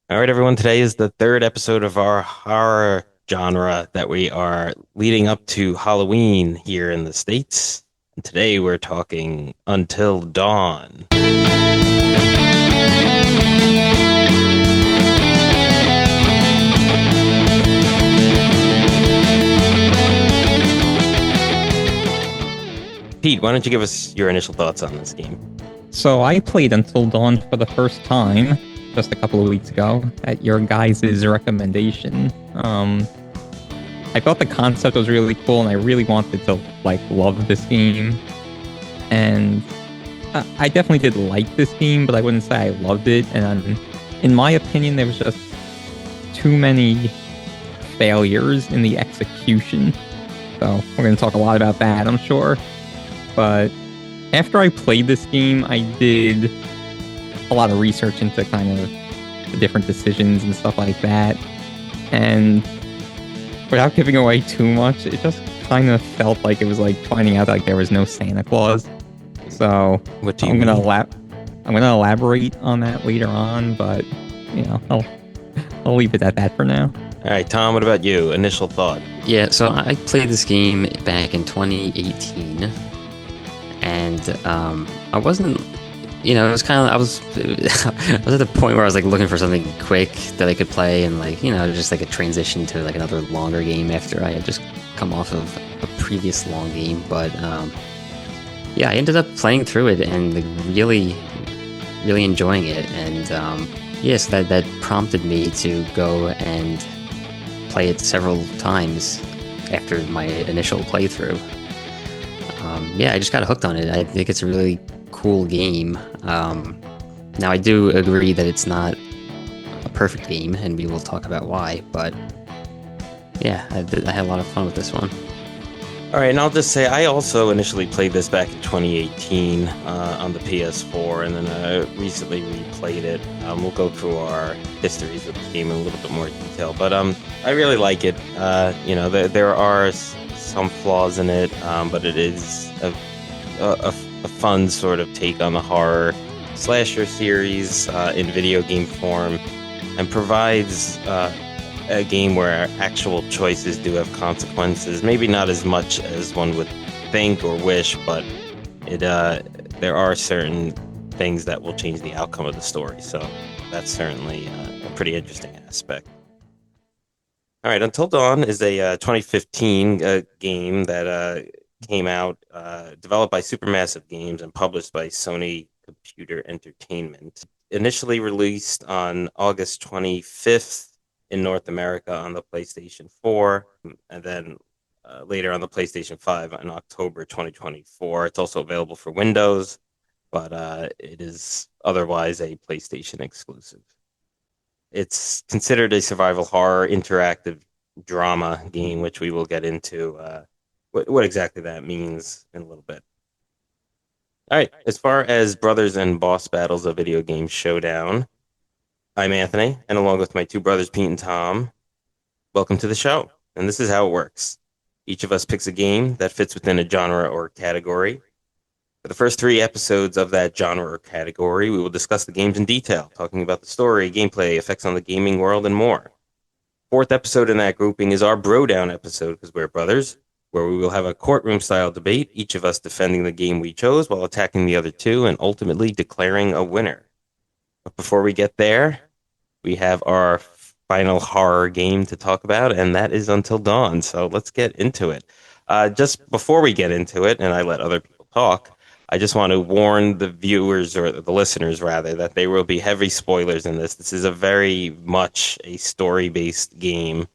All right, everyone. Today is the third episode of our horror genre that we are leading up to Halloween here in the States. And today we're talking Until Dawn. Pete, why don't you give us your initial thoughts on this game? So I played Until Dawn for the first time just a couple of weeks ago at your guys' recommendation. I thought the concept was really cool, and I really wanted to love this game. And I definitely did like this game, but I wouldn't say I loved it. And in my opinion, there was just too many failures in the execution. So we're going to talk a lot about that, I'm sure. But after I played this game, I did a lot of research into kind of the different decisions and stuff like that. And without giving away too much, it just kind of felt like it was like finding out like there was no Santa Claus. So What do you mean? I'm gonna elaborate on that later on, but I'll leave it at that for now. All right, Tom, what about you? Initial thought. Yeah, so I played this game back in 2018, and I wasn't, it was kind of, I was at the point where I was like looking for something quick that I could play, and just like a transition to like another longer game after I had just come off of a previous long game. But yeah, I ended up playing through it and like really, really enjoying it, and yes, that prompted me to go and play it several times after my initial playthrough. Yeah, I just got hooked on it. I think it's a really cool game. Now, I do agree that it's not a perfect game, and we will talk about why, but yeah, I had a lot of fun with this one. All right, and I'll just say I also initially played this back in 2018 on the PS4, and then recently replayed it. We'll go through our histories of the game in a little bit more detail, but I really like it. There are some flaws in it, but it is a fun sort of take on the horror slasher series in video game form, and provides a game where actual choices do have consequences. Maybe not as much as one would think or wish, but there are certain things that will change the outcome of the story. So that's certainly a pretty interesting aspect. All right, Until Dawn is a 2015 game that came out, developed by Supermassive Games and published by Sony Computer Entertainment. Initially released on August 25th in North America on the PlayStation 4, and then later on the PlayStation 5 in October 2024. It's also available for Windows, but it is otherwise a PlayStation exclusive. It's considered a survival horror interactive drama game, which we will get into what exactly that means in a little bit. All right, as far as Brothers and Boss Battles, a video game showdown, I'm Anthony, and along with my two brothers, Pete and Tom, welcome to the show. And this is how it works. Each of us picks a game that fits within a genre or category. For the first three episodes of that genre or category, we will discuss the games in detail, talking about the story, gameplay, effects on the gaming world, and more. Fourth episode in that grouping is our Bro Down episode, because we're brothers, where we will have a courtroom-style debate, each of us defending the game we chose while attacking the other two and ultimately declaring a winner. But before we get there, we have our final horror game to talk about, and that is Until Dawn. So let's get into it. Just before we get into it, and I let other people talk, I just want to warn the viewers, or the listeners rather, that there will be heavy spoilers in this. This is a very much a story-based game,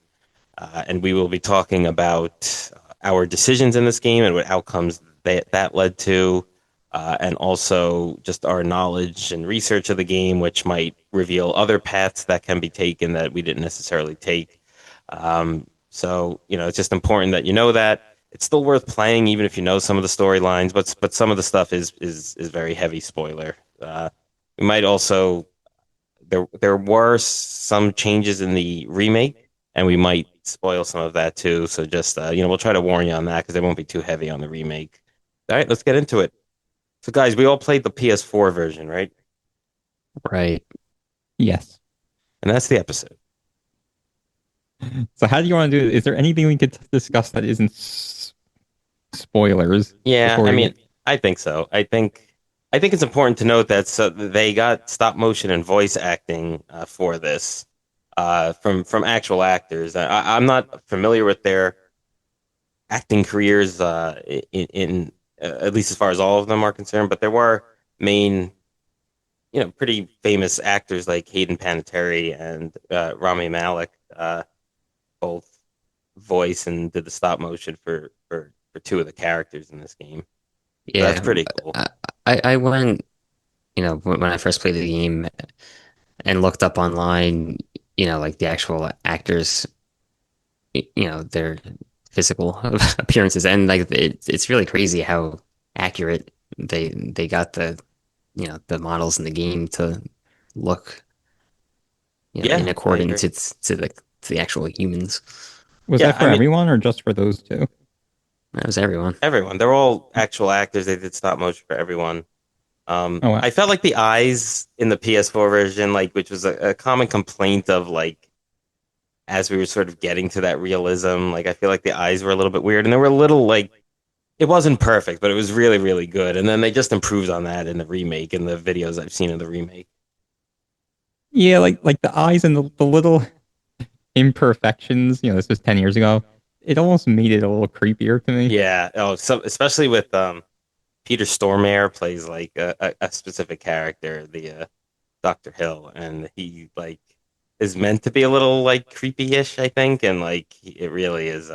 and we will be talking about our decisions in this game and what outcomes that led to, and also just our knowledge and research of the game, which might reveal other paths that can be taken that we didn't necessarily take. So, it's just important that you know that. It's still worth playing, even if you know some of the storylines, but some of the stuff is very heavy spoiler. We might also there were some changes in the remake, and we might spoil some of that too. So just we'll try to warn you on that because they won't be too heavy on the remake. All right, let's get into it. So, guys, we all played the PS4 version, right? Right. Yes. And that's the episode. So how do you want to do it? Is there anything we could discuss that isn't spoilers Yeah, before I we mean, get? I think so. I think it's important to note that they got stop motion and voice acting for this from actual actors. I'm not familiar with their acting careers in at least as far as all of them are concerned, but there were main, pretty famous actors like Hayden Panettiere and Rami Malek, both voice and did the stop motion for two of the characters in this game. So that's Yeah, pretty cool. I, I went, when I first played the game and looked up online, like the actual actors, their physical appearances, and like it's really crazy how accurate they got the models in the game to look, Yeah, in I agree. accordance to the actual humans. Was Yeah, that I for mean, everyone or just for those two? That was everyone. everyone. They're all actual actors. They did stop motion for everyone. Oh wow. I felt like the eyes in the PS4 version, like, which was a common complaint of, like, as we were sort of getting to that realism, like, I feel like the eyes were a little bit weird and they were a little, like, it wasn't perfect, but it was really, really good. And then they just improved on that in the remake and the videos I've seen of the remake. Yeah, like the eyes and the little imperfections. This was 10 years ago. It almost made it a little creepier to me. Yeah. Oh, so especially with Peter Stormare plays like a specific character, the Dr. Hill, and he like is meant to be a little like creepy-ish, I think, and like it really is.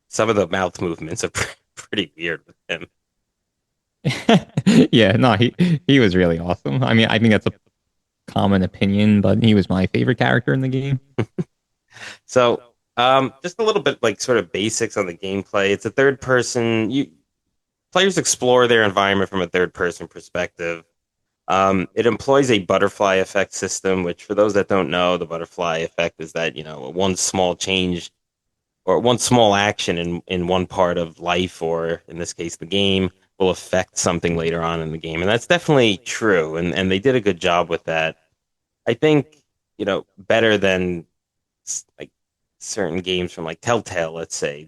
Some of the mouth movements are pretty weird with him. Yeah, no, he was really awesome. I mean, I think that's a common opinion, but he was my favorite character in the game. So, just a little bit like sort of basics on the gameplay. It's a third person. You players explore their environment from a third person perspective. It employs a butterfly effect system, which for those that don't know, the butterfly effect is that, one small change or one small action in one part of life, or in this case, the game, will affect something later on in the game. And that's definitely true. And they did a good job with that. I think, better than like certain games from like Telltale, let's say,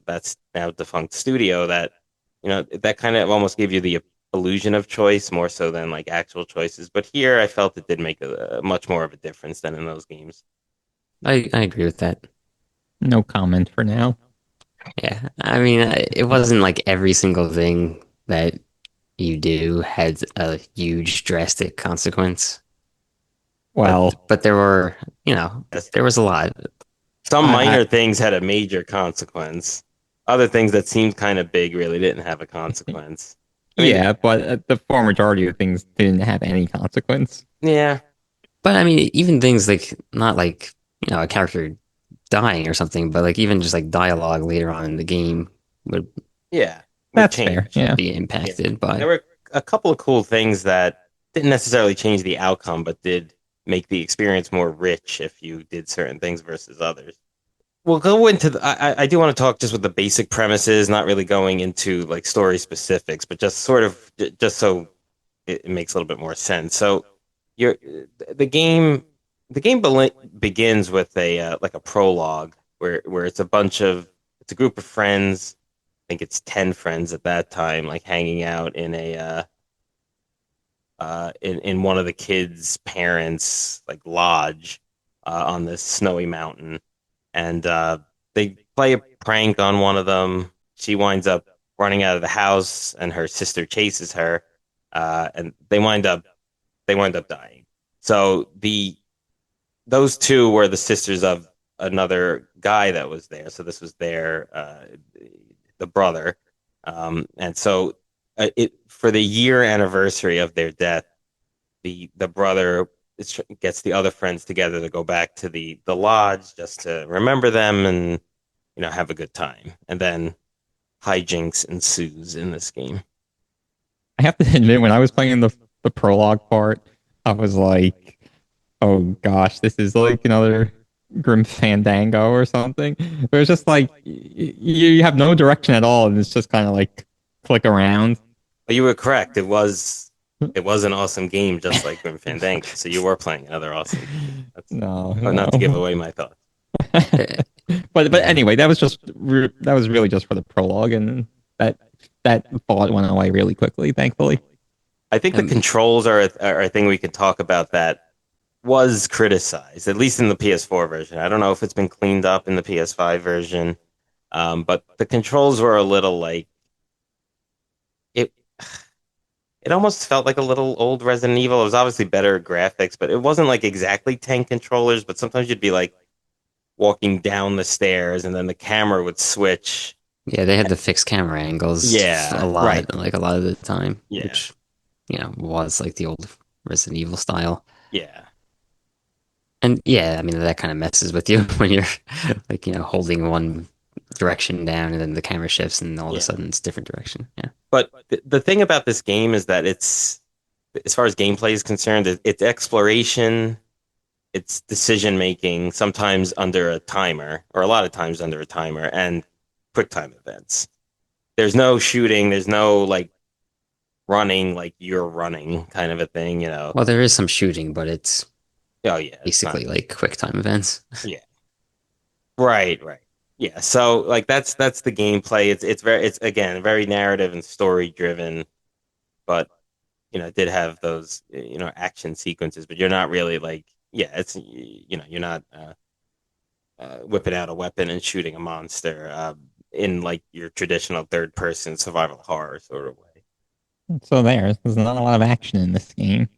that's now defunct studio that, that kind of almost gave you the illusion of choice more so than like actual choices. But here I felt it did make a much more of a difference than in those games. I agree with that. No comment for now. Yeah, I mean, it wasn't like every single thing that you do had a huge drastic consequence, but Well, there were, Yes. there was a lot. Some I minor things had a major consequence. Other things that seemed kind of big really didn't have a consequence. I mean, yeah, but the far majority of things didn't have any consequence. yeah, But I mean, even things like not like, a character dying or something, but like even just like dialogue later on in the game would yeah, would That's fair. change. Yeah. be Yeah. impacted There by. were a couple of cool things that didn't necessarily change the outcome, but did make the experience more rich if you did certain things versus others. We'll go into I do want to talk just with the basic premises, not really going into like story specifics, but just sort of just so it makes a little bit more sense. So you're the game the game begins with a like a prologue where it's a group of friends. I think it's 10 friends at that time, like hanging out in a in one of the kids' parents' like lodge on this snowy mountain, and they play a prank on one of them. She winds up running out of the house, and her sister chases her, and they wind up dying. So those two were the sisters of another guy that was there. So this was their the brother, and so it for the year anniversary of their death, the brother gets the other friends together to go back to the lodge just to remember them and have a good time. And then hijinks ensues in this game. I have to admit, when I was playing the prologue part, I was like, "Oh gosh, this is like another Grim Fandango or something." It was just like you have no direction at all, and it's just kind of like click around. But you were correct. It was It was an awesome game, just like Grim Fandango. So you were playing another awesome game. That's No, not to give no. away my thoughts. But Yeah. anyway, that was really just for the prologue, and that that thought went away really quickly, thankfully. I think the Um, controls are a thing we could talk about that was criticized, at least in the PS4 version. I don't know if it's been cleaned up in the PS5 version, but the controls were a little like it. It almost felt like a little old Resident Evil. It was obviously better graphics, but it wasn't like exactly tank controllers. But sometimes you'd be like walking down the stairs, and then the camera would switch. yeah, they had the fixed camera angles a Yeah, right. lot, like a lot of the time, Yeah, which was like the old Resident Evil style. yeah, And yeah, I mean that kind of messes with you when you're like holding one direction down and then the camera shifts and all of a yeah. sudden it's different direction. Yeah. But the thing about this game is that it's, as far as gameplay is concerned, it's exploration, it's decision making, sometimes under a timer, or a lot of times under a timer, and quick time events. There's no shooting, there's no like running like you're running kind of a thing, you know. Well, there is some shooting, but it's Oh yeah, it's not. basically like quick time events. Yeah. Right, right. Yeah. So like that's the gameplay. It's again very narrative and story driven, but it did have those action sequences, but you're not really like yeah, it's you're not whipping out a weapon and shooting a monster in like your traditional third person survival horror sort of way. So there's not a lot of action in this game.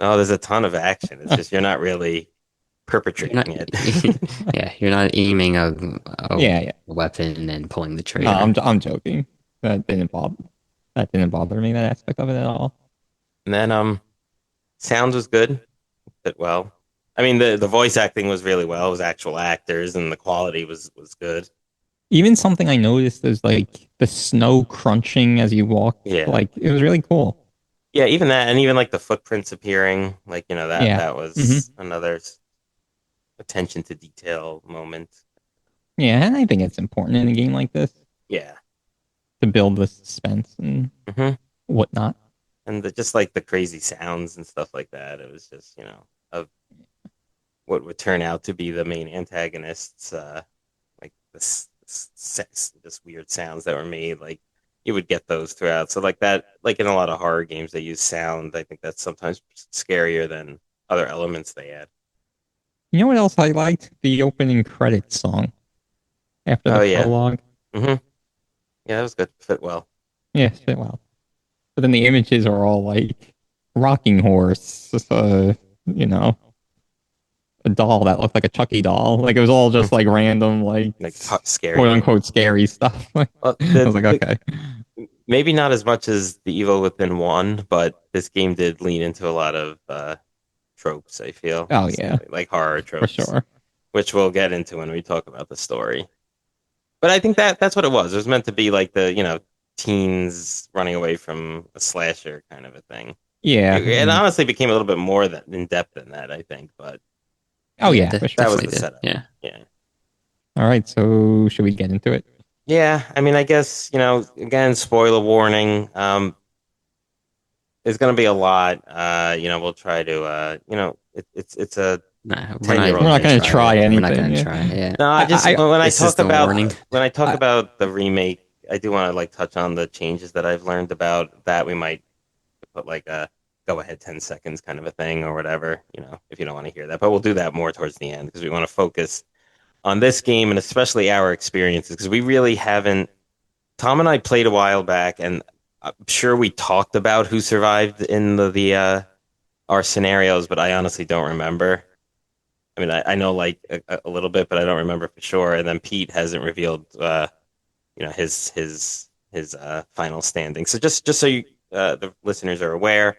No, there's a ton of action. It's just you're not really You're not, perpetrating it. yeah, you're not aiming a Yeah, yeah. weapon and pulling the No, trigger. I'm joking. That didn't bother me, that aspect of it at all. And then sounds was good, fit well. I mean the voice acting was really well. It was actual actors and the quality was good. Even something I noticed is like the snow crunching as you walk. Yeah. Like it was really cool. Yeah, even that, and even like the footprints appearing, like that Yeah. that hmm was another attention to detail moment. Yeah, and I think it's important in a game like this Yeah. to build the suspense and hmm whatnot. And just like the crazy sounds and stuff like that. It was just of what would turn out to be the main antagonists, like this weird sounds that were made, like you would get those throughout. So like that, like in a lot of horror games, they use sound. I think that's sometimes scarier than other elements they add. You know what else I liked? The opening credits song after Oh the yeah. prologue. Yeah, that was good. Fit well. Yeah, shit, wow. But then the images are all like rocking horse, you know, a doll that looked like a Chucky doll. Like it was all just like random, like Like scary. quote unquote scary stuff. Like, Well, I was like, okay. maybe not as much as the Evil Within one, but this game did lean into a lot of tropes. I feel. Oh yeah, like horror for tropes, sure. which we'll get into when we talk about the story. But I think that's what it was. It was meant to be like the teens running away from a slasher kind of a thing. Yeah. It honestly became a little bit more in depth than that, I think. But Oh yeah, de- for sure. that was definitely the did. setup. Yeah. Yeah. All right, so should we get into it? Yeah, I mean, I guess again, spoiler warning. There's going to be a lot. We'll try to. It's a Nah, 10-year-old. We're not gonna try We're not anything. gonna Yeah. try. Yeah. No, I just when I This is talk the about warning. I- the remake, I do want to like touch on the changes that I've learned about that. We might put like a go ahead 10 seconds kind of a thing or whatever, if you don't want to hear that. But we'll do that more towards the end because we want to focus on this game and especially our experiences because we really haven't. Tom and I played a while back, and I'm sure we talked about who survived in the our scenarios, but I honestly don't remember. I mean, I know like a little bit, but I don't remember for sure. And then Pete hasn't revealed, his final standing. So just so the listeners are aware,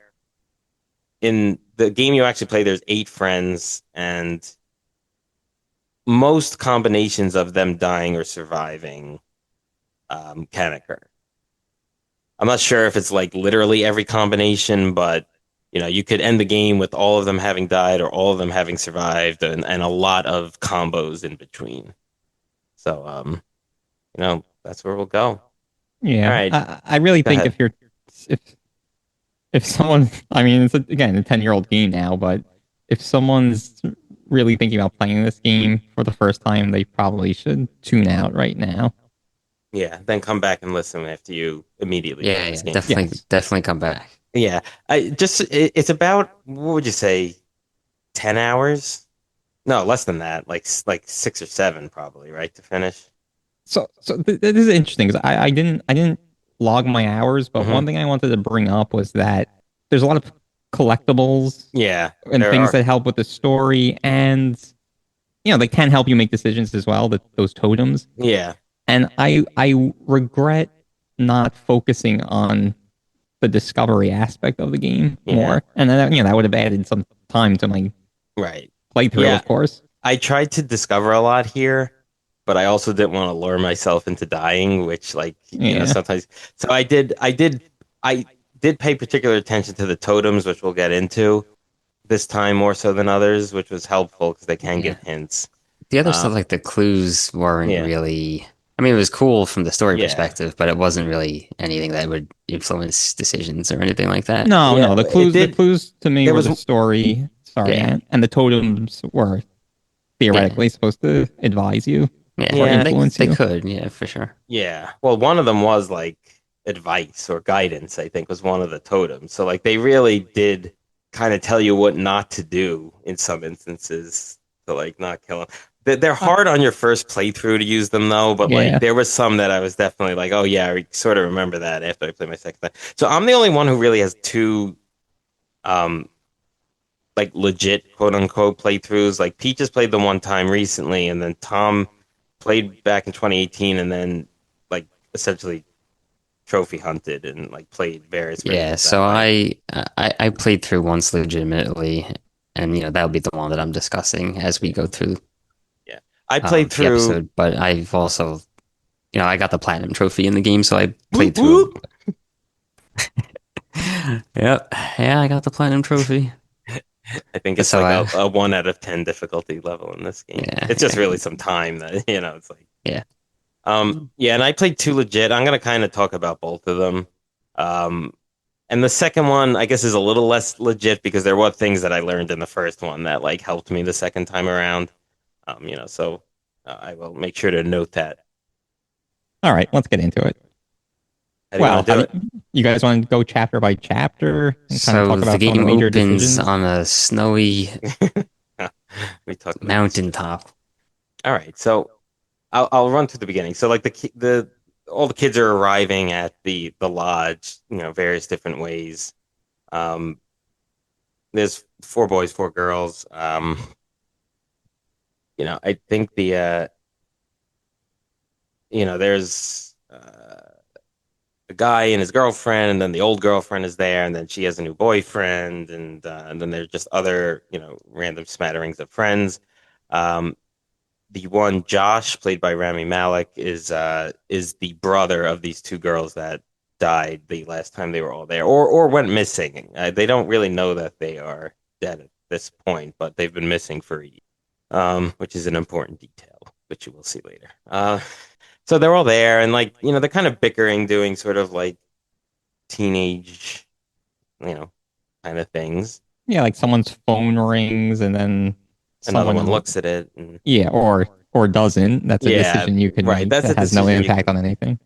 in the game you actually play, there's 8 friends, and most combinations of them dying or surviving can occur. I'm not sure if it's like literally every combination, but you could end the game with all of them having died or all of them having survived and a lot of combos in between. So that's where we'll go. All Yeah, right. I really Go think ahead. if if someone, I mean, it's again a 10-year-old game now, but if someone's really thinking about playing this game for the first time, they probably should tune out right now. Yeah, then come back and listen after you immediately play Yeah, this yeah, game. definitely, Yes. definitely come back. Yeah, it's about, what would you say, 10 hours? No, less than that. Like 6 or 7 probably, right, to finish. This is interesting because I didn't log my hours, but one Hmm. thing I wanted to bring up was that there's a lot of collectibles Yeah, and there things are. that help with the story, and they can help you make decisions as well. Those totems, Yeah, and I regret not focusing on the discovery aspect of the game yeah, more, and then that would have added some time to my right. playthrough, Yeah, of course. I tried to discover a lot here, but I also didn't want to lure myself into dying, which, like, Yeah. sometimes. So I did pay particular attention to the totems, which we'll get into this time more so than others, which was helpful because they can Yeah. give hints. The other Uh, stuff, like the clues, weren't yeah, really. I mean, it was cool from the story yeah, perspective, but it wasn't really anything that would influence decisions or anything like that. No, yeah. no. The It clues, the did. clues to me There were was, the story. Sorry, Yeah, and the totems were yeah, theoretically supposed to advise you yeah. or I mean, yeah, influence they you. could, yeah, for sure. yeah. Well, one of them was like advice or guidance, I think was one of the totems. So like they really did kind of tell you what not to do in some instances to like not kill them. They're Uh, hard on your first playthrough to use them though, but like yeah. there was some that I was definitely like, oh yeah, I sort of remember that after I played my second time. So I'm the only one who really has two um like legit quote unquote playthroughs. Like Pete just played the one time recently, and then Tom played back in 2018, and then like essentially trophy hunted and like played various Yeah, versions so that way. I played through once legitimately, and that'll be the one that I'm discussing as we Yeah, go through yeah. I played the through. episode. But I've also, I got the platinum trophy in the game, so I Whoop, played through. whoop. Yep, yeah, I got the platinum trophy. I think it's So like I, a 1 out of 10 difficulty level in this game. yeah, It's just yeah, really some time that it's like yeah. yeah, and I played two legit. I'm gonna kind of talk about both of them. Um And the second one, I guess, is a little less legit because there were things that I learned in the first one that like helped me the second time around. So I will make sure to note that. All right, let's get into it. How do you Well, want to do it? you guys want to go chapter by chapter and kind of So talk the about some of the game major opens decisions? on a snowy We talked about this. mountaintop. All right, so I'll run to the beginning. So like the all the kids are arriving at the lodge, various different ways. Um, there's 4 boys, 4 girls. I think there's a guy and his girlfriend, and then the old girlfriend is there, and then she has a new boyfriend, and then there's just other, random smatterings of friends. Um, the one Josh, played by Rami Malek, is the brother of these 2 girls that died the last time they were all there, or went missing. They don't really know that they are dead at this point, but they've been missing for a year, which is an important detail, which you will see later. So they're all there, and like they're kind of bickering, doing sort of like teenage, you know, kind of things. Yeah, like someone's phone rings and then Another one someone, looks at it, and yeah, or doesn't. That's a yeah, decision you can right. make That's a that has no decision you impact can on anything.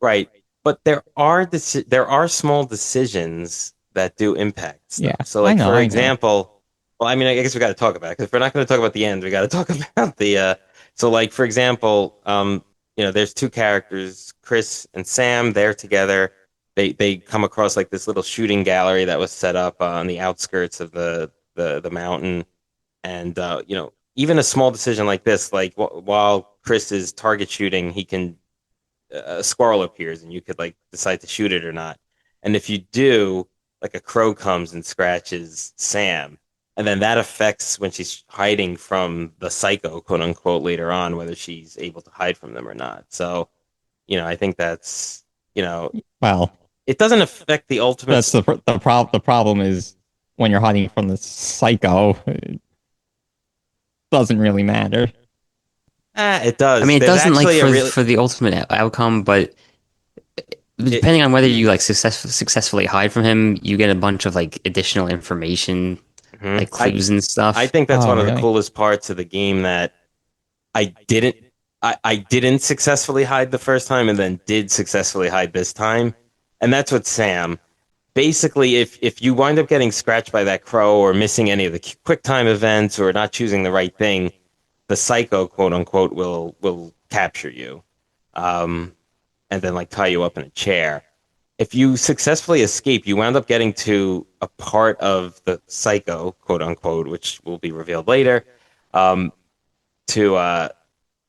right. But there are small decisions that do impact Yeah, stuff. So, I like know, for I know. example, well, I mean, I guess we got to talk about it because if we're not going to talk about the end, we got to talk about the. So, like for example, there's 2 characters, Chris and Sam. They're together. They come across like this little shooting gallery that was set up on the outskirts of the mountain, and even a small decision like this, like while Chris is target shooting, he can a squirrel appears and you could like decide to shoot it or not. And if you do, like a crow comes and scratches Sam. And then that affects when she's hiding from the psycho, quote unquote, later on, whether she's able to hide from them or not. So, I think that's, Well, it doesn't affect the that's ultimate. the problem is when you're hiding from the psycho, it doesn't really matter. It I does. mean, it There's doesn't like actually a for really, the ultimate outcome, but depending on whether you like successfully hide from him, you get a bunch of like additional information, Mhm. like clues and I stuff. think that's Oh, one of the really? coolest parts of the game that I didn't I didn't successfully hide the first time and then did successfully hide this time. And that's with Sam. Basically, if you wind up getting scratched by that crow or missing any of the quick time events or not choosing the right thing, the psycho, quote unquote, will capture you. Um, and then like tie you up in a chair. If you successfully escape, you wound up getting to a part of the psycho, quote unquote, which will be revealed later, um,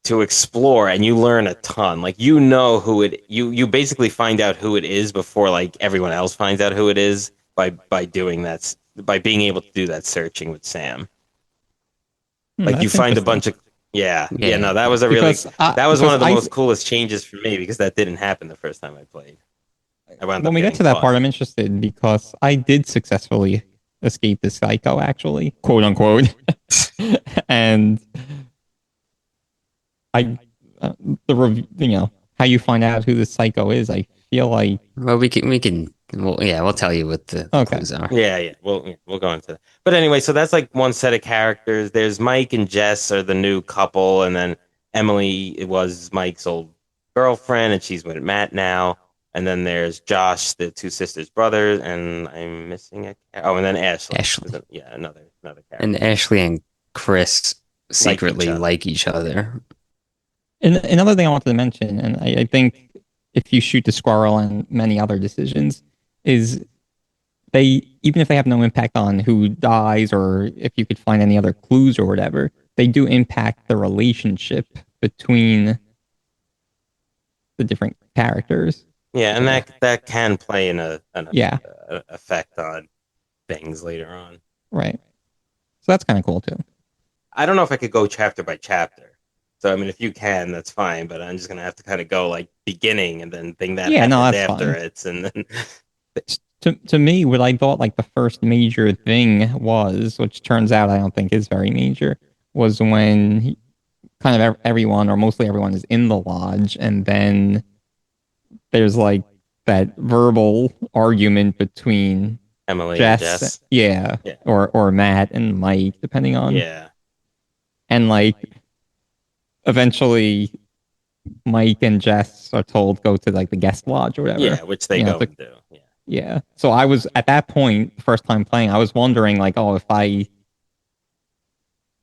to explore, and you learn a ton. Like you know who it you basically find out who it is before like everyone else finds out who it is by doing that by being able to do that searching with Sam. Like you That's find a interesting. bunch of yeah, no, Yeah, that was a really Because that was one because of the I most coolest changes for me because that didn't happen the first time I played. I wound when up we get getting to that caught. part, I'm interested because I did successfully escape the psycho, actually, quote unquote, and I you know how you find out who the psycho is. I feel like well, well, yeah, we'll tell you what the okay, clues are. Yeah, we'll go into that. But anyway, so that's like one set of characters. There's Mike and Jess are the new couple, and then Emily it was Mike's old girlfriend, and she's with Matt now. And then there's Josh, the two sisters' brother, and I'm missing and then Ashley. Ashley Yeah, another and character. Ashley and Chris Like each secretly other. like each other. and another thing I wanted to mention, and I think if you shoot the squirrel and many other decisions, is they even if they have no impact on who dies or if you could find any other clues or whatever, they do impact the relationship between the different characters. Yeah, and Yeah. that can play Yeah, a effect on things later on. right. So that's kind of cool too. I don't know if I could go chapter by chapter. So I mean, if you can, that's fine. But I'm just gonna have to kind of go like beginning and then thing that Yeah, no, happened that's after fine. it, and then To me, what I thought like the first major thing was, which turns out I don't think is very major, was when kind of everyone or mostly everyone is in the lodge, and then there's like that verbal argument between Emily and Jess, Jess. yeah, Yeah, or Matt and Mike, depending on, yeah, and like eventually Mike and Jess are told go to like the guest lodge or whatever, yeah. Which they go to and do. Yeah, yeah. So I was at that point, the first time playing, I was wondering like, oh, if I,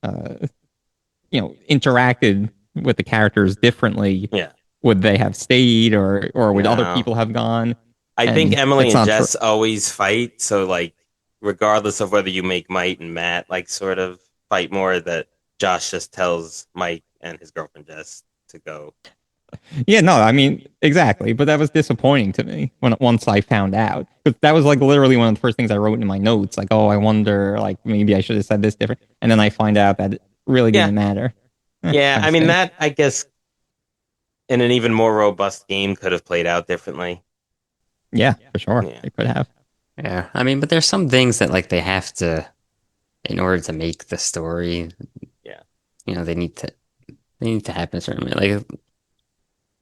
uh, interacted with the characters differently, yeah. would they have stayed or would other No, people have gone? I think And Emily it's and not true. Jess always fight. So like, regardless of whether you make Mike and Matt like sort of fight more, that Josh just tells Mike and his girlfriend Jess to go. Yeah, no, I mean exactly. But that was disappointing to me when once I found out. But that was like literally one of the first things I wrote in my notes. Like, oh, I wonder, like maybe I should have said this different. And then I find out that it really Yeah, didn't matter. yeah. Kind I of mean stinks. that I guess in an even more robust game could have played out differently. Yeah, for sure. Yeah, It could have. Yeah. I mean, but there's some things that like they have to in order to make the story, yeah. they need to happen a certain way. Like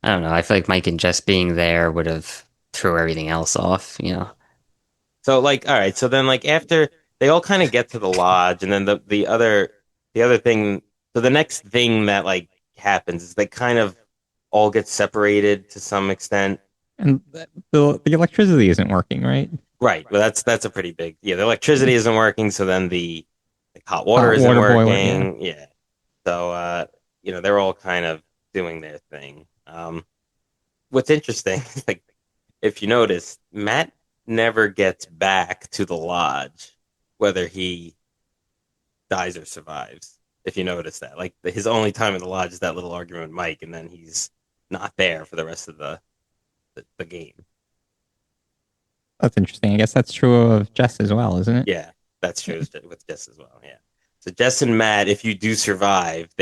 I don't know. I feel like Mike and Jess being there would have threw everything else off, you know. So like, all right. So then like after they all kind of get to the lodge, and then the other thing. So the next thing that like happens is they kind of all get separated to some extent. And the electricity isn't working, right? Right. Well, that's a pretty big. Yeah, the electricity isn't working, so then the like, hot water Hot isn't water boiler, yeah. working. Yeah. So they're all kind of doing their thing. What's interesting, like if you notice, Matt never gets back to the lodge, whether he dies or survives. If you notice that, like his only time in the lodge is that little argument with Mike, and then he's not there for the rest of the game. That's interesting. I guess that's true of Jess as well, isn't it? Yeah, that's true with Jess as well. Yeah. So Jess and Matt, if you do survive,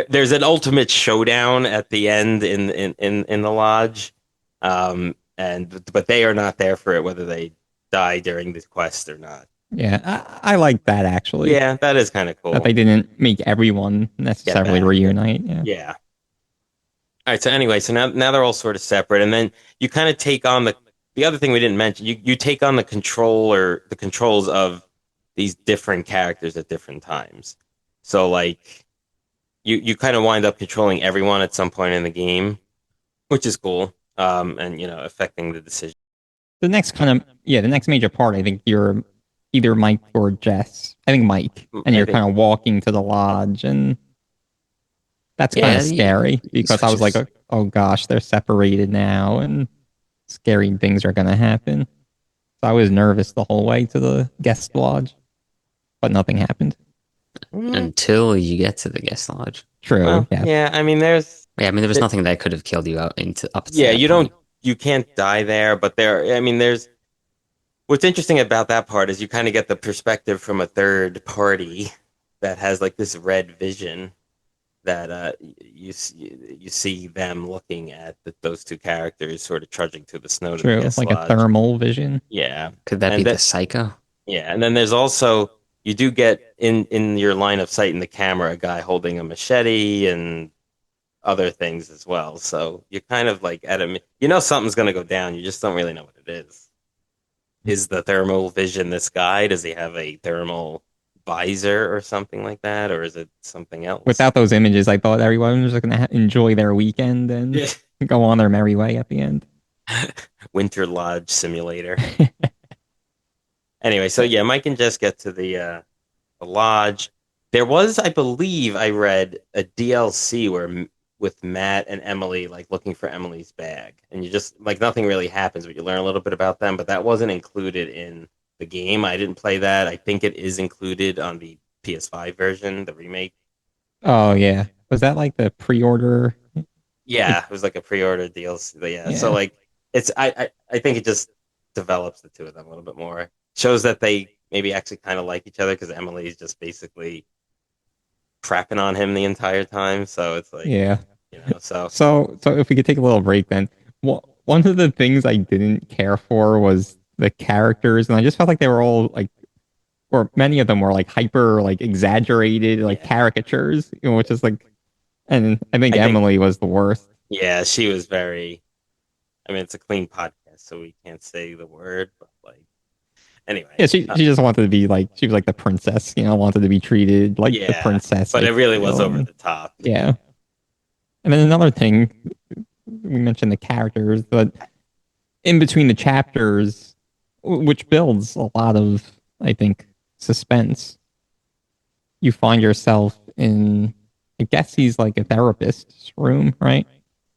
there's an ultimate showdown at the end in the lodge, but they are not there for it, whether they die during the quest or not. Yeah, I like that actually. Yeah, that is kind of That cool. they didn't make everyone Get necessarily back. reunite. Yeah. Yeah. All right, so anyway, so now they're all sort of separate, and then you kind of take on the other thing we didn't mention. You take on the controls of these different characters at different times. So like you kind of wind up controlling everyone at some point in the game, which is cool. And affecting the decision. The next kind of yeah, the next major part, I think you're either Mike or Jess. I think Mike, and I you're think kind of walking to the lodge, and that's kind Yeah, of scary you because I was like, switches. oh gosh, they're separated now, and scary things are gonna happen. So I was nervous the whole way to the guest lodge, but nothing happened. mm, Until you get to the guest lodge. True, well, yes. yeah. I mean, Yeah, I mean, there was nothing that could have killed you out into up to yeah. that point. You can't die there, but there. I mean, there's what's interesting about that part is you kind of get the perspective from a third party that has like this red vision that you see them looking at those two characters sort of trudging through the snow to the True, guest like a lodge. thermal vision. Yeah, Could that be and the that psycho? yeah, and then there's also you do get in your line of sight in the camera a guy holding a machete and other things as well. So you're kind of like at a something's gonna go down. You just don't really know what it is. Is the thermal vision this guy? Does he have a thermal visor or something like that, or is it something else? Without those images, I thought everyone was just gonna enjoy their weekend and Yeah. go on their merry way at the end. Winter Lodge Simulator. Anyway, so yeah, Mike and Jess get to the lodge. There was, I believe, I read a DLC with Matt and Emily, like looking for Emily's bag, and you just like nothing really happens, but you learn a little bit about them. But that wasn't included in the game. I didn't play that. I think it is included on the PS5 version, the remake. Oh yeah, was that like the pre-order? Like Yeah, it was like a pre-order DLC. But yeah, so yeah, like I think it just develops the two of them a little bit more. Shows that they maybe actually kind of like each other because Emily is just basically crapping on him the entire time. So it's like, yeah. so So if we could take a little break, then one of the things I didn't care for was the characters, and I just felt like they were all like, or many of them were like hyper, like exaggerated, like yeah, caricatures, which is like, and I think I think Emily was the worst. yeah, she was very. I mean, it's a clean podcast, so we can't say the word, but like anyway, Yeah, she just wanted to be like she was like the princess, wanted to be treated like the yeah, princess, but I it really was feel. over And the top. yeah. And then another thing, we mentioned the characters, but in between the chapters, which builds a lot of, I think, suspense, you find yourself in, I guess he's like a therapist's room, right?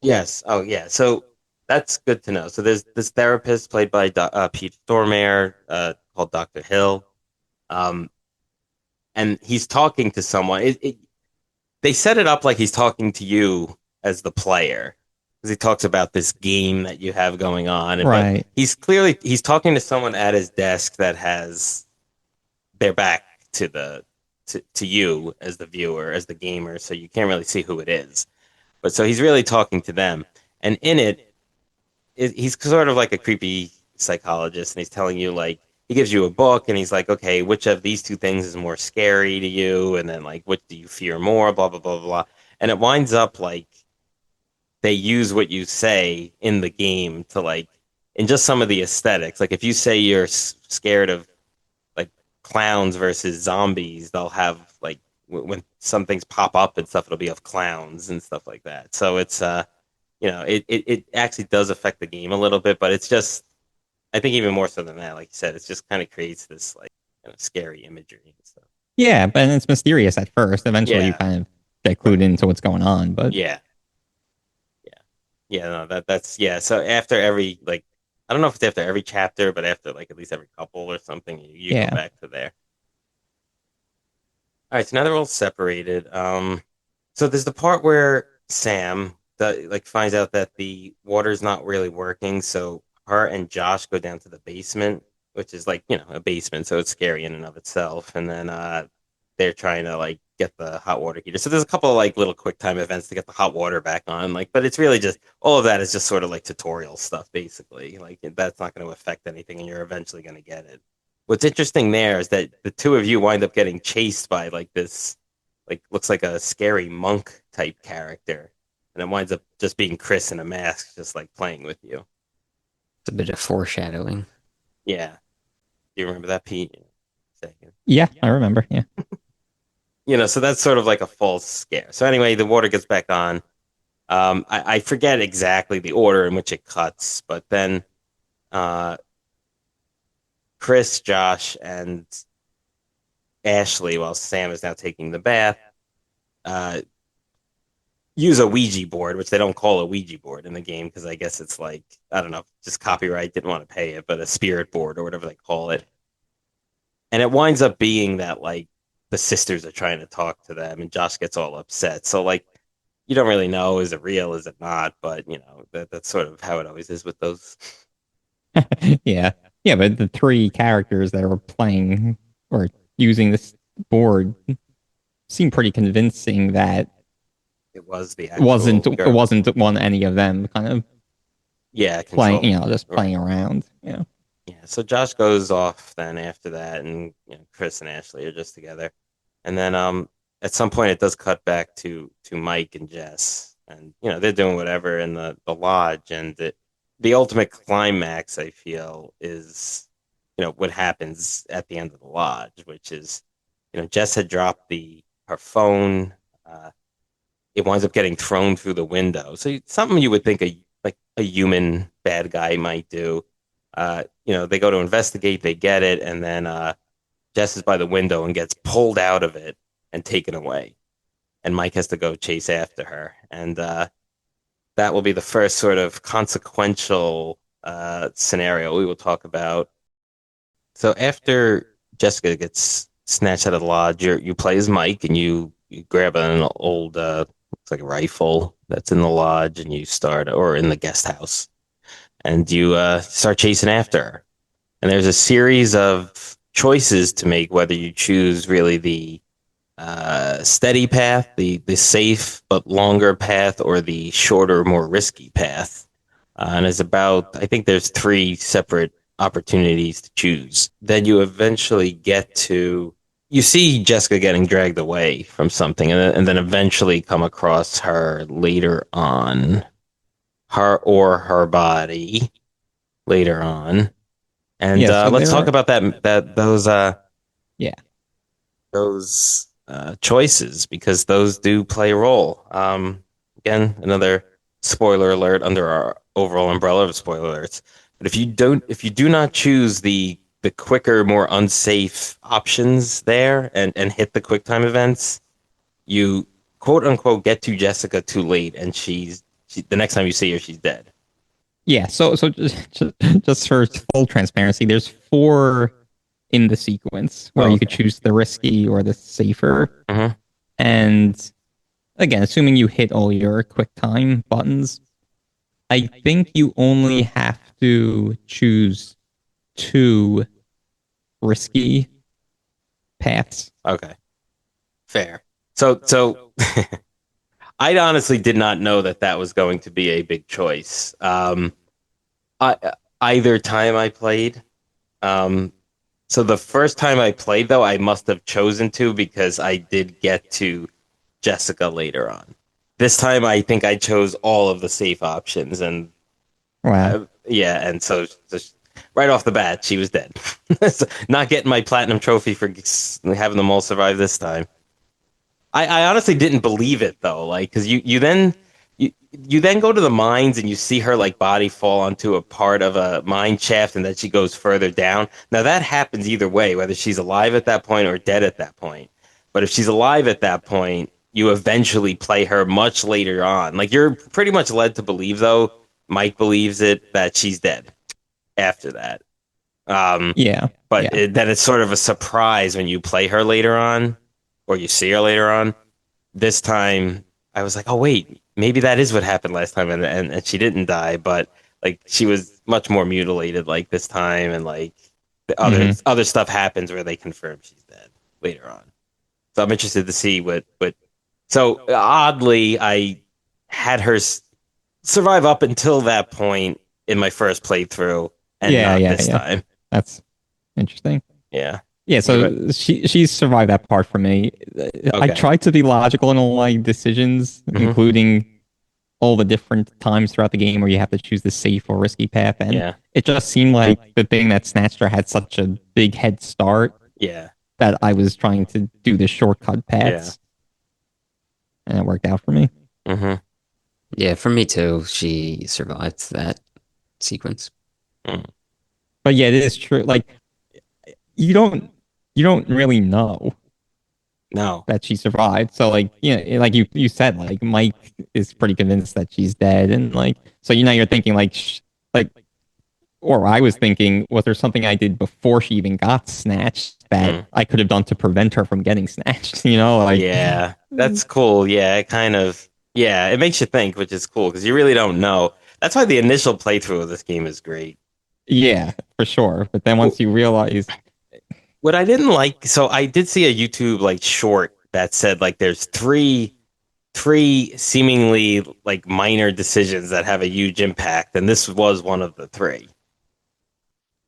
Yes. Oh, yeah. So that's good to know. So there's this therapist played by Pete Stormare, called Dr. Hill. Um, and he's talking to someone. They set it up like he's talking to you as the player because he talks about this game that you have going on. But Right. he's talking to someone at his desk that has their back to to you as the viewer, as the gamer, so you can't really see who it is. But so he's really talking to them, and in he's sort of like a creepy psychologist, and he's telling you like he gives you a book, and he's like, okay, which of these two things is more scary to you, and then like what do you fear more, blah blah blah blah, and it winds up like they use what you say in the game to like in just some of the aesthetics. Like if you say you're scared of like clowns versus zombies, they'll have like when some things pop up and stuff, it'll be of clowns and stuff like that. So it's it actually does affect the game a little bit, but it's just I think even more so than that, like you said, it just kind of creates this like scary imagery and stuff. Yeah, but it's mysterious at first. Eventually, you Yeah, kind of get right. clued into what's going on. But Yeah, yeah, yeah. No, that's yeah. So after every like, I don't know if it's after every chapter, but after like at least every couple or something, you go yeah, back to there. All right, so now they're all separated. So there's the part where Sam like finds out that the water's not really working, so her and Josh go down to the basement, which is like a basement, so it's scary in and of itself. And then they're trying to like get the hot water heater. So there's a couple of like little quick time events to get the hot water back on, like, but it's really just all of that is just sort of like tutorial stuff, basically. Like that's not going to affect anything, and you're eventually going to get it. What's interesting there is that the two of you wind up getting chased by like this, like looks like a scary monk type character. and it winds up just being Chris in a mask, just like playing with you. It's a bit of foreshadowing. Yeah. Do you remember that, Pete? Second. Yeah, I remember. Yeah. So that's sort of like a false scare. So anyway, the water gets back on. I forget exactly the order in which it cuts, but then uh, Chris, Josh, and Ashley, while Sam is now taking the bath, uh, use a Ouija board, which they don't call a Ouija board in the game because I guess it's like, I don't know, just copyright didn't want to pay it, but a spirit board or whatever they call it. And it winds up being that like the sisters are trying to talk to them and Josh gets all upset. So like you don't really know, is it real, is it not? But that's sort of how it always is with those. Yeah. Yeah, but the three characters that were playing or using this board seem pretty convincing that It was the it wasn't actual it girl. wasn't one any of them kind of Yeah, playing, control. just playing around. Yeah. Yeah, so Josh goes off then after that, and Chris and Ashley are just together, and then at some point it does cut back to Mike and Jess, and they're doing whatever in the lodge, and the ultimate climax I feel is what happens at the end of the lodge, which is Jess had dropped the her phone, it winds up getting thrown through the window, so something you would think a human bad guy might do. They go to investigate, they get it, and then Jess is by the window and gets pulled out of it and taken away. And Mike has to go chase after her. And that will be the first sort of consequential scenario we will talk about. So after Jessica gets snatched out of the lodge, you play as Mike and you grab an old, looks like a rifle that's in the lodge and you start, or in the guest house, and you start chasing after her. And there's a series of choices to make, whether you choose really the steady path, the safe but longer path, or the shorter, more risky path. And it's about, I think there's three separate opportunities to choose. Then you eventually you see Jessica getting dragged away from something, and then eventually come across her later on, her body later on. And Yeah, so let's talk about yeah. those choices, because those do play a role. Again, another spoiler alert under our overall umbrella of spoiler alerts. But if you do not choose the quicker, more unsafe options there and hit the quick time events, you quote unquote get to Jessica too late, and the next time you see her, she's dead. Yeah, so just for full transparency, there's 4 in the sequence where you could choose the risky or the safer. Mhm. And again, assuming you hit all your quick time buttons, I think you only have to choose 2 risky paths. Okay, fair. So I honestly did not know that was going to be a big choice. I, either time I played. So the first time I played, though, I must have chosen to, because I did get to Jessica later on. This time, I think I chose all of the safe options, and Wow. yeah, and so just right off the bat, she was dead. So not getting my platinum trophy for having them all survive this time. I honestly didn't believe it though, like, because you then go to the mines and you see her like body fall onto a part of a mine shaft, and then she goes further down. Now that happens either way, whether she's alive at that point or dead at that point. But if she's alive at that point, you eventually play her much later on. Like, you're pretty much led to believe, though, Mike believes it, that she's dead after that. Yeah. But yeah. Then it's sort of a surprise when you play her later on, or you see her later on. This time, I was like, oh, wait, maybe that is what happened last time, and she didn't die, but like she was much more mutilated like this time, and like the other stuff happens where they confirm she's dead later on. So I'm interested to see what. So oddly, I had her survive up until that point in my first playthrough, and not this time. That's interesting. Yeah. Yeah, so she survived that part for me. I tried to be logical in all my decisions, including all the different times throughout the game where you have to choose the safe or risky path, and Yeah. it just seemed like the thing that snatched her had such a big head start Yeah. that I was trying to do the shortcut paths, and it worked out for me. Mm-hmm. Yeah, for me too. She survived that sequence. Mm. But yeah, it is true. Like you don't really know No. that she survived. So like, like you said, like Mike is pretty convinced that she's dead, and like so you're thinking like or I was thinking, was there something I did before she even got snatched that I could have done to prevent her from getting snatched? Like Yeah, that's cool. Yeah, it makes you think, which is cool because you really don't know. That's why the initial playthrough of this game is great. Yeah, for sure. But then once you realize, What I didn't like, so I did see a YouTube like short that said like there's three seemingly like minor decisions that have a huge impact, and this was one of the three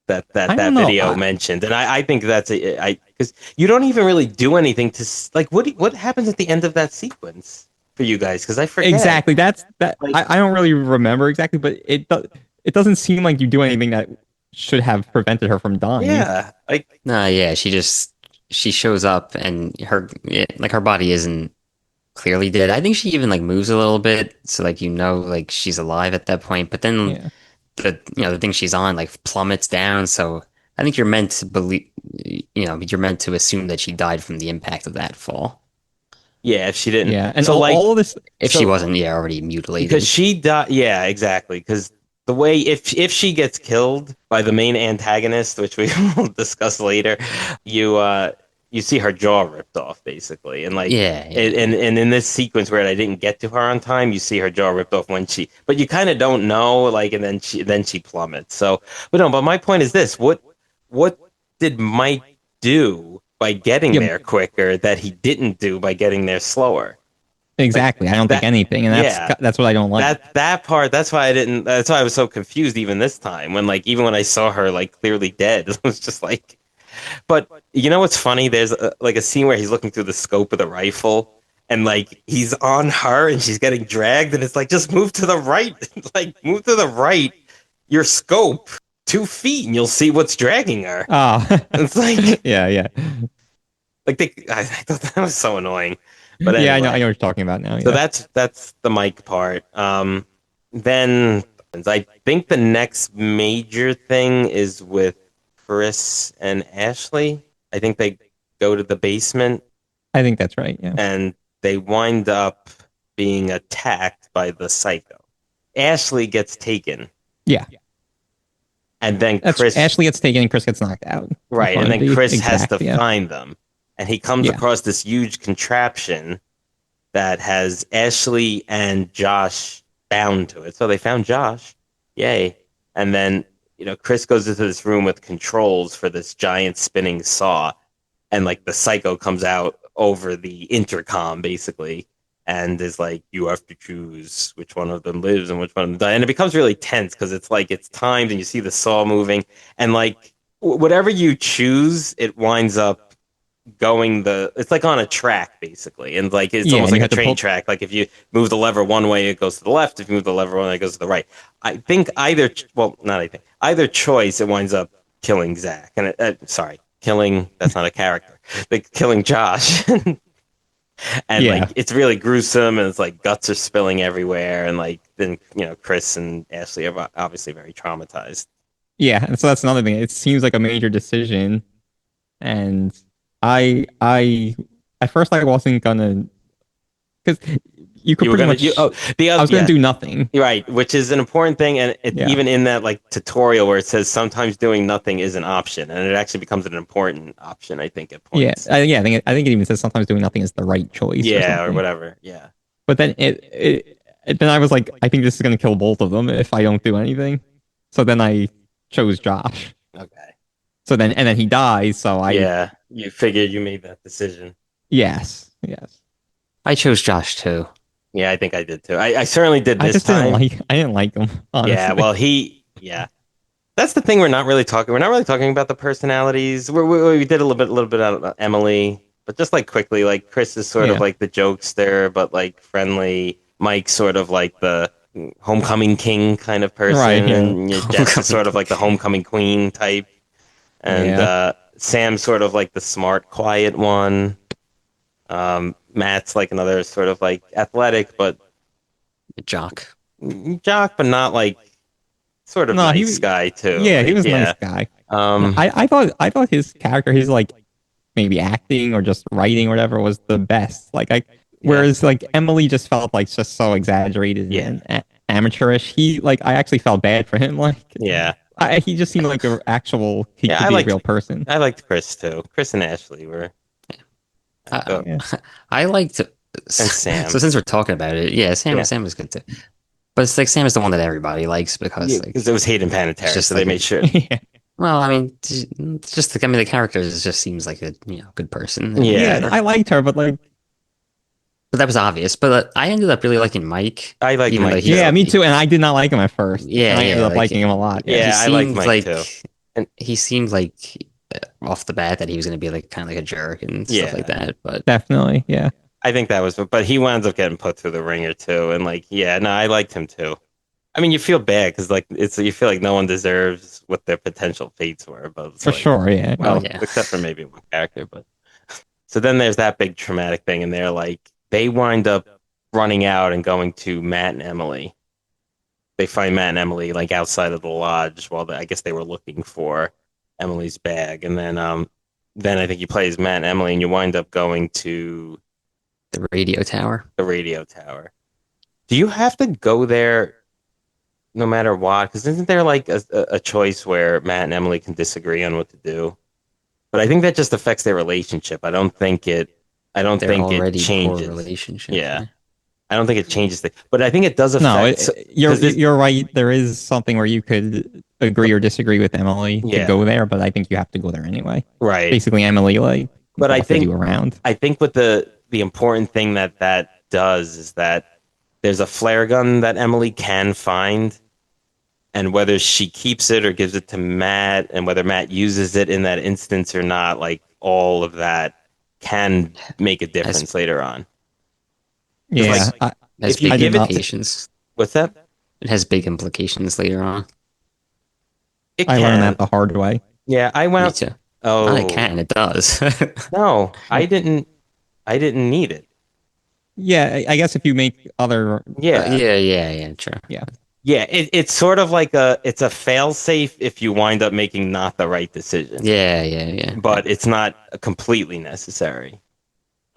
that I don't know. video mentioned. And I think that's because you don't even really do anything to like what happens at the end of that sequence for you guys, because I forget exactly. That's that. Like- I don't really remember exactly, but it doesn't seem like you do anything that should have prevented her from dying. Yeah, like No, yeah, she shows up and her body isn't clearly dead. I think she even like moves a little bit, so like like she's alive at that point. But then Yeah. the thing she's on like plummets down, so I think you're meant to believe, you're meant to assume that she died from the impact of that fall. yeah, if she didn't. Yeah, and so like all of this. If she wasn't, already mutilated. because she died. Yeah, exactly. Because the way if she gets killed by the main antagonist, which we will discuss later, you see her jaw ripped off basically, and like and in this sequence where I didn't get to her on time, you see her jaw ripped off but you kind of don't know, like, and then she plummets. So, but my point is this: what did Mike do by getting there quicker that he didn't do by getting there slower? Exactly. I don't think anything, and that's what I don't like. That part. That's why I was so confused even this time even when I saw her like clearly dead, it was just like. But you know what's funny? There's a scene where he's looking through the scope of the rifle, and like he's on her and she's getting dragged, and it's like just move to the right, like move to the right. Your scope 2 feet, and you'll see what's dragging her. Oh, it's like yeah. Like I thought that was so annoying. But anyway. Yeah, I know what you're talking about now. So yeah. that's the Mike part. Then I think the next major thing is with Chris and Ashley. I think they go to the basement. I think that's right. Yeah. And they wind up being attacked by the psycho. Ashley gets taken. Yeah. And then Ashley gets taken and Chris gets knocked out. Right. And then Chris has to find them. And he comes across this huge contraption that has Ashley and Josh bound to it. So they found Josh. Yay. And then, Chris goes into this room with controls for this giant spinning saw. And like the psycho comes out over the intercom basically and is like, you have to choose which one of them lives and which one of them dies. And it becomes really tense because it's like it's timed and you see the saw moving. And like whatever you choose, it winds up going it's like on a track basically, and like it's almost like a train track. Like if you move the lever one way it goes to the left, if you move the lever one way it goes to the right. I think either choice it winds up killing Zach, and killing, that's not a character, like killing Josh. And like it's really gruesome, and it's like guts are spilling everywhere, and like then Chris and Ashley are obviously very traumatized. Yeah, and so that's another thing. It seems like a major decision, and I at first I wasn't gonna, because you could pretty much. I was gonna do nothing. Right, which is an important thing, and even in that like tutorial where it says sometimes doing nothing is an option, and it actually becomes an important option, I think, at points. I think it even says sometimes doing nothing is the right choice. Yeah, or whatever. Yeah. But then then I was like, I think this is gonna kill both of them if I don't do anything. So then I chose Josh. Okay. So then he dies. So you figured you made that decision. Yes. I chose Josh too. Yeah, I think I did too. I certainly did this time. I didn't like him, honestly. Yeah, well, that's the thing. We're not really talking about the personalities. We did a little bit out Emily, but just like quickly, like Chris is sort of like the jokester, but like friendly. Mike's sort of like the homecoming king kind of person, Right, yeah. and Jess is sort of like the homecoming queen type, and Yeah. Sam's sort of like the smart, quiet one. Matt's like another sort of like athletic, but Jock. jock, but not like sort of No, nice guy too. yeah, he Like, was a yeah. nice guy. Um, I thought his character, his like maybe acting or just writing or whatever was the best. Whereas like Emily just felt like just so exaggerated Yeah. and amateurish. I actually felt bad for him. yeah. He just seemed like an actual. He Yeah, could I be liked- a real person. I liked Chris too. Chris and Ashley were. Oh, Yeah. I liked Sam. So since we're talking about it, yeah, Sam was good too. But it's like Sam is the one that everybody likes because like because it was Hayden Panettiere, it's just so like they made sure. Yeah. well, I mean, just like, I mean the character just seems like a good person. Yeah. Yeah, I liked her, but like, But that was obvious. But I ended up really liking Mike. I like even though Mike. he's- yeah, me too. And I did not like him at first. Yeah, and I ended yeah, up like, liking him a lot. Yeah, he I like seemed Mike too. And he seemed like off the bat that he was going to be like kind of like a jerk and Yeah. stuff like that. But Definitely. Yeah. I think that was, but he winds up getting put through the ringer too, and like, yeah, no, I liked him too. I mean, you feel bad because like you feel like no one deserves what their potential fates were, but it's For like, sure. Yeah. well, yeah. except for maybe one character, but so then there's that big traumatic thing, and they're like, they wind up running out and going to Matt and Emily. They find Matt and Emily like outside of the lodge while I guess they were looking for Emily's bag, and then I think you play as Matt and Emily, and you wind up going to the radio tower. the radio tower. Do you have to go there no matter what? Because isn't there like a choice where Matt and Emily can disagree on what to do? But I think that just affects their relationship. I don't think it Already changes. poor relationship. Yeah. I don't think it changes things. But I think it does affect. No, you're right. There is something where you could agree or disagree with Emily to Yeah. go there, but I think you have to go there anyway. right. Basically, Emily But I bossed think- you around. I think what the important thing that does is that there's a flare gun that Emily can find, and whether she keeps it or gives it to Matt, and whether Matt uses it in that instance or not, like all of that can make a difference later on. Yeah, like, It has If you big give it- implications. What's that? It has big implications later on. It I can. learned that the hard way. Yeah, I Me went. too. Oh, Not it can, it does. no, I didn't. I didn't need it. Yeah, I guess if you make other, Yeah, yeah, true. yeah. It's sort of like it's a fail safe if you wind up making not the right decision. Yeah. But it's not completely necessary.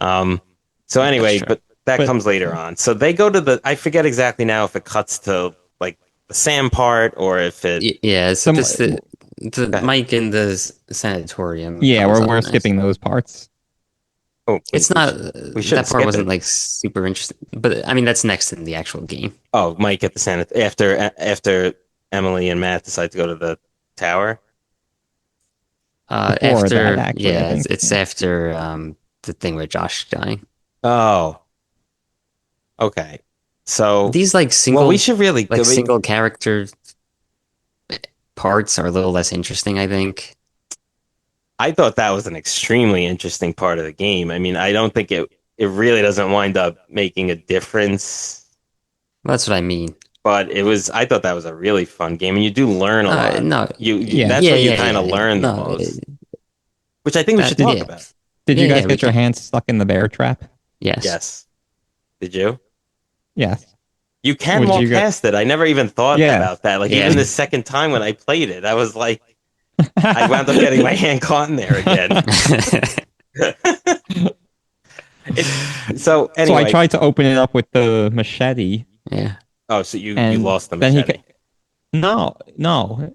So anyway, true. but that But- comes later on. So they go to I forget exactly now if it cuts to like the Sam part or if it. Yeah, so Some- this the ahead. Mike in the sanatorium. yeah, comes up we're next. skipping those parts. Oh, It's we not. we should That part skip wasn't it. like super interesting, but I mean that's next in the actual game. Oh, Mike at the after Emily and Matt decide to go to the tower. Before After that, actually, I yeah, think. it's after the thing with Josh dying. Oh, okay. So These like single, well, we should really like single character parts are a little less interesting, I think. I thought that was an extremely interesting part of the game. I mean, I don't think it really doesn't wind up making a difference, Well, that's what I mean. but I thought that was a really fun game, and you do learn a lot. No, Yeah. That's what you kind of learn the no, most, which I think we that- should talk yeah. about. Did you Yeah, guys we get your can. hands stuck in the bear trap? yes. Yes. Did you? Yes. You can What did walk you get? past it. I never even thought Yeah. about that. Like Yeah. even the second time when I played it, I was like, I wound up getting my hand caught in there again. So anyway, So I tried to open it up with the machete. Yeah. oh, so you And lost the then he machete. No,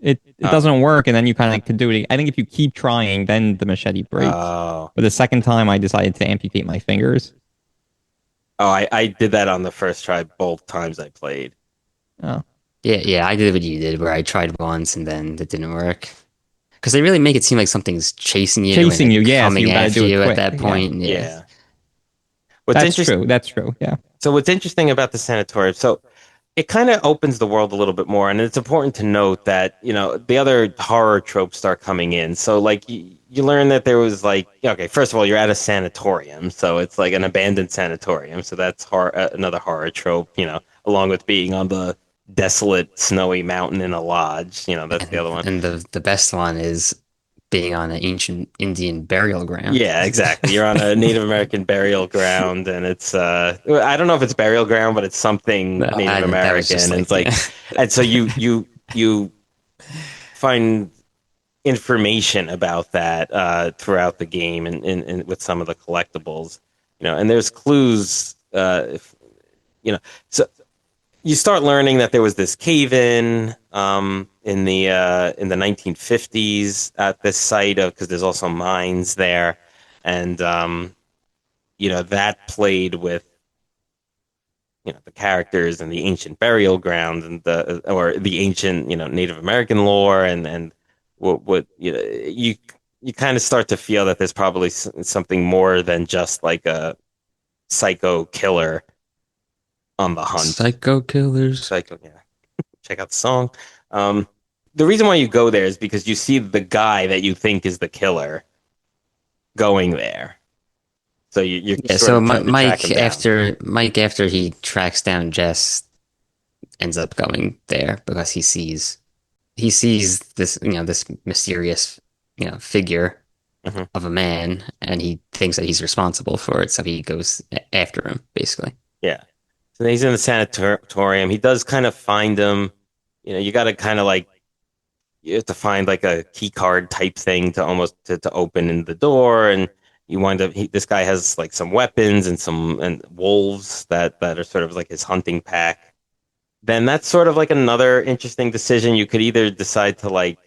it Oh. doesn't work, and then you kind of could do it. I think if you keep trying, then the machete breaks. Oh, But the second time, I decided to amputate my fingers. I did that on the first try both times I played. Oh, Yeah, I did what you did, where I tried once and then it didn't work. Because they really make it seem like something's chasing you, Chasing and you, yeah, so coming you gotta after do it you quick, at that yeah. point. Yeah. What's that's interesting? true. That's true. Yeah. So what's interesting about the sanatorium? So it kind of opens the world a little bit more, and it's important to note that the other horror tropes start coming in. So like you learn that there was like, okay, first of all, you're at a sanatorium, so it's like an abandoned sanatorium, so that's another horror trope, along with being on the desolate snowy mountain in a lodge, that's the And other one. the best one is being on an ancient Indian burial ground. Yeah, exactly. You're on a Native American burial ground, and it's I don't know if it's burial ground, but it's something Native That was just American, and like, it's like, and so you find information about that throughout the game, and with some of the collectibles, and there's clues, if, so you start learning that there was this cave-in in the 1950s at this site of because there's also mines there, and that played with the characters and the ancient burial ground and the ancient Native American lore and what you kind of start to feel that there's probably something more than just like a psycho killer on the hunt. psycho killers. Psycho, yeah. Check out the song. Um, the reason why you go there is because you see the guy that you think is the killer going there. So you're Yeah, sort so of trying to track him down. Mike after he tracks down Jess ends up going there because he sees this this mysterious figure Mhm. of a man, and he thinks that he's responsible for it, so he goes after him basically. Yeah. So he's in the sanatorium. He does kind of find him. You got to kind of like you have to find like a key card type thing to almost to open in the door, and you wind up. This guy has like some weapons and wolves that are sort of like his hunting pack. Then that's sort of like another interesting decision. You could either decide to like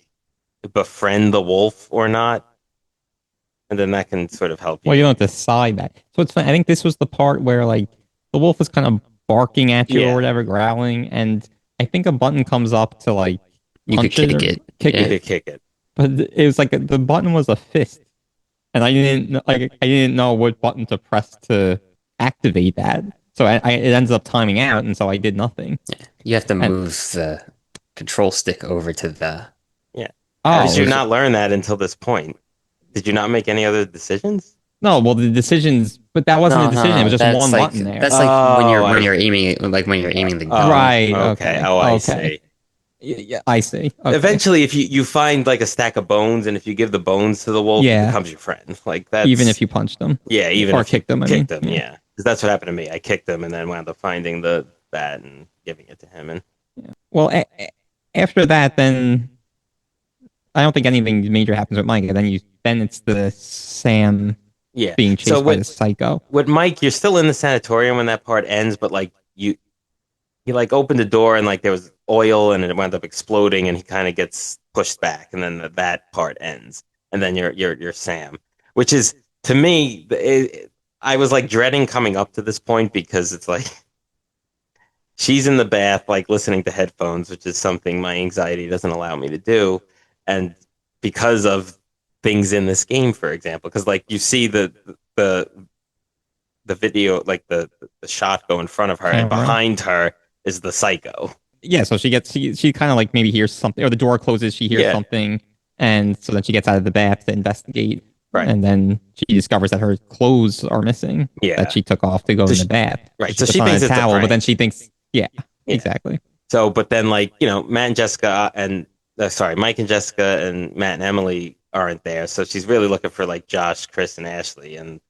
befriend the wolf or not, and then that can sort of help Well, you you. don't decide that. So it's funny. I think this was the part where like the wolf is kind of barking at you or Yeah, whatever, growling, and I think a button comes up to like You could punch it kick or it. kick you Yeah. it, could kick it. but it was like the button was a fist, and I didn't know what button to press to activate that. So it ends up timing out, and so I did nothing. You have to And move the control stick over to the Yeah. How did you oh there's not learn that until this point? Did you not make any other decisions? no, well the decisions, but that wasn't a no, decision. It no, was no. just one button there. That's like when Oh, you're aiming the gun. Right. Okay. Okay. Oh, I Okay. see. Yeah, I see. Okay. Eventually, if you find like a stack of bones, and if you give the bones to the wolf, he Yeah. becomes your friend. Like Even if that's you punched them yeah, even or if you kicked them, I mean. kicked him, Yeah. yeah, because that's what happened to me. I kicked him and then wound up finding the that and giving it to him. And Well, after that, then I don't think anything major happens with Mike. Then it's the Sam yeah, being so chased by the psycho. with Mike, you're still in the sanatorium when that part ends, but like he like opened the door and like there was oil and it wound up exploding and he kind of gets pushed back and then that part ends and then you're Sam, which is to me I was like dreading coming up to this point because it's like she's in the bath like listening to headphones, which is something my anxiety doesn't allow me to do, and because of things in this game, for example, because like you see the the video like the shot go in front of her and Camera. behind her is the psycho. Yeah, so she kind of like maybe hears something, or the door closes, she hears Yeah. something, and so then she gets out of the bath to investigate. Right. And then she discovers that her clothes are missing. Yeah. That she took off to go So in she- the bath. right, so puts she on thinks a it's a towel, but then prank. she thinks, yeah, Yeah. exactly. So, but then like, Matt and Jessica and sorry, Mike and Jessica and Matt and Emily aren't there. So she's really looking for like Josh, Chris, and Ashley. And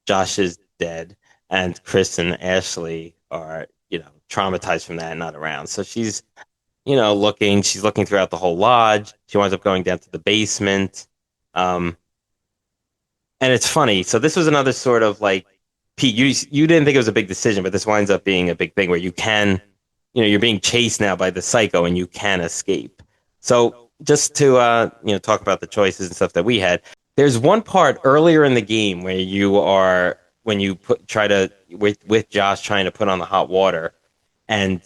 Josh is dead, and Chris and Ashley are, traumatized from that and not around. So she's, she's looking throughout the whole lodge. She winds up going down to the basement. And it's funny. So this was another sort of like, Pete, you didn't think it was a big decision, but this winds up being a big thing where you can, you're being chased now by the psycho and you can escape. So just to talk about the choices and stuff that we had, there's one part earlier in the game where when you with Josh trying to put on the hot water, and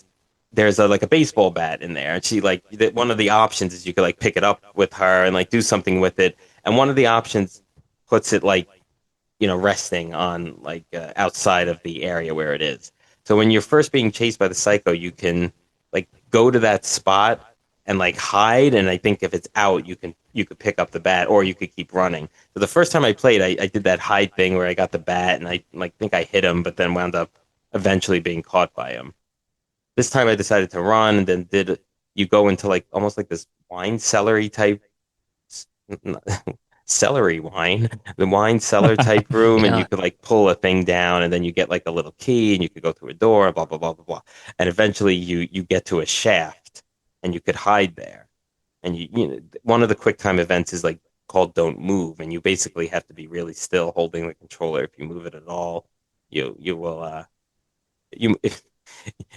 there's like a baseball bat in there, and she like one of the options is you could like pick it up with her and like do something with it, and one of the options puts it like resting on like outside of the area where it is. So when you're first being chased by the psycho, you can go to that spot and like hide, and I think if it's out, you could pick up the bat, or you could keep running. So the first time I played, I did that hide thing where I got the bat and I like think I hit him, but then wound up eventually being caught by him. This time I decided to run, and then did you go into like almost like this wine celery type celery wine, the wine cellar type room, and you Yeah. could like pull a thing down, and then you get like a little key, and you could go through a door, blah blah blah blah blah, and eventually you get to a shaft, and you could hide there, and you know one of the quick time events is like called "Don't Move," and you basically have to be really still holding the controller. If you move it at all, you will you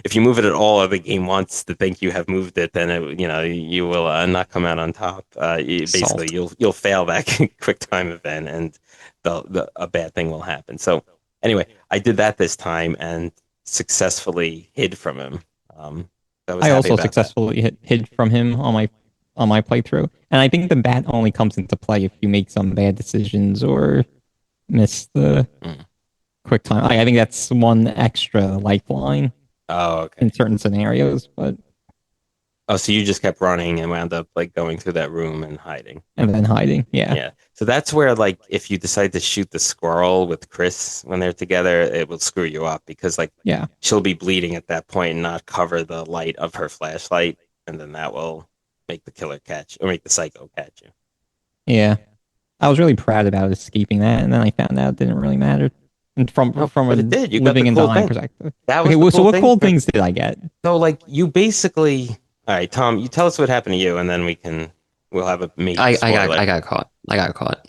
if you move it at all, the game wants to think you have moved it, then you will not come out on top. Basically, Salt. you'll fail that quick time event, and a bad thing will happen. So anyway, I did that this time and successfully hid from him. I was I happy also about that. successfully hid from him on my playthrough, and I think the bat only comes into play if you make some bad decisions or miss the Mm. quick time. I think that's one extra lifeline Oh, okay. in certain scenarios, but Oh, so you just kept running and wound up like going through that room and hiding. and then hiding. Yeah, Yeah. So that's where like if you decide to shoot the squirrel with Chris when they're together, it will screw you up because like yeah, she'll be bleeding at that point and not cover the light of her flashlight, and then that will make the killer catch or make the psycho catch you. yeah. I was really proud about escaping that, and then I found out it didn't really matter. And No, from but it a did. You got living the and cool dying thing. perspective. That Okay, was the well, so cool what thing. cool things did I get? So like you basically, all right, Tom, you tell us what happened to you, and then we'll have a major spoiler. I got caught. I got caught.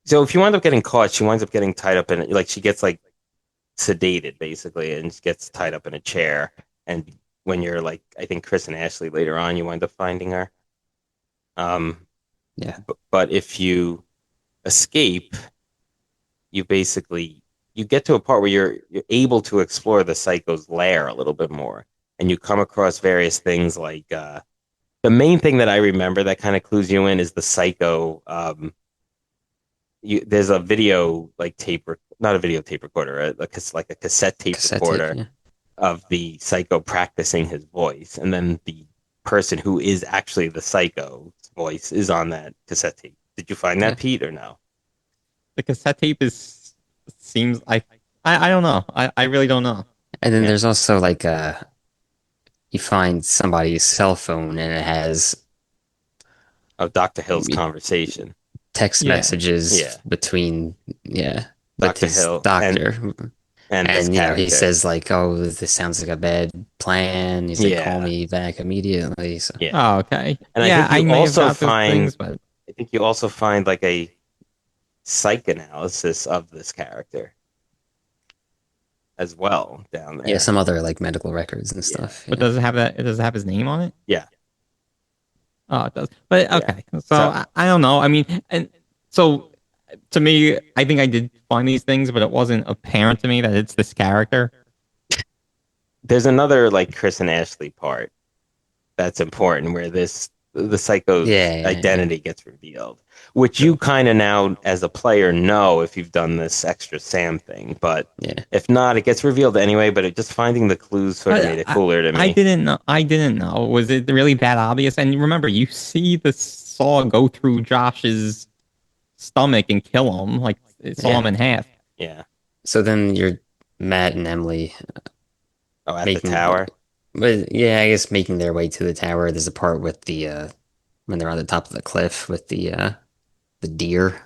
So if you wind up getting caught, she winds up getting tied up in like she gets like sedated basically and gets tied up in a chair. And when you're like, I think Chris and Ashley later on, you wind up finding her. Um, Yeah. but if you escape, you basically you get to a part where you're able to explore the psycho's lair a little bit more, and you come across various things like the main thing that I remember that kind of clues you in is the psycho. There's a video like not a videotape recorder, like a cassette tape Cassette tape. recorder Yeah. of the psycho practicing his voice, and then the person who is actually the psycho's voice is on that cassette tape. Did you find Yeah. that, Pete, or no? The cassette tape is seems I don't know. I really don't know. And then Yeah. there's also like you find somebody's cell phone and it has Of Dr. Hill's conversation. text Yeah. messages Yeah. between with Dr. his Hill doctor. and this And you know, he character. says like, "Oh, this sounds like a bad plan." He's like, Yeah. "Call me back immediately." So Yeah. Oh, okay. And Yeah, I think you may have also got those find things, but I think you also find like a psychanalysis of this character as well down there. yeah, some other like medical records and stuff. but Yeah. does it have that? Does it have his name on it? Yeah. Oh, it does. But Yeah. okay, so, So- I don't know. I mean, and so to me, I think I did find these things, but it wasn't apparent to me that it's this character. There's another like Chris and Ashley part that's important where the psycho's Yeah. identity gets revealed, which you kind of now as a player know if you've done this extra Sam thing, but Yeah. if not, it gets revealed anyway. But just finding the clues sort of made it cooler to me. I didn't know. I didn't know. Was it really that obvious? And remember, you see the saw go through Josh's stomach and kill him, like it saw Yeah. him in half. Yeah. So then you're Matt and Emily Oh, at the making tower. But yeah, I guess making their way to the tower. There's a part with the when they're on the top of the cliff with the deer.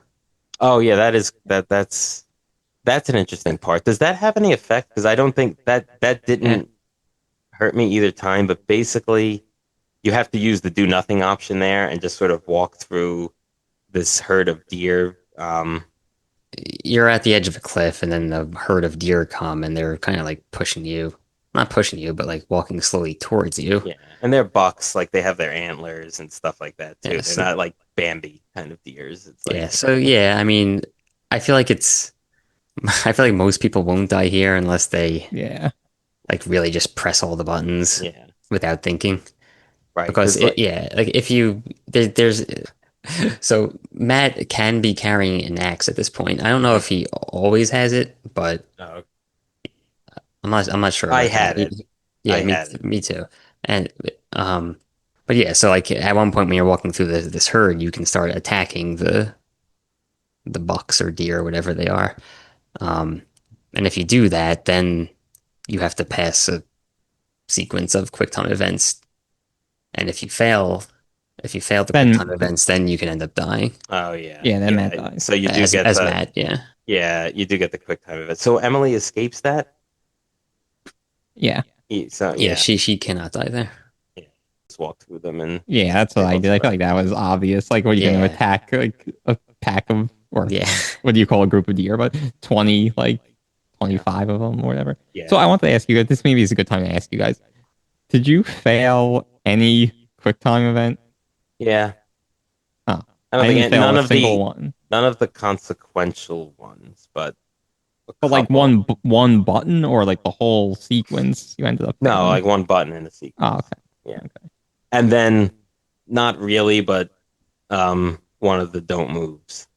Oh yeah, that's an interesting part. Does that have any effect? Because I don't think that didn't hurt me either time. But basically, you have to use the do nothing option there and just sort of walk through this herd of deer. You're at the edge of a cliff, and then the herd of deer come, and they're kind of like pushing you, not pushing you, but like walking slowly towards you. Yeah, and they're bucks, like they have their antlers and stuff like that too. Yeah, They're so- not like Bambi kind of deers. It's like Yeah. So yeah, I mean, I feel like I feel like most people won't die here unless they Yeah. like really just press all the buttons yeah, without thinking. right. Because 'Cause, like, like if you there's so Matt can be carrying an axe at this point. I don't know if he always has it, but I'm not sure. I about had that. it. Yeah, I had it. me too. And But yeah, so like at one point when you're walking through this herd, you can start attacking the bucks or deer or whatever they are. Um, and if you do that, then you have to pass a sequence of quick time events. And if you fail the quick Then time events, then you can end up dying Oh yeah, yeah, then Matt yeah. dies. So you do get as the Matt. Yeah, yeah, you do get the quick time event. So Emily escapes that. Yeah. So yeah. yeah, She cannot die there. yeah. Just walk through them and Yeah, that's what I able did. to I feel run. like that was obvious. Like, what are you going to Yeah, attack? Like a pack of, or yeah. what do you call a group of deer? But 20, like Yeah, 25 of them or whatever. So yeah, I want to ask you, this maybe is a good time to ask you guys. Did you fail any quick time event? yeah. Oh, I don't I think didn't fail none a of single one. none of the consequential ones, but a But like couple. one button or like the whole sequence you ended up No, failing? like one button in a Oh, sequence. okay. Yeah, Okay. and then not really, but one of the don't moves.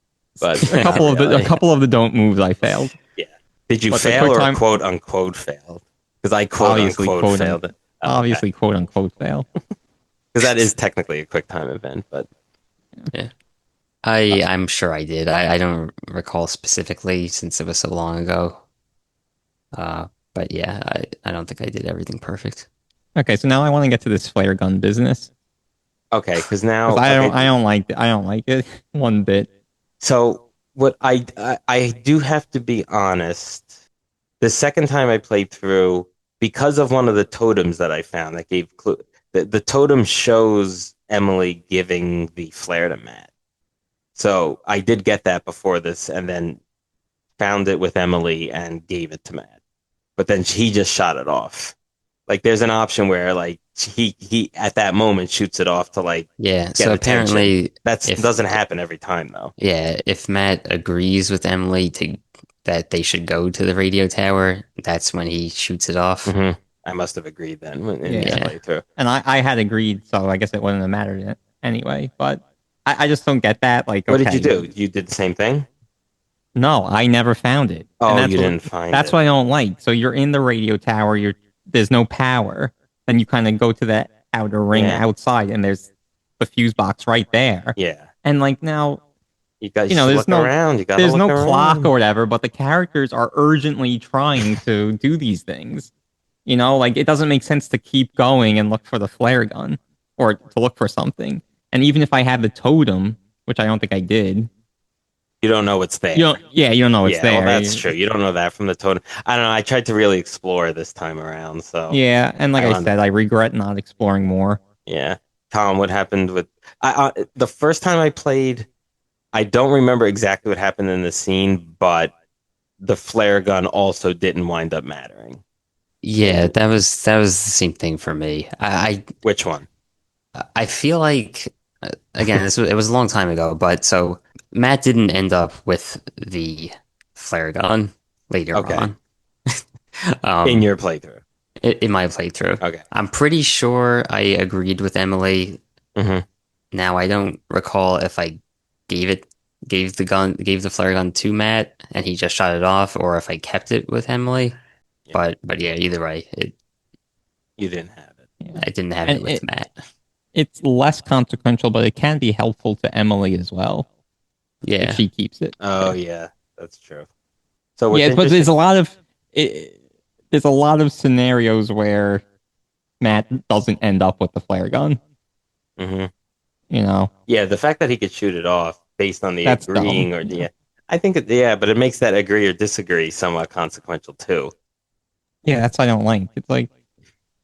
But A not couple of the a really. couple of the don't moves I failed. Yeah. Did you But the fail quick or time quote unquote failed? Because I quote obviously unquote failed it. Oh, okay. obviously quote unquote fail. Because that is technically a quick time event, but Yeah. Uh, I'm sure I did. I don't recall specifically since it was so long ago. But yeah, I don't think I did everything perfect. Okay, so now I want to get to this flare gun business okay. Because because now, I don't like it one bit. so what I do have to be honest. The second time I played through, because of one of the totems that I found that gave clue, the totem shows Emily giving the flare to Matt. So I did get that before this, and then found it with Emily and gave it to Matt. But then he just shot it off. Like there's an option where like he at that moment shoots it off to like Yeah, get so attention. apparently That if doesn't happen every time though. yeah, if Matt agrees with Emily to that they should go to the radio tower, that's when he shoots it off. Hmm. I must have agreed then in this Yeah, Yeah. playthrough. and I had agreed, so I guess it wouldn't have mattered anyway. But I just don't get that. Like, What did you okay, do? You did the same thing? no, I never found it, and Oh, you didn't find that's it. what I don't like. So you're in the radio tower, there's no power, then you kind of go to that outer ring Yeah. outside, and there's the fuse box right there, Yeah. and like now, You guys you know, should look around. You gotta there's look no clock or around. whatever, but the characters are urgently trying to do these things. You know, like it doesn't make sense to keep going and look for the flare gun or to look for something. And even if I had the totem, which I don't think I did, You don't know what's there. you don't know it's Yeah, well, there. that's true. You don't know that from the totem. I don't know. I tried to really explore this time around, so Yeah, and like I I wound up. said, I regret not exploring more. Yeah, Tom, what happened with the first time I played? I don't remember exactly what happened in the scene, but the flare gun also didn't wind up mattering. Yeah, that was the same thing for me. Which one? I feel like again, it was a long time ago, but so Matt didn't end up with the flare gun later Okay. on. In your playthrough? In my playthrough. Okay. I'm pretty sure I agreed with Emily. Hmm. Now I don't recall if I gave the flare gun to Matt and he just shot it off, or if I kept it with Emily. Yeah. But yeah, either way, You didn't have it. Yeah. I didn't have And it with Matt. it's less consequential, but it can be helpful to Emily as well Yeah. if she keeps it. Oh yeah, that's true. So what's Yeah, but interesting? there's a lot of scenarios where Matt doesn't end up with the flare gun. Hmm. You know, Yeah, the fact that he could shoot it off based on the that's agreeing dumb. or yeah, I think yeah, but it makes that agree or disagree somewhat consequential too. Yeah, that's what I don't like. It's like,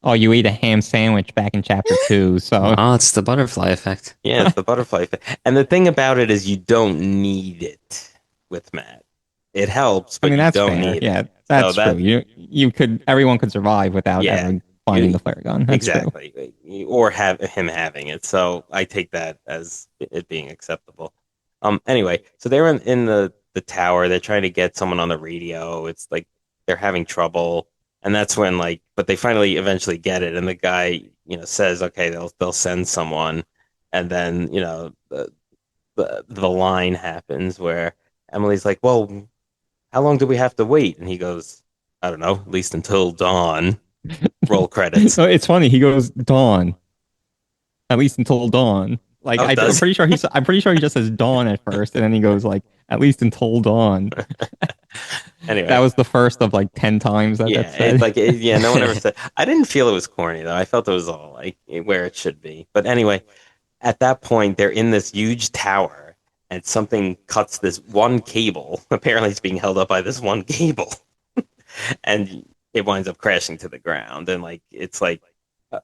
oh, you ate a ham sandwich back in chapter 2, so Oh, it's the butterfly effect. Yeah, it's the butterfly effect. And the thing about it is you don't need it with Matt. It helps, I but mean you that's don't fair. need it. Yeah, that's So true. Everyone could survive without yeah, ever finding you the flare gun. That's true. exactly. Or have him having it. So I take that as it being acceptable. Anyway, so they're in the tower, they're trying to get someone on the radio. It's like they're having trouble. And that's when like but they finally eventually get it and the guy, says, okay, they'll send someone. And then, the line happens where Emily's like, well, how long do we have to wait? And he goes, I don't know, at least until dawn. Roll credits. So it's funny. He goes, Dawn. at least until dawn. Like Oh, it I'm does? pretty sure I'm pretty sure he just says dawn at first, and then he goes like at least until dawn. That Anyway, was the first of like 10 times that yeah, that's said. yeah, no one ever said. I didn't feel it was corny though. I felt it was all like where it should be. But anyway, at that point, they're in this huge tower, and something cuts this one cable. Apparently, it's being held up by this one cable, and it winds up crashing to the ground. And like, it's like uh,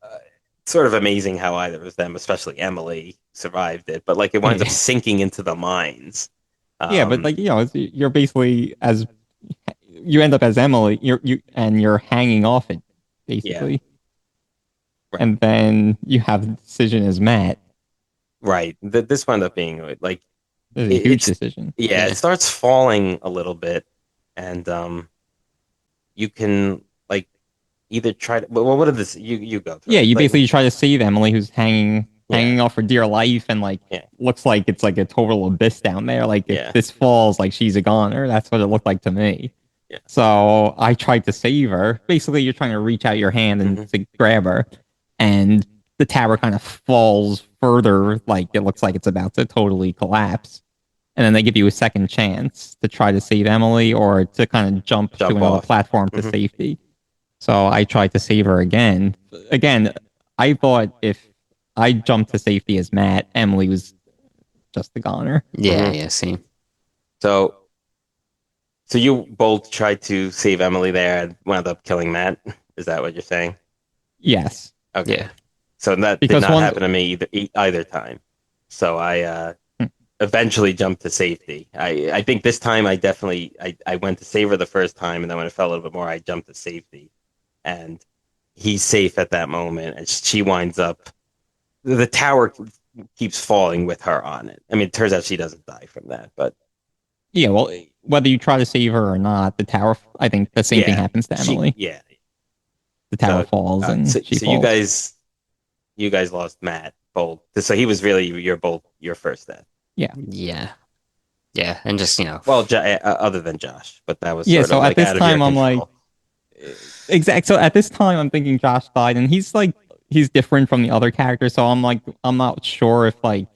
sort of amazing how either of them, especially Emily, survived it. But like, it winds up Yeah. sinking into the mines. Yeah, but like you're basically as you end up as Emily. You're hanging off it basically, Right. and then you have the decision as Matt. Right. This wound up being like It's a huge it's decision. yeah, Yeah. it starts falling a little bit, and you can like either try to. Well, what are this? You go through Yeah, it. you Like, basically try to save Emily, who's hanging yeah, off for dear life, and like yeah, looks like it's like a total abyss down there. Like if yeah, this falls, like she's a goner. That's what it looked like to me. yeah. So I tried to save her. Basically, you're trying to reach out your hand and Hmm. to grab her, and the tower kind of falls further. Like it looks like it's about to totally collapse. And then they give you a second chance to try to save Emily or to kind of jump to Jump another off. platform to Hmm. safety. So I tried to save her again. Again, I thought if I jumped to safety as Matt, Emily was just a goner. Yeah, Hmm. yeah, same. So, so you both tried to save Emily there and wound up killing Matt. Is that what you're saying? Yes. Okay. Yeah. So that did Because not one, happen to me either time. So I eventually jumped to safety. I think this time I went to save her the first time, and then when it fell a little bit more, I jumped to safety, and he's safe at that moment, and she winds up. The tower keeps falling with her on it. I mean, it turns out she doesn't die from that, but yeah, well, whether you try to save her or not, the tower, I think the same thing yeah, happens to Emily. yeah. The tower So, falls and she so falls. you guys lost Matt both. So he was really your first death. Yeah. Yeah. Yeah. And just, Well, other than Josh, but that was Yeah, sort so of at like this out of your time I'm like, control. exact. So at this time I'm thinking Josh died, and he's different from the other characters. So I'm like, I'm not sure if like,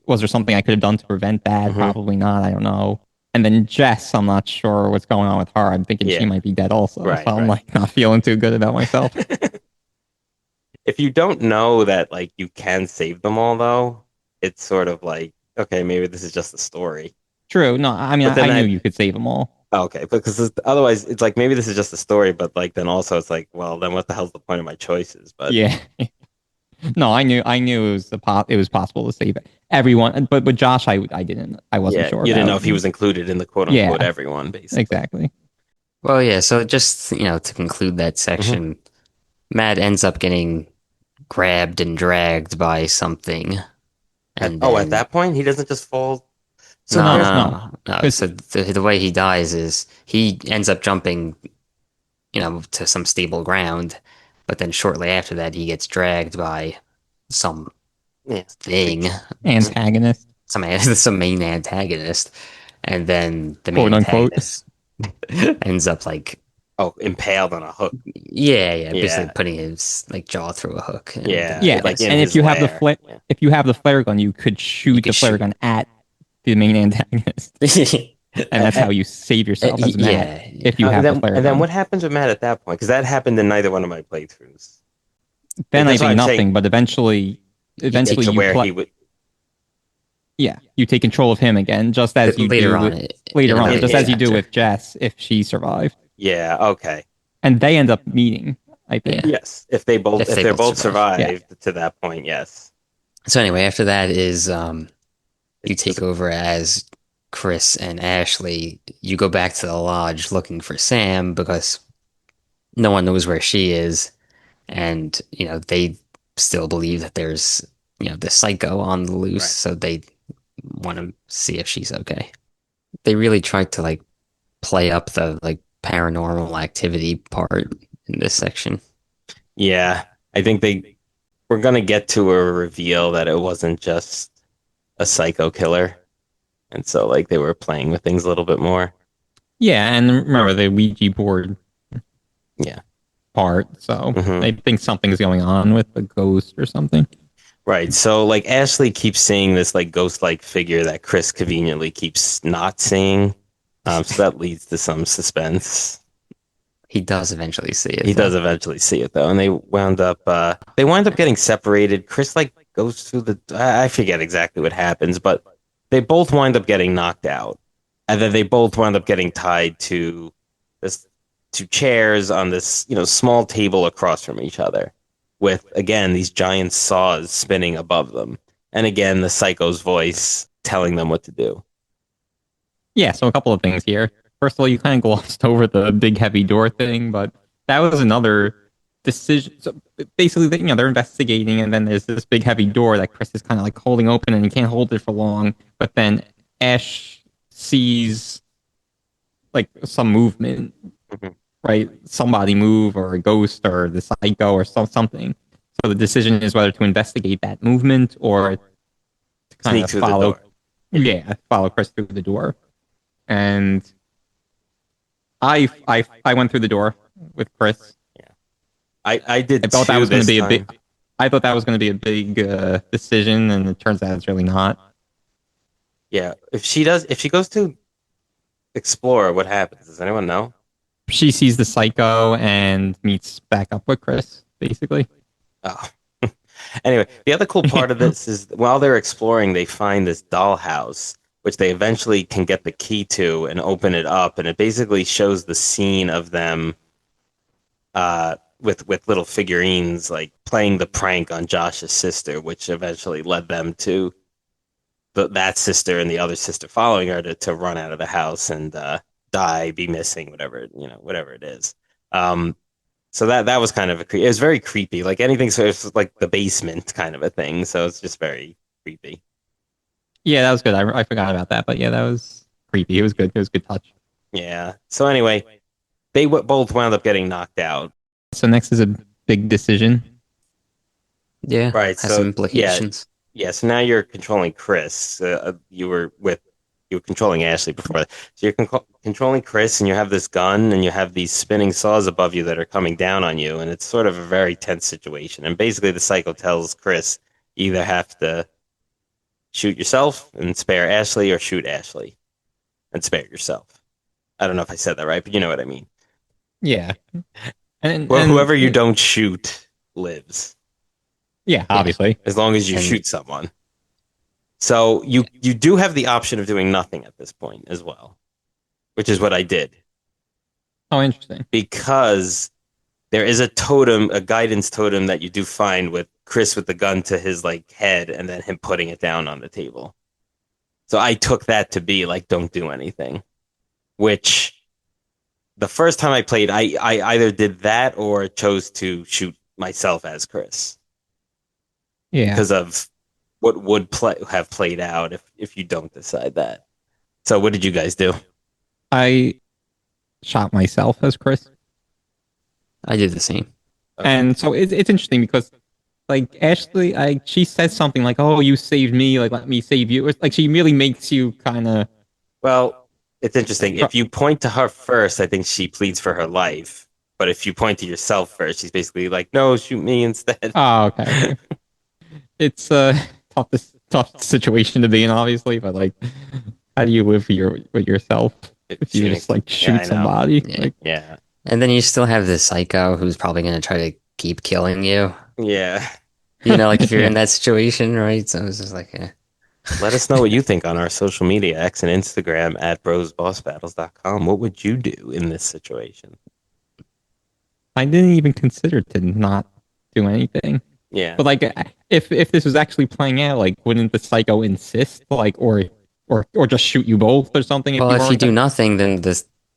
was there something I could have done to prevent that? Mhm. Probably not. I don't know. And then Jess, I'm not sure what's going on with her. I'm thinking Yeah. she might be dead also. Right, So I'm right. like not feeling too good about myself. If you don't know that like you can save them all though, it's sort of like, okay, maybe this is just a story. True. No, I mean But then I knew I you could save them all. okay, because otherwise it's like maybe this is just a story, but like then also it's like, well, then what the hell's the point of my choices? But Yeah. No, I knew it was possible to save everyone, but with Josh, I didn't. I wasn't yeah, sure. you didn't about. know if he was included in the quote unquote Yeah, everyone, basically. exactly. well, yeah. So just, to conclude that section, Matt ends up getting grabbed and dragged by something. And Oh, then, at that point, he doesn't just fall. So no, there's- no, no. no. 'Cause- So the way he dies is he ends up jumping, to some stable ground, but then shortly after that, he gets dragged by some yeah, thing, Antagonist. some main antagonist, and then the main Quote, unquote. antagonist ends up like, oh, impaled on a hook. yeah, basically Yeah. putting his like jaw through a hook. And, Yeah, Yeah, like in and his if you have the lair. if you have the flare gun, you could shoot the could flare shoot. gun at the main antagonist, and that's how you save yourself as Matt. yeah. If you have the flare and gun, then what happens with Matt at that point? Because that happened in neither one of my playthroughs. then I That's why think I'm nothing. saying- But eventually To you where he would. yeah, you take control of him again, just as you later do on, later on, later just as you do chapter. with Jess if she survived, Yeah. Okay. and they end up meeting. I think. Yeah. Yes. If they both If they they're both both survive. survived to that point, yes. So anyway, after that is you It's take just- over as Chris and Ashley. You go back to the lodge looking for Sam because no one knows where she is, and they still believe that there's this psycho on the loose, Right. so they want to see if she's okay. They really tried to like play up the like paranormal activity part in this section. Yeah, I think we're gonna get to a reveal that it wasn't just a psycho killer, and so like they were playing with things a little bit more. Yeah, and remember the Ouija board. Yeah. Part. So Mhm. I think something's going on with the ghost or something. Right. So like Ashley keeps seeing this like ghost-like figure that Chris conveniently keeps not seeing. So that leads to some suspense. He does eventually see it He though. does eventually see it though, and they wind up getting separated. Chris like goes through I forget exactly what happens, but they both wind up getting knocked out. And then they both wind up getting tied to this to chairs on this, small table across from each other with again these giant saws spinning above them. And again the psycho's voice telling them what to do. Yeah, so a couple of things here. First of all, you kind of glossed over the big heavy door thing, but that was another decision. So basically, they're investigating, and then there's this big heavy door that Chris is kind of like holding open, and he can't hold it for long. But then Ash sees like some movement, Mhm. right? Somebody move, or a ghost, or the psycho, or something. So the decision is whether to investigate that movement or to kind Sneak of through the follow, door. yeah, follow Chris through the door. And I went through the door with Chris. Yeah. I I did thought that too was going to this be a time. big. I thought that was going to be a big decision, and it turns out it's really not. Yeah. If she goes to explore, what happens? Does anyone know? She sees the psycho and meets back up with Chris, basically. Oh. Anyway, the other cool part of this is while they're exploring, they find this dollhouse, which they eventually can get the key to and open it up, and it basically shows the scene of them with little figurines like playing the prank on Josh's sister, which eventually led them to that sister and the other sister following her to run out of the house and die, be missing, whatever it is. Um, so that was kind of it was very creepy, like anything. So it's like the basement kind of a thing. So it's just very creepy. Yeah, that was good. I forgot about that, but yeah, that was creepy. It was good. It was a good touch. Yeah. So anyway, both wound up getting knocked out. So next is a big decision. Yeah, Right. has some So yeah, implications. yeah. So now you're controlling Chris. You were controlling Ashley before that. So you're controlling Chris, and you have this gun, and you have these spinning saws above you that are coming down on you, and it's sort of a very tense situation. And basically, the psycho tells Chris, you either have to shoot yourself and spare Ashley, or shoot Ashley and spare yourself. I don't know if I said that right, but you know what I mean. Yeah, and Well, and whoever you don't shoot lives, yeah, Yeah. obviously. as long as you And shoot someone. So you do have the option of doing nothing at this point as well, which is what I did Oh, interesting. because there is a totem, a guidance totem that you do find with Chris with the gun to his like head and then him putting it down on the table. So I took that to be like don't do anything, which the first time I played, I either did that or chose to shoot myself as Chris Yeah, because of what would have played out if you don't decide that. So what did you guys do? I shot myself as Chris. I did the same. Okay. And so it's interesting because like Ashley, she says something like, "Oh, you saved me, like let me save you." It's like she really makes you kind of. Well, it's interesting. If you point to her first, I think she pleads for her life. But if you point to yourself first, she's basically like, "No, shoot me instead." Oh, okay. It's a tough situation to be in, obviously, but like, how do you live with yourself if you just like Yeah, shoot I know. somebody? Yeah. Like, Yeah, And then you still have this psycho who's probably going to try to keep killing you. yeah. You know, like if you're Yeah. in that situation, right? So it's just like, Let us know what you think on our social media, X and Instagram at brosbossbattles.com. What would you do in this situation? I didn't even consider to not do anything. Yeah. But like, if this was actually playing out, like, wouldn't the psycho insist, like, or just shoot you both or something? well, if you weren't do nothing, then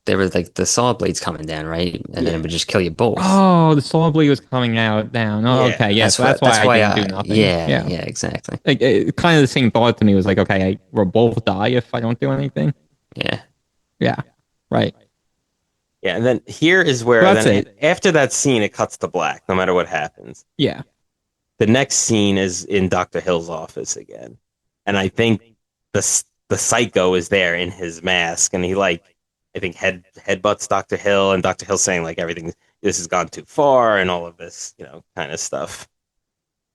there was like the saw blades coming down, right? And then it would just kill you both. Oh, the soul blade was coming out down. Oh, Yeah, okay, yeah, so that's why I didn't do nothing. Yeah, yeah, exactly. Like, kind of the same thought to me was like, okay, we'll both die if I don't do anything. Yeah. Yeah, right. Yeah, and then here is where Well, that's it. after that scene, it cuts to black, no matter what happens. Yeah, The next scene is in Dr. Hill's office again. And I think the psycho is there in his mask, and he like I think headbutts Dr. Hill, and Dr. Hill saying like this has gone too far and all of this, kind of stuff.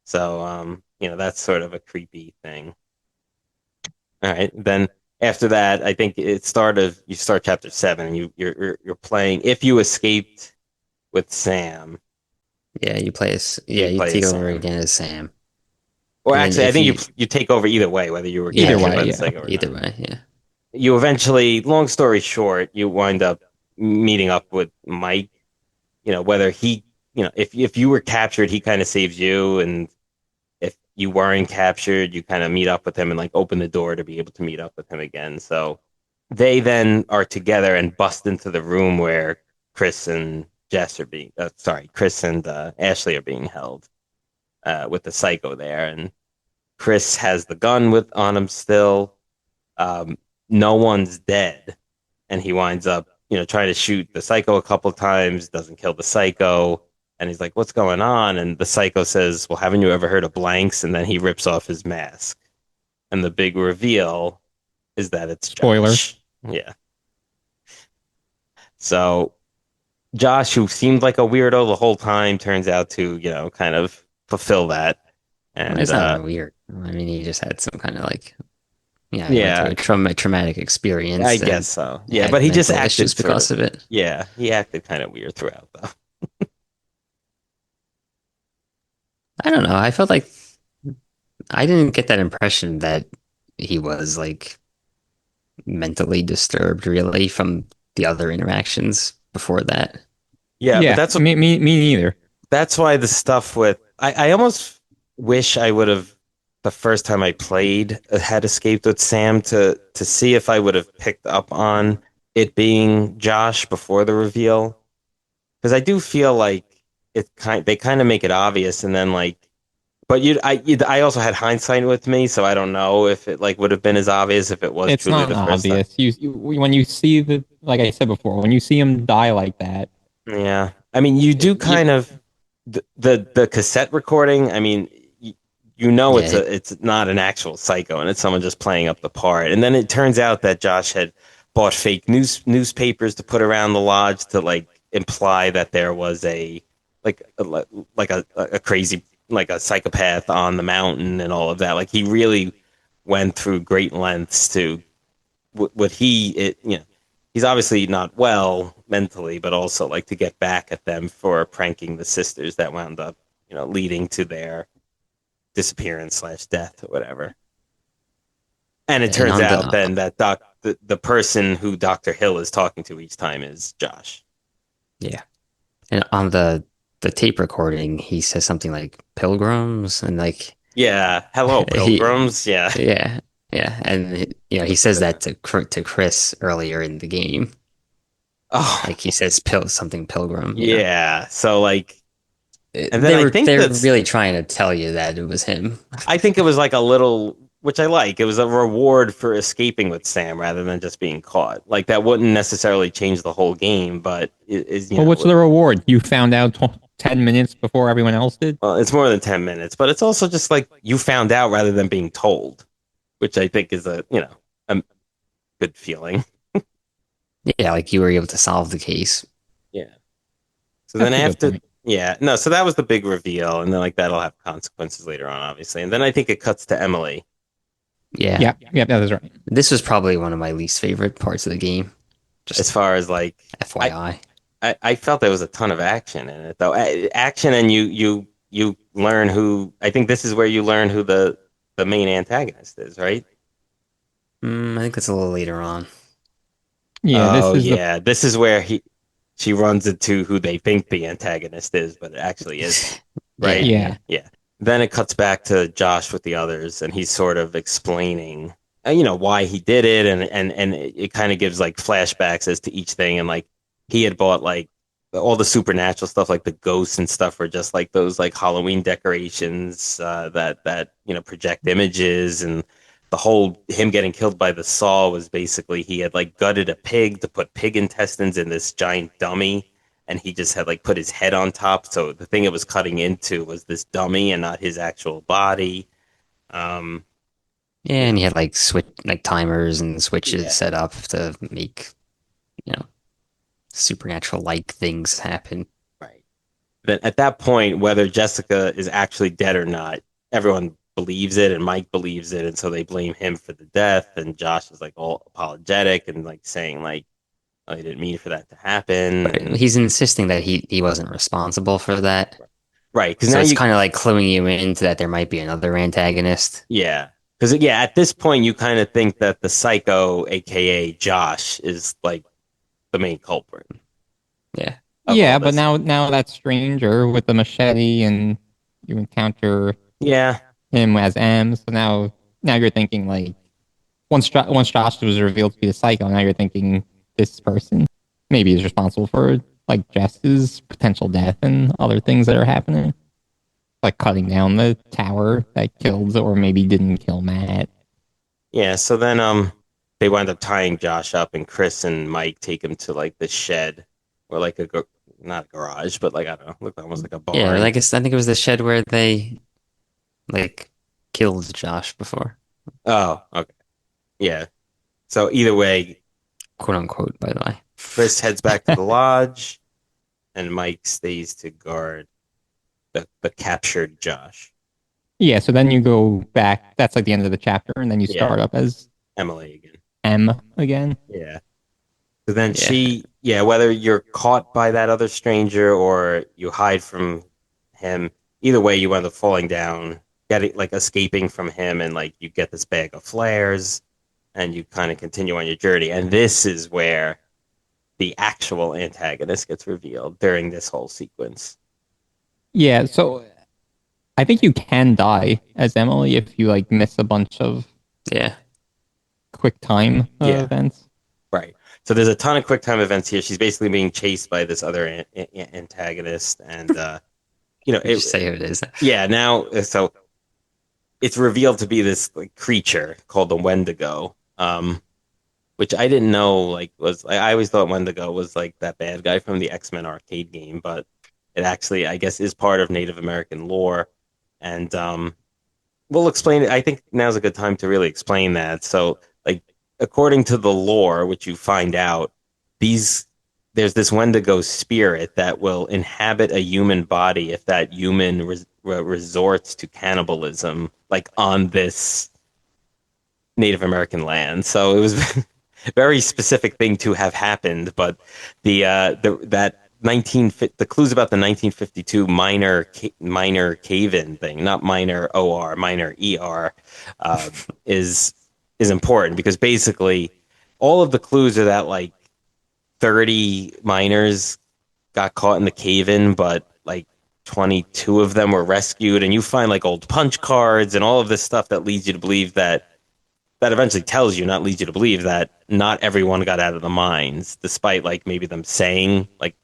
So That's sort of a creepy thing. All right. Then after that, I think you start chapter 7 and you're playing if you escaped with Sam, Yeah, you play as you you play take as over Sam. again as Sam. Or And then actually, I if think you you take over either way, whether you were Either yeah, captured by way, the yeah. Psycho or either not. way, yeah. You eventually, long story short, you wind up meeting up with Mike. Whether if you were captured, he kind of saves you, and if you weren't captured, you kind of meet up with him and like open the door to be able to meet up with him again. So they then are together and bust into the room where Chris and Chris and Ashley are being held with the Psycho there, and Chris has the gun with on him still. Um, no one's dead, and he winds up, trying to shoot the Psycho a couple times, doesn't kill the Psycho, and he's like, "What's going on?" And the Psycho says, "Well, haven't you ever heard of blanks?" And then he rips off his mask, and the big reveal is that it's Spoiler. Josh. Yeah. So Josh, who seemed like a weirdo the whole time, turns out to, kind of fulfill that. Well, And it's not weird. I mean, he just had some kind of like, he went through yeah, a traumatic I experience guess and so. Yeah, had but he just mental acted issues sort because of, of it. yeah, he acted kind of weird throughout, though. I don't know. I felt like I didn't get that impression that he was like mentally disturbed really from the other interactions before that. Yeah, but Yeah, me neither. that's why the stuff with I almost wish I would have the first time I played had escaped with Sam to see if I would have picked up on it being Josh before the reveal, because I do feel like they kind of make it obvious, and then like, but I also had hindsight with me, so I don't know if it like would have been as obvious if it was It's truly not the first time. obvious. When you see like I said before, when you see him die like that, Yeah, I mean, you do you, kind of the cassette recording. I mean, Yeah, it's not an actual Psycho, and it's someone just playing up the part. And then it turns out that Josh had bought fake newspapers to put around the lodge to like imply that there was like a, like a crazy like a psychopath on the mountain and all of that. Like he really went through great lengths to what he's obviously not well mentally, but also like to get back at them for pranking the sisters that wound up, leading to their disappearance slash death or whatever. And it and turns on out the then that the person who Dr. Hill is talking to each time is Josh. yeah, and on the tape recording, he says something like pilgrims and like Yeah. Hello, he pilgrims. Yeah. yeah yeah, and he says that to Chris earlier in the game. Oh, Like he says something pilgrim. yeah. So like, and then They're really trying to tell you that it was him. I think it was like a little, which I like. It was a reward for escaping with Sam rather than just being caught. Like that wouldn't necessarily change the whole game, but it is, well, what's the reward? You found out 10 minutes before everyone else did? well, it's more than 10 minutes, but it's also just like you found out rather than being told, which I think is a good feeling. Yeah, like you were able to solve the case. Yeah. So That's then a good after, point. yeah, no, so that was the big reveal, and then like that'll have consequences later on, obviously. And then I think it cuts to Emily. Yeah, Yeah, that is right. this was probably one of my least favorite parts of the game. As Just far as like, I, FYI. I felt there was a ton of action in it though. Action, and you learn who. I think this is where you learn who the main antagonist is, right? I think that's a little later on. Yeah, this Oh is the yeah, this is where she runs into who they think the antagonist is, but it actually isn't, right? Yeah, yeah. yeah. Yeah. Then it cuts back to Josh with the others, and he's sort of explaining, why he did it, and it kind of gives like flashbacks as to each thing, and like he had bought like all the supernatural stuff, like the ghosts and stuff, were just like those like Halloween decorations that project images, and the whole him getting killed by the saw was basically he had like gutted a pig to put pig intestines in this giant dummy, and he just had like put his head on top. So the thing it was cutting into was this dummy and not his actual body. Um, Yeah, you and know, you had like like timers and switches yeah, set up to make, you know, supernatural like things happen. right. Then at that point, whether Jessica is actually dead or not, everyone believes it and Mike believes it, and so they blame him for the death, and Josh is like all apologetic and like saying like, "I didn't mean for that to happen," Right. and He's insisting that he wasn't responsible for that. right, because So now it's you kind of like cluing you into that there might be another antagonist. yeah. Because yeah, at this point you kind of think that the psycho, aka Josh, is like the main culprit Yeah. of all Yeah, but this. now that stranger with the machete and you encounter Yeah, him as M. So now you're thinking like once Josh was revealed to be the psycho, now you're thinking this person maybe is responsible for like Jess's potential death and other things that are happening, like cutting down the tower that killed or maybe didn't kill Matt. yeah. So then they wind up tying Josh up, and Chris and Mike take him to like the shed or like not a garage, but like I don't know, look almost like a Yeah, barn. I think it was the shed where they like killed Josh before, Oh, okay, yeah. So either way, quote unquote, by the way. Chris heads back to the lodge, and Mike stays to guard the captured Josh. Yeah, so then you go back. That's like the end of the chapter, and then you Yeah, start up as Emily again. M again. Yeah. So then Yeah. yeah, whether you're caught by that other stranger or you hide from him, either way, you end up falling down, getting like escaping from him, and like you get this bag of flares, and you kind of continue on your journey. And this is where the actual antagonist gets revealed during this whole sequence. Yeah, so I think you can die as Emily if you like miss a bunch of Yeah. quick time Yeah, events. right. So there's a ton of quick time events here. She's basically being chased by this other antagonist, and We just say who it is. yeah. Now, so it's revealed to be this like creature called the Wendigo, which I didn't know like was I always thought Wendigo was like that bad guy from the X-Men arcade game, but it actually I guess is part of Native American lore, and we'll explain it. I think now's a good time to really explain that. So like according to the lore, which you find out, these there's this Wendigo spirit that will inhabit a human body if that human resorts to cannibalism, like on this Native American land. So it was a very specific thing to have happened. But the that 19 the clues about the 1952 minor cave-in thing, not minor or minor er, uh, is is important because basically all of the clues are that like 30 miners got caught in the cave-in, but like 22 of them were rescued, and you find like old punch cards and all of this stuff that leads you to believe that eventually tells you, not leads you to believe that not everyone got out of the mines, despite like maybe them saying like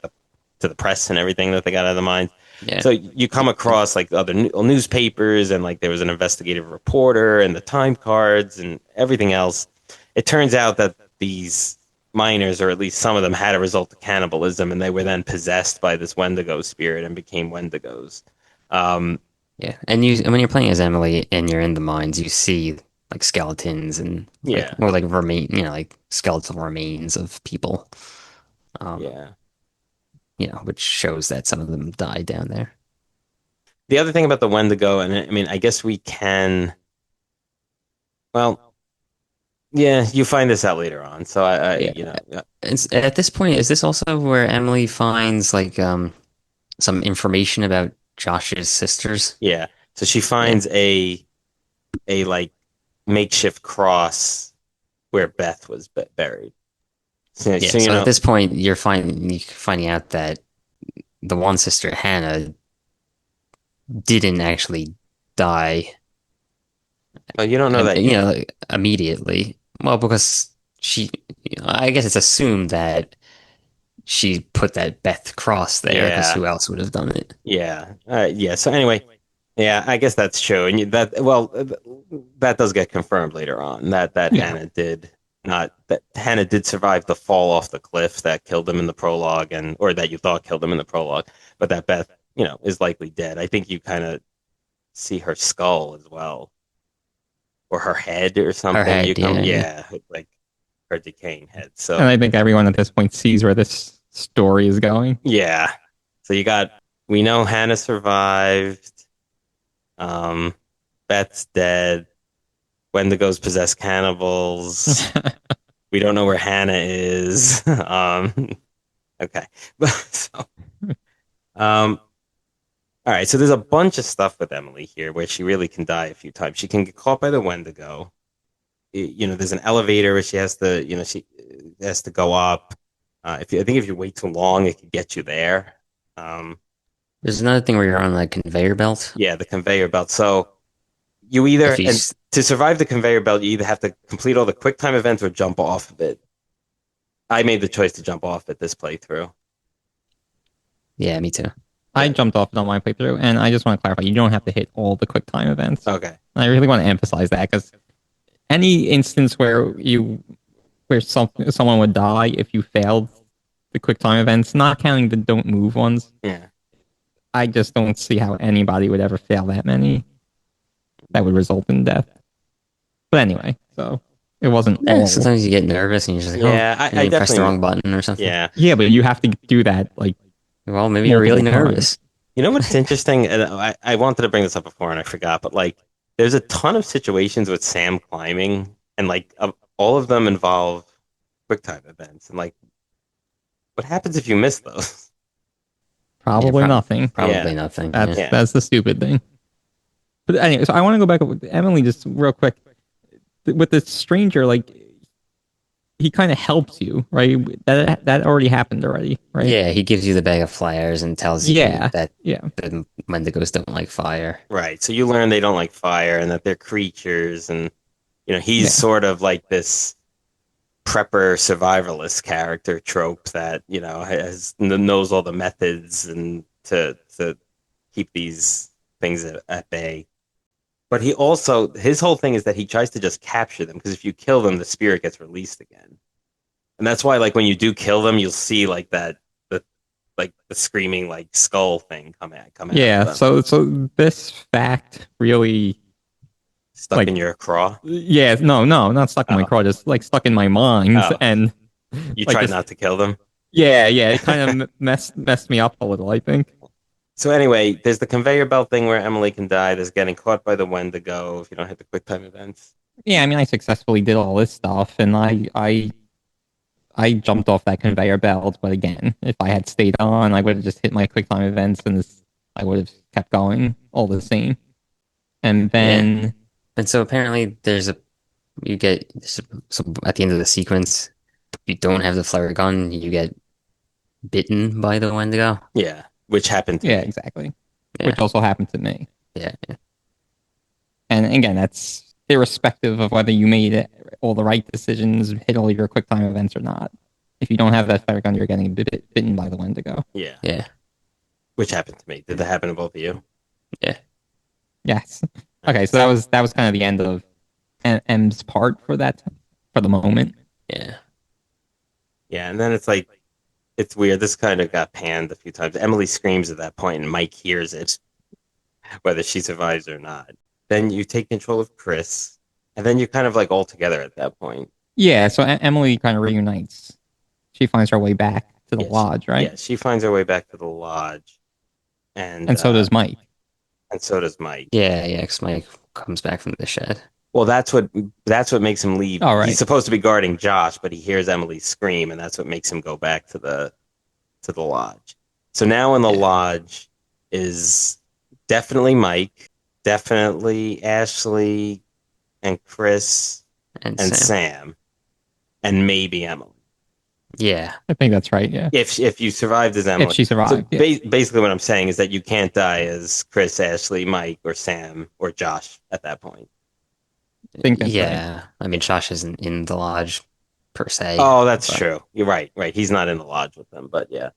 to the press and everything that they got out of the mines. Yeah. So you come across like other newspapers and like there was an investigative reporter and the time cards and everything else. It turns out that these miners, or at least some of them, had a result of cannibalism, and they were then possessed by this Wendigo spirit and became Wendigos. Um, Yeah. And when you're playing as Emily and you're in the mines, you see like skeletons and yeah, like like skeletal remains of people. Um, yeah. which shows that some of them died down there. The other thing about the Wendigo, and I mean, I guess we can. Well, yeah, you find this out later on. So Yeah. At this point, is this also where Emily finds like some information about Josh's sisters? yeah. So she Yeah. finds a like makeshift cross where Beth was buried. Yeah. So So at this point, you're finding out that the one sister, Hannah, didn't actually die, well, you don't know that yet. like, immediately. Well, because I guess it's assumed that she put that Beth cross there because Yeah, who else would have done it? yeah, yeah. So anyway, yeah, I guess that's true, and that does get confirmed later on that Yeah. Hannah did survive the fall off the cliff that killed him in the prologue, and or that you thought killed him in the prologue, but that Beth, is likely dead. I think you kind of see her skull as well, or her head or Her something. head, yeah. Yeah, like her decaying head. And So I think everyone at this point sees where this story is going. yeah, so we know Hannah survived. Beth's dead. Wendigos possess cannibals. We don't know where Hannah is. Okay. So, um, all right. So there's a bunch of stuff with Emily here where she really can die a few times. She can get caught by the Wendigo. There's an elevator where she has to, she has to go up. I think if you wait too long, it could get you there. Um, There's another thing where you're on like conveyor belt. yeah, the conveyor belt. So you either, If you, and to survive the conveyor belt, you either have to complete all the quick time events or jump off of it. I made the choice to jump off at this playthrough. yeah, me too. I jumped off it on my playthrough, and I just want to clarify: you don't have to hit all the quick time events. Okay. I really want to emphasize that because any instance where someone would die if you failed the quick time events, not counting the don't move ones, Yeah. I just don't see how anybody would ever fail that many. That would result in death. But anyway, so it wasn't all. Sometimes you get nervous and you're just like, Yeah, oh, I and you press the definitely- wrong button or something. Yeah. Yeah, but you have to do that like Well, maybe you're really Multiple nervous. You know what's interesting? And I wanted to bring this up before and I forgot, but like, there's a ton of situations with Sam climbing, and like all of them involve QuickTime events. And like, what happens if you miss those? probably Yeah, nothing. Probably Yeah. nothing. That's yeah. that's the stupid thing. But anyway, so I want to go back with Emily just real quick. With the stranger, like he kind of helps you, right? That already happened already, right? Yeah, he gives you the bag of flyers and tells you Yeah. that Yeah. the Wendigos don't like fire. Right. So you learn they don't like fire and that they're creatures, and he's Yeah. sort of like this prepper survivalist character trope that knows all the methods and to keep these things at bay. But he also, his whole thing is that he tries to just capture them, because if you kill them, the spirit gets released again. And that's why, like, when you do kill them, you'll see like the screaming like skull thing come out. Yeah. Of them. So this fact really Stuck like- in your craw. yeah, no, not stuck in my Oh. craw, just like stuck in my mind. Oh. And You like tried this- not to kill them. yeah, it kind of messed me up a little, I think. So anyway, there's the conveyor belt thing where Emily can die. There's getting caught by the Wendigo if you don't hit the quick time events. Yeah, I mean I successfully did all this stuff and I jumped off that conveyor belt, but again, if I had stayed on, I would have just hit my quick time events and I would have kept going all the same. And then And so apparently so at the end of the sequence, you don't have the flare gun, you get bitten by the Wendigo. Yeah, which happened to yeah, me. exactly. Yeah. Which also happened to me. Yeah. And again, that's irrespective of whether you made all the right decisions, hit all your quick time events or not. If you don't have that flare gun, you're getting bitten by the Wendigo. Yeah, Yeah. which happened to me. Did that happen to both of you? Yes. Okay, so that was kind of the end of M's part for the moment. Yeah. Yeah, and then it's like, it's weird. This kind of got panned a few times. Emily screams at that point, and Mike hears it, whether she survives or not. Then you take control of Chris, and then you're kind of like all together at that point. Yeah, so Emily kind of reunites. She finds her way back to the Yeah, lodge, right? Yeah, she finds her way back to the lodge, And so does Mike. And so does Mike. Yeah, because Mike comes back from the shed. Well, that's what makes him leave. Oh, right. He's supposed to be guarding Josh, but he hears Emily scream, and that's what makes him go back to the lodge. So now in the lodge is definitely Mike, definitely Ashley, and Chris, And and Sam. Sam, and maybe Emily. Yeah. I think that's right, yeah. If you survived as Emily. If she survived, So yeah. basically what I'm saying is that you can't die as Chris, Ashley, Mike, or Sam, or Josh at that point. I think that's Yeah. I mean, Josh isn't in the lodge per se. Oh, that's but- true. You're right. He's not in the lodge with them, but yeah.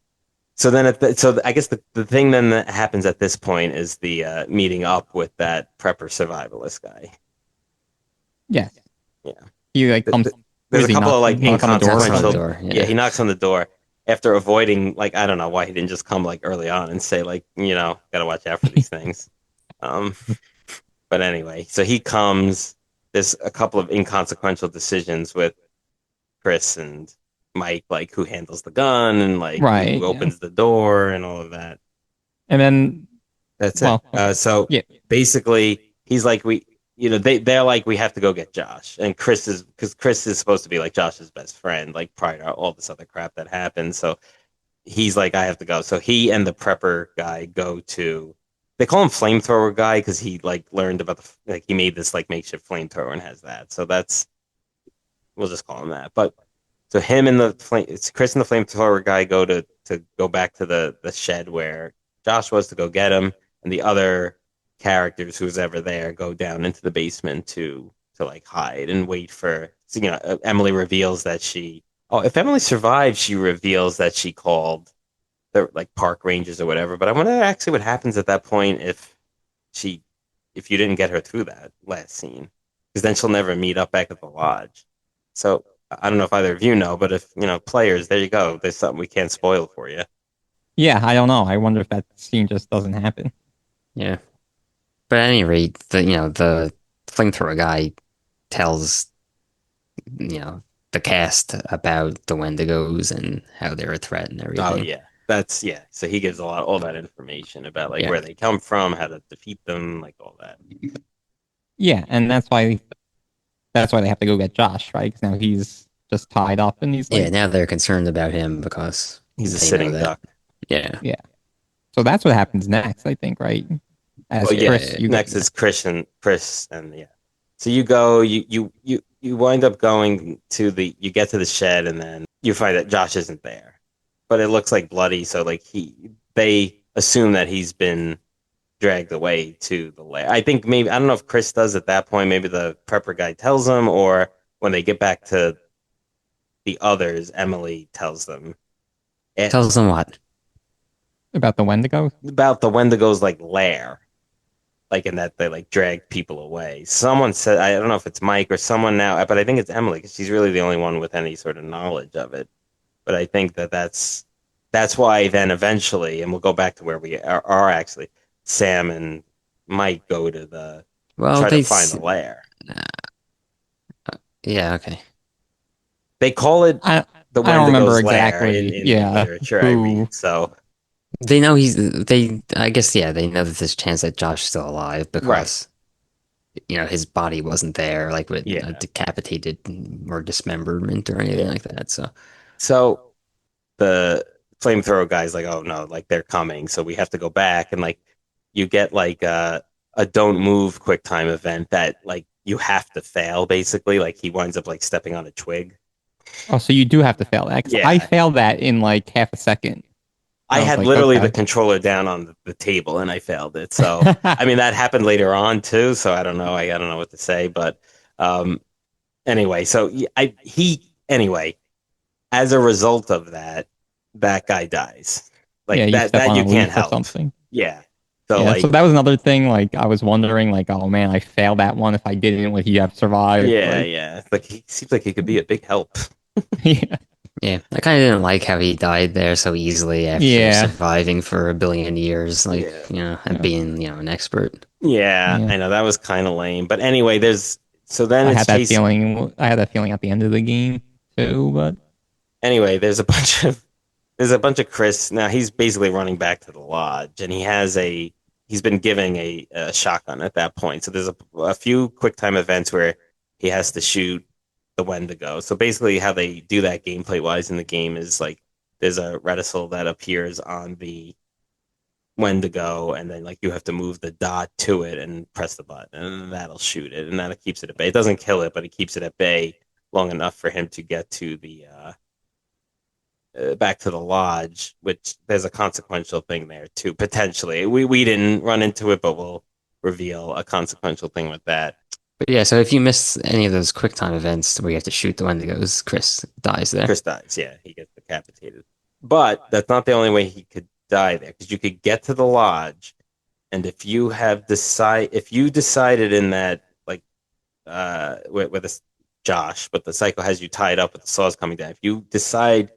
So then, I guess the thing then that happens at this point is the meeting up with that prepper survivalist guy. Yeah. Yeah. He like comes. There's a He couple of like knocks on the door or inconsequential. something. Yeah, he knocks on the door after avoiding, like, I don't know why he didn't just come like early on and say, like, gotta watch out for these things. But anyway, so he comes. There's a couple of inconsequential decisions with Chris and Mike, like who handles the gun and like Right, who opens the door and all of that. And then That's Well, it. So yeah. basically, he's like they're like we have to go get Josh, and Chris is because Chris is supposed to be like Josh's best friend, like prior to all this other crap that happened. So he's like, I have to go. So he and the prepper guy go to. They call him flamethrower guy because he like learned about he made this like makeshift flamethrower and has that. So that's we'll just call him that. But so him and it's Chris and the flamethrower guy go to go back to the shed where Josh was to go get him, and the other characters who's ever there go down into the basement to like hide and wait for. So, Emily reveals that she. Oh, if Emily survives, she reveals that she called the like park rangers or whatever. But I wonder actually what happens at that point she if you didn't get her through that last scene, because then she'll never meet up back at the lodge. So I don't know if either of you know, but if players, there you go. There's something we can't spoil for you. Yeah, I don't know. I wonder if that scene just doesn't happen. Yeah. But at any rate, the flamethrower guy tells, the cast about the Wendigos and how they're a threat and Oh everything. yeah, yeah. So he gives all that information about like Yeah. where they come from, how to defeat them, like all that. Yeah, and that's why they have to go get Josh, right? Because now he's just tied up and he's Yeah, like, now they're concerned about him because He's a they know sitting that. duck. Yeah. yeah. So that's what happens next, I think, right? As Well, yeah. Chris, you Next is Chris and yeah. So you go, you wind up going to you get to the shed, and then you find that Josh isn't there, but it looks like bloody. So like they assume that he's been dragged away to the lair. I think maybe I don't know if Chris does at that point. Maybe the prepper guy tells him, or when they get back to the others, Emily tells them Tells them what? about the Wendigo. about the Wendigos like lair. Like in that they like drag people away. Someone said I don't know if it's Mike or someone now, but I think it's Emily because she's really the only one with any sort of knowledge of it. But I think that's why then eventually, and we'll go back to where we are actually. Sam and Mike go to Well, try to find the lair. Yeah, okay. They call it I the I don't remember Wendigo's lair exactly. in the Yeah, literature I who? read. So They know I guess, yeah, they know that there's a chance that Josh is still alive because, his body wasn't there, like with yeah. decapitated or dismemberment or anything like that. So the flamethrower guy's like, oh no, like they're coming, so we have to go back, and like you get like a don't move quick time event that like you have to fail basically. Like he winds up like stepping on a twig. Oh, so you do have to fail that. 'Cause I Yeah. failed that in like half a second. I I was had like, literally the okay. controller down on the table and I failed it. So I mean that happened later on too. So I don't know. I don't know what to say. But um, anyway, so anyway, as a result of that, that guy dies. Like Yeah, you step that on you a can't leaf or help. something. Yeah. So Yeah, so like that was another thing. Like, I was wondering, like, oh man, I failed that one. If I didn't, would he have survived? yeah, Like, yeah. Like he seems like he could be a big help. yeah, Yeah, I kind of didn't like how he died there so easily after yeah, surviving for a billion years, like, Yeah. and yeah, being, an expert. Yeah, yeah. I know that was kind of lame. But anyway, so then I it's had that chasing. feeling. I had that feeling at the end of the game too. But Anyway, there's a bunch of Chris. Now he's basically running back to the lodge, and he's been giving a shotgun at that point. So there's a few quick time events where he has to shoot the Wendigo. So basically, how they do that gameplay wise in the game is like there's a reticle that appears on the Wendigo, and then like you have to move the dot to it and press the button, and that'll shoot it, and that keeps it at bay. It doesn't kill it, but it keeps it at bay long enough for him to get to the back to the lodge, which there's a consequential thing there too. Potentially, we didn't run into it, but we'll reveal a consequential thing with that. But yeah, so if you miss any of those quick time events where you have to shoot the Wendigos, Chris dies there. Chris dies. Yeah, he gets decapitated. But that's not the only way he could die there, because you could get to the lodge, and if you decided in that like with this Josh, but the cycle has you tied up with the saws coming down. If you decide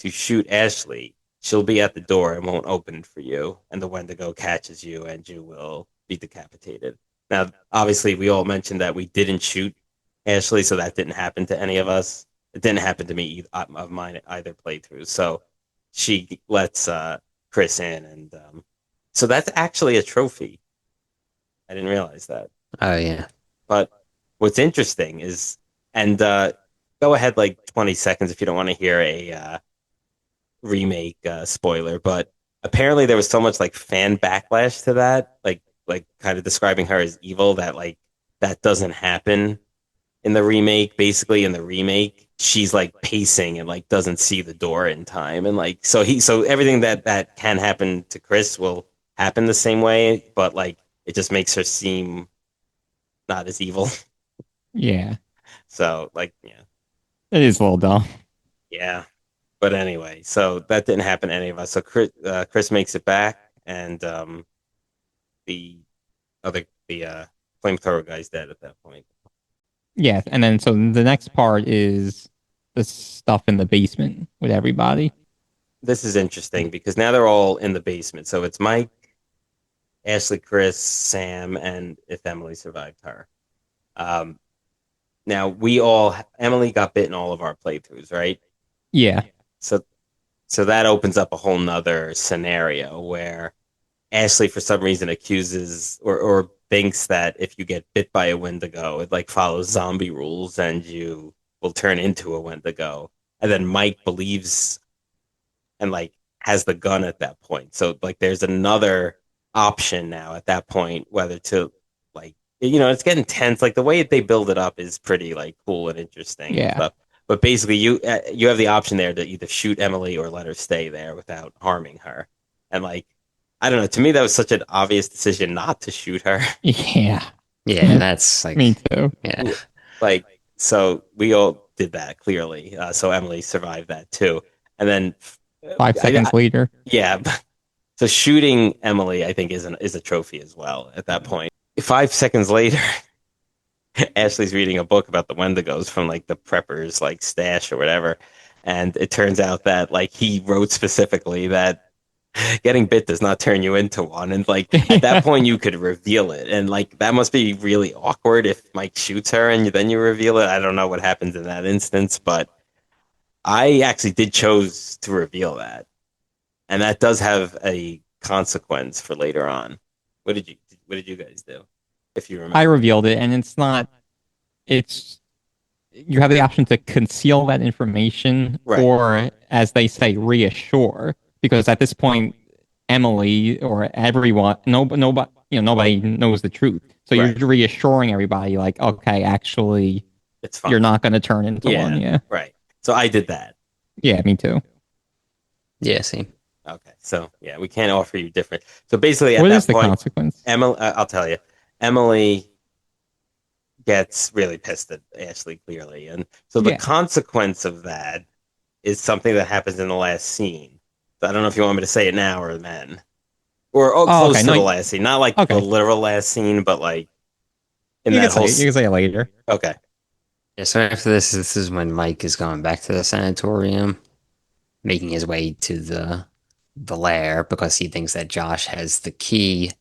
to shoot Ashley, she'll be at the door and won't open for you, and the Wendigo catches you, and you will be decapitated. Now, obviously, we all mentioned that we didn't shoot Ashley, so that didn't happen to any of us. It didn't happen to me of mine either playthrough. So she lets Chris in, and so that's actually a trophy. I didn't realize that. Oh yeah. But what's interesting is, and go ahead like 20 seconds if you don't want to hear a remake spoiler, but apparently there was so much like fan backlash to that, like kind of describing her as evil that like that doesn't happen in the remake. Basically, in the remake, she's like pacing and like doesn't see the door in time, and like so everything that can happen to Chris will happen the same way, but like it just makes her seem not as evil. Yeah, So like it is a little dumb. yeah. But anyway, so that didn't happen to any of us. So Chris makes it back, and the the flamethrower guy's dead at that point. Yeah, and then so the next part is the stuff in the basement with everybody. This is interesting because now they're all in the basement. So it's Mike, Ashley, Chris, Sam, and if Emily survived her. Um, Now we all Emily got bit in all of our playthroughs, right? Yeah, So so that opens up a whole nother scenario where Ashley, for some reason, accuses or thinks that if you get bit by a Wendigo, it like follows zombie rules and you will turn into a Wendigo. And then Mike believes and like has the gun at that point. So like there's another option now at that point whether to like it's getting tense. Like the way they build it up is pretty like cool and interesting and yeah, stuff. But basically, you have the option there to either shoot Emily or let her stay there without harming her. And like I don't know. To me, that was such an obvious decision not to shoot her. yeah. Yeah, that's Me like too. yeah. Like, so we all did that clearly. So Emily survived that too. And then, 5 seconds later. yeah. So shooting Emily, I think, is a trophy as well at that point. 5 seconds later, Ashley's reading a book about the Wendigos from like the preppers like stash or whatever, and it turns out that like he wrote specifically that getting bit does not turn you into one. And like at that Yeah, point, you could reveal it. And like that must be really awkward if Mike shoots her and then you reveal it. I don't know what happens in that instance, but I actually did chose to reveal that. And that does have a consequence for later on. What did you guys do? If you I remember. revealed it, and it's not. It's you have the option to conceal that information, Right. or, as they say, reassure. Because at this point, Emily or everyone, nobody, nobody knows the truth. So you're Right. reassuring everybody, like, okay, actually, It's you're fine. not going to turn into one. Yeah. Yeah, Right. So I did that. yeah, me too. Yeah, same. Okay. So yeah, we can't offer you different. So basically at What is that the point, consequence? Emily, I'll tell you, Emily gets really pissed at Ashley clearly. And so the Yeah. consequence of that is something that happens in the last scene. So I don't know if you want me to say it now or then. Or Oh, close okay. to No, the last scene. Not like the okay. literal last scene, but like in You can that say whole it. You can say it later. okay. Yeah, so after this is when Mike is going back to the sanatorium, making his way to the lair because he thinks that Josh has the key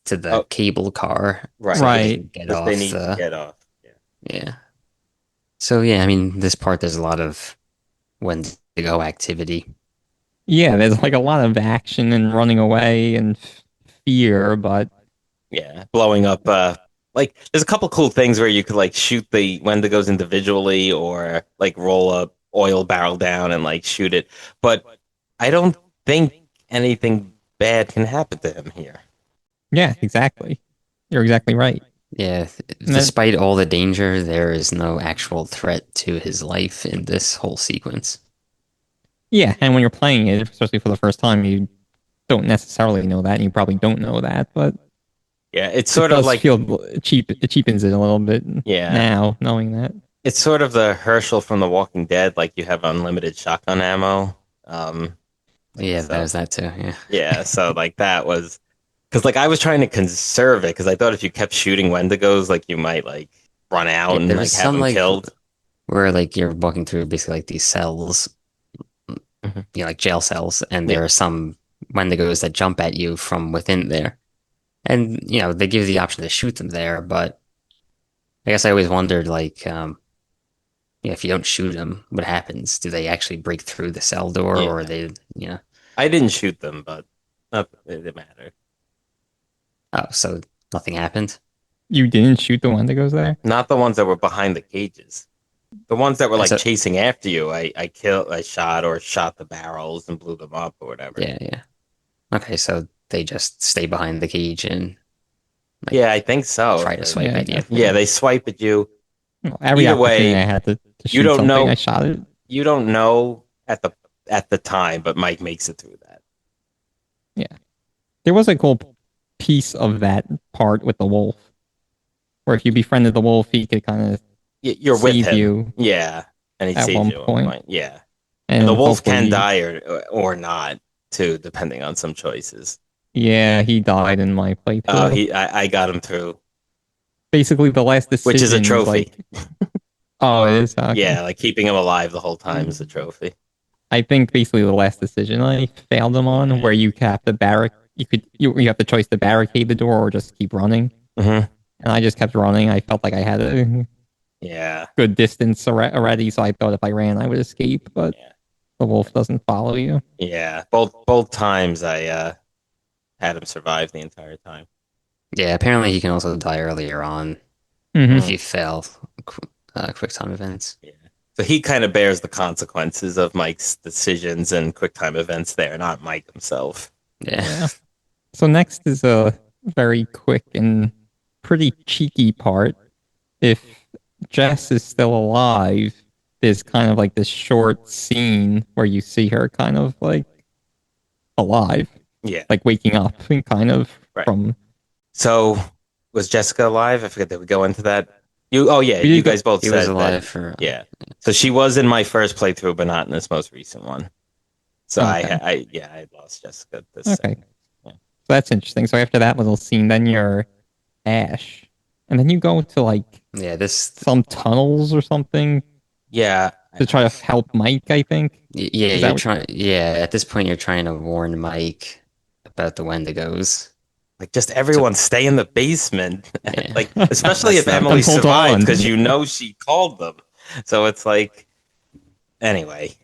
to the Oh, cable car, right. so he Right. can get Because they off need to the get off. Yeah. yeah. So yeah, I mean this part there's a lot of Wendigo activity. Yeah, there's like a lot of action and running away and fear, but Yeah. Blowing up like there's a couple cool things where you could like shoot the Wendigos individually or like roll a oil barrel down and like shoot it. But I don't think anything bad can happen to him here. yeah, exactly. You're exactly right. Yeah, And then, despite all the danger, there is no actual threat to his life in this whole sequence. yeah, and when you're playing it, especially for the first time, you don't necessarily know that, and you probably don't know that, but Yeah, it's it sort of does like feel cheap. It cheapens it a little bit yeah, now, knowing that. it's sort of the Herschel from The Walking Dead, like you have unlimited shotgun ammo. Um, like Yeah, so, there's that too. Yeah. yeah. So like that was because like I was trying to conserve it because I thought if you kept shooting Wendigos, like you might like run out Yeah, and there like was have some them like killed. where like you're walking through basically like these cells, Mhm. like jail cells, and Yeah, there are some Wendigos that jump at you from within there. And they give you the option to shoot them there, but I guess I always wondered like if you don't shoot them, what happens? Do they actually break through the cell door or are yeah. they. I didn't shoot them, but not, it didn't matter. Oh, so Nothing happened. You didn't shoot the Wendigos there? Not the ones that were behind the cages. The ones that were like So- chasing after you, I shot the barrels and blew them up or whatever. Yeah, yeah. Okay, so they just stay behind the cage and Yeah, I think so. try to swipe at you. Yeah, they swipe at you. Well, every Either opportunity way, I had to you shoot don't something, know- I shot it. You don't know at the time, but Mike makes it through that. There was a cool piece of that part with the wolf, where if you befriended the wolf, he could kind of You're with save him. you. Yeah, and he At saves one you at point. one point. Yeah, And the wolf hopefully- can die or not too, depending on some choices. Yeah, he died in my playthrough. I got him through, Basically, the last decision which is a was trophy. oh, it is? Okay. Yeah, like keeping him alive the whole time is a trophy. I think basically the last decision I failed him on, where you have to you have the choice to barricade the door or just keep running. Mm-hmm. And I just kept running. I felt like I had a Yeah, good distance already, so I thought if I ran, I would escape. But Yeah. the wolf doesn't follow you. yeah. Both times I had him survive the entire time. Yeah, apparently he can also die earlier on Mhm. if you fail quick time events. Yeah. So he kind of bears the consequences of Mike's decisions and QuickTime events there, not Mike himself. Yeah. Yeah. So next is a very quick and pretty cheeky part. If Jess is still alive, there's kind of like this short scene where you see her kind of like alive, Yeah. like waking up and kind of Right. from. So was Jessica alive? I forget. Did we go into that? Oh yeah, We you did go- guys both He said was alive that. for Yeah. So she was in my first playthrough, but not in this most recent one. So Okay. I lost Jessica. Okay. Yeah. So that's interesting. So after that little scene, then you're Ash. And then you go to like yeah, this some tunnels or something Yeah. to try to help Mike, I think. yeah, Is that you're what- trying at this point you're trying to warn Mike about the Wendigos. Like just everyone stay in the basement. Yeah. Like especially if That's not- Emily And hold survived on. because you know she called them. So it's like anyway.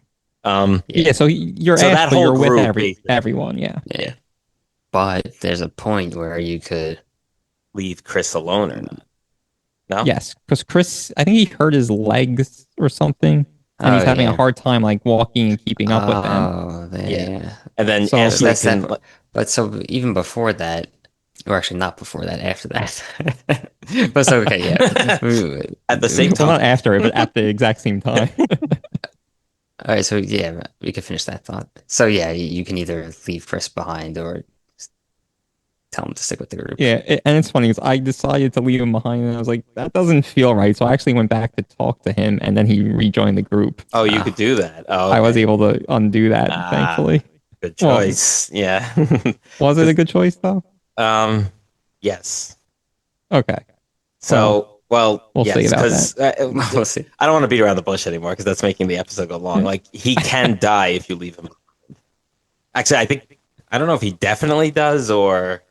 Yeah, so you're So Ash, that but whole you're with group, basically. everyone, yeah. Yeah. But there's a point where you could leave Chris alone or not. No? Yes, because Chris, I think he hurt his legs or something, and he's Oh, having a yeah. hard time like walking and keeping up with them. Oh, Yeah. yeah. And then So Ashley that's can, that- But so even before that, or actually not before that, after that. But so okay, yeah. at the same Well, time. not after it, but at the exact same time. All right, so yeah, we can finish that thought. So yeah, you can either leave Chris behind or tell him to stick with the group. Yeah, and it's funny because I decided to leave him behind, and I was like, that doesn't feel right. So I actually went back to talk to him, and then he rejoined the group. Oh, you could do that. Oh, I was okay. able to undo that, Ah. thankfully. Good well- choice. Yeah. Was it a good choice, though? Yes. Okay. So, well, we'll yes, see about because We'll see. I don't want to beat around the bush anymore because that's making the episode go long. Like he can die if you leave him. Actually, I don't know if he definitely does or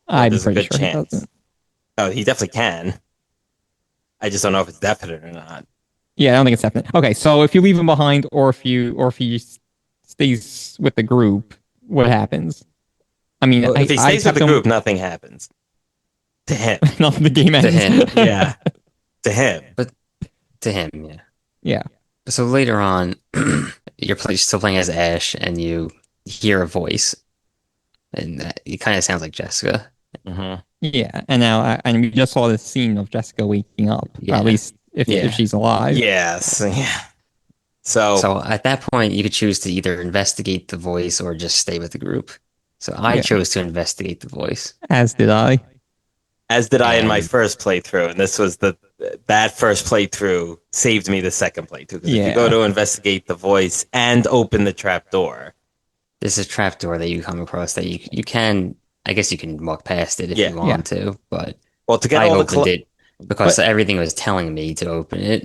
I'm there's a pretty good sure he chance. doesn't. Oh, he definitely can. I just don't know if it's definite or not. Yeah, I don't think it's definite. Okay, so if you leave him behind, or if he stays with the group, what happens? I mean, Well, if he I stays with kept the him- group, nothing happens to him. nothing. The game ends. him, Yeah, to him. To him, yeah. Yeah. So later on, you're still playing as Ash, and you hear a voice, and it kind of sounds like Jessica. Mhm. Yeah, and now and we just saw the scene of Jessica waking up. Yeah. At least if Yeah. she's alive. Yes. Yeah. So, So at that point, you could choose to either investigate the voice or just stay with the group. So I Yeah. chose to investigate the voice. As did I. as did I in my And- first playthrough, and this was that first playthrough saved me the second playthrough. 'Cause if Yeah. you go to investigate the voice and open the trap door, There's a trapdoor that you come across that you can, I guess you can walk past it if Yeah. you want to, but well, to get I all the opened cl- it because everything was telling me to open it.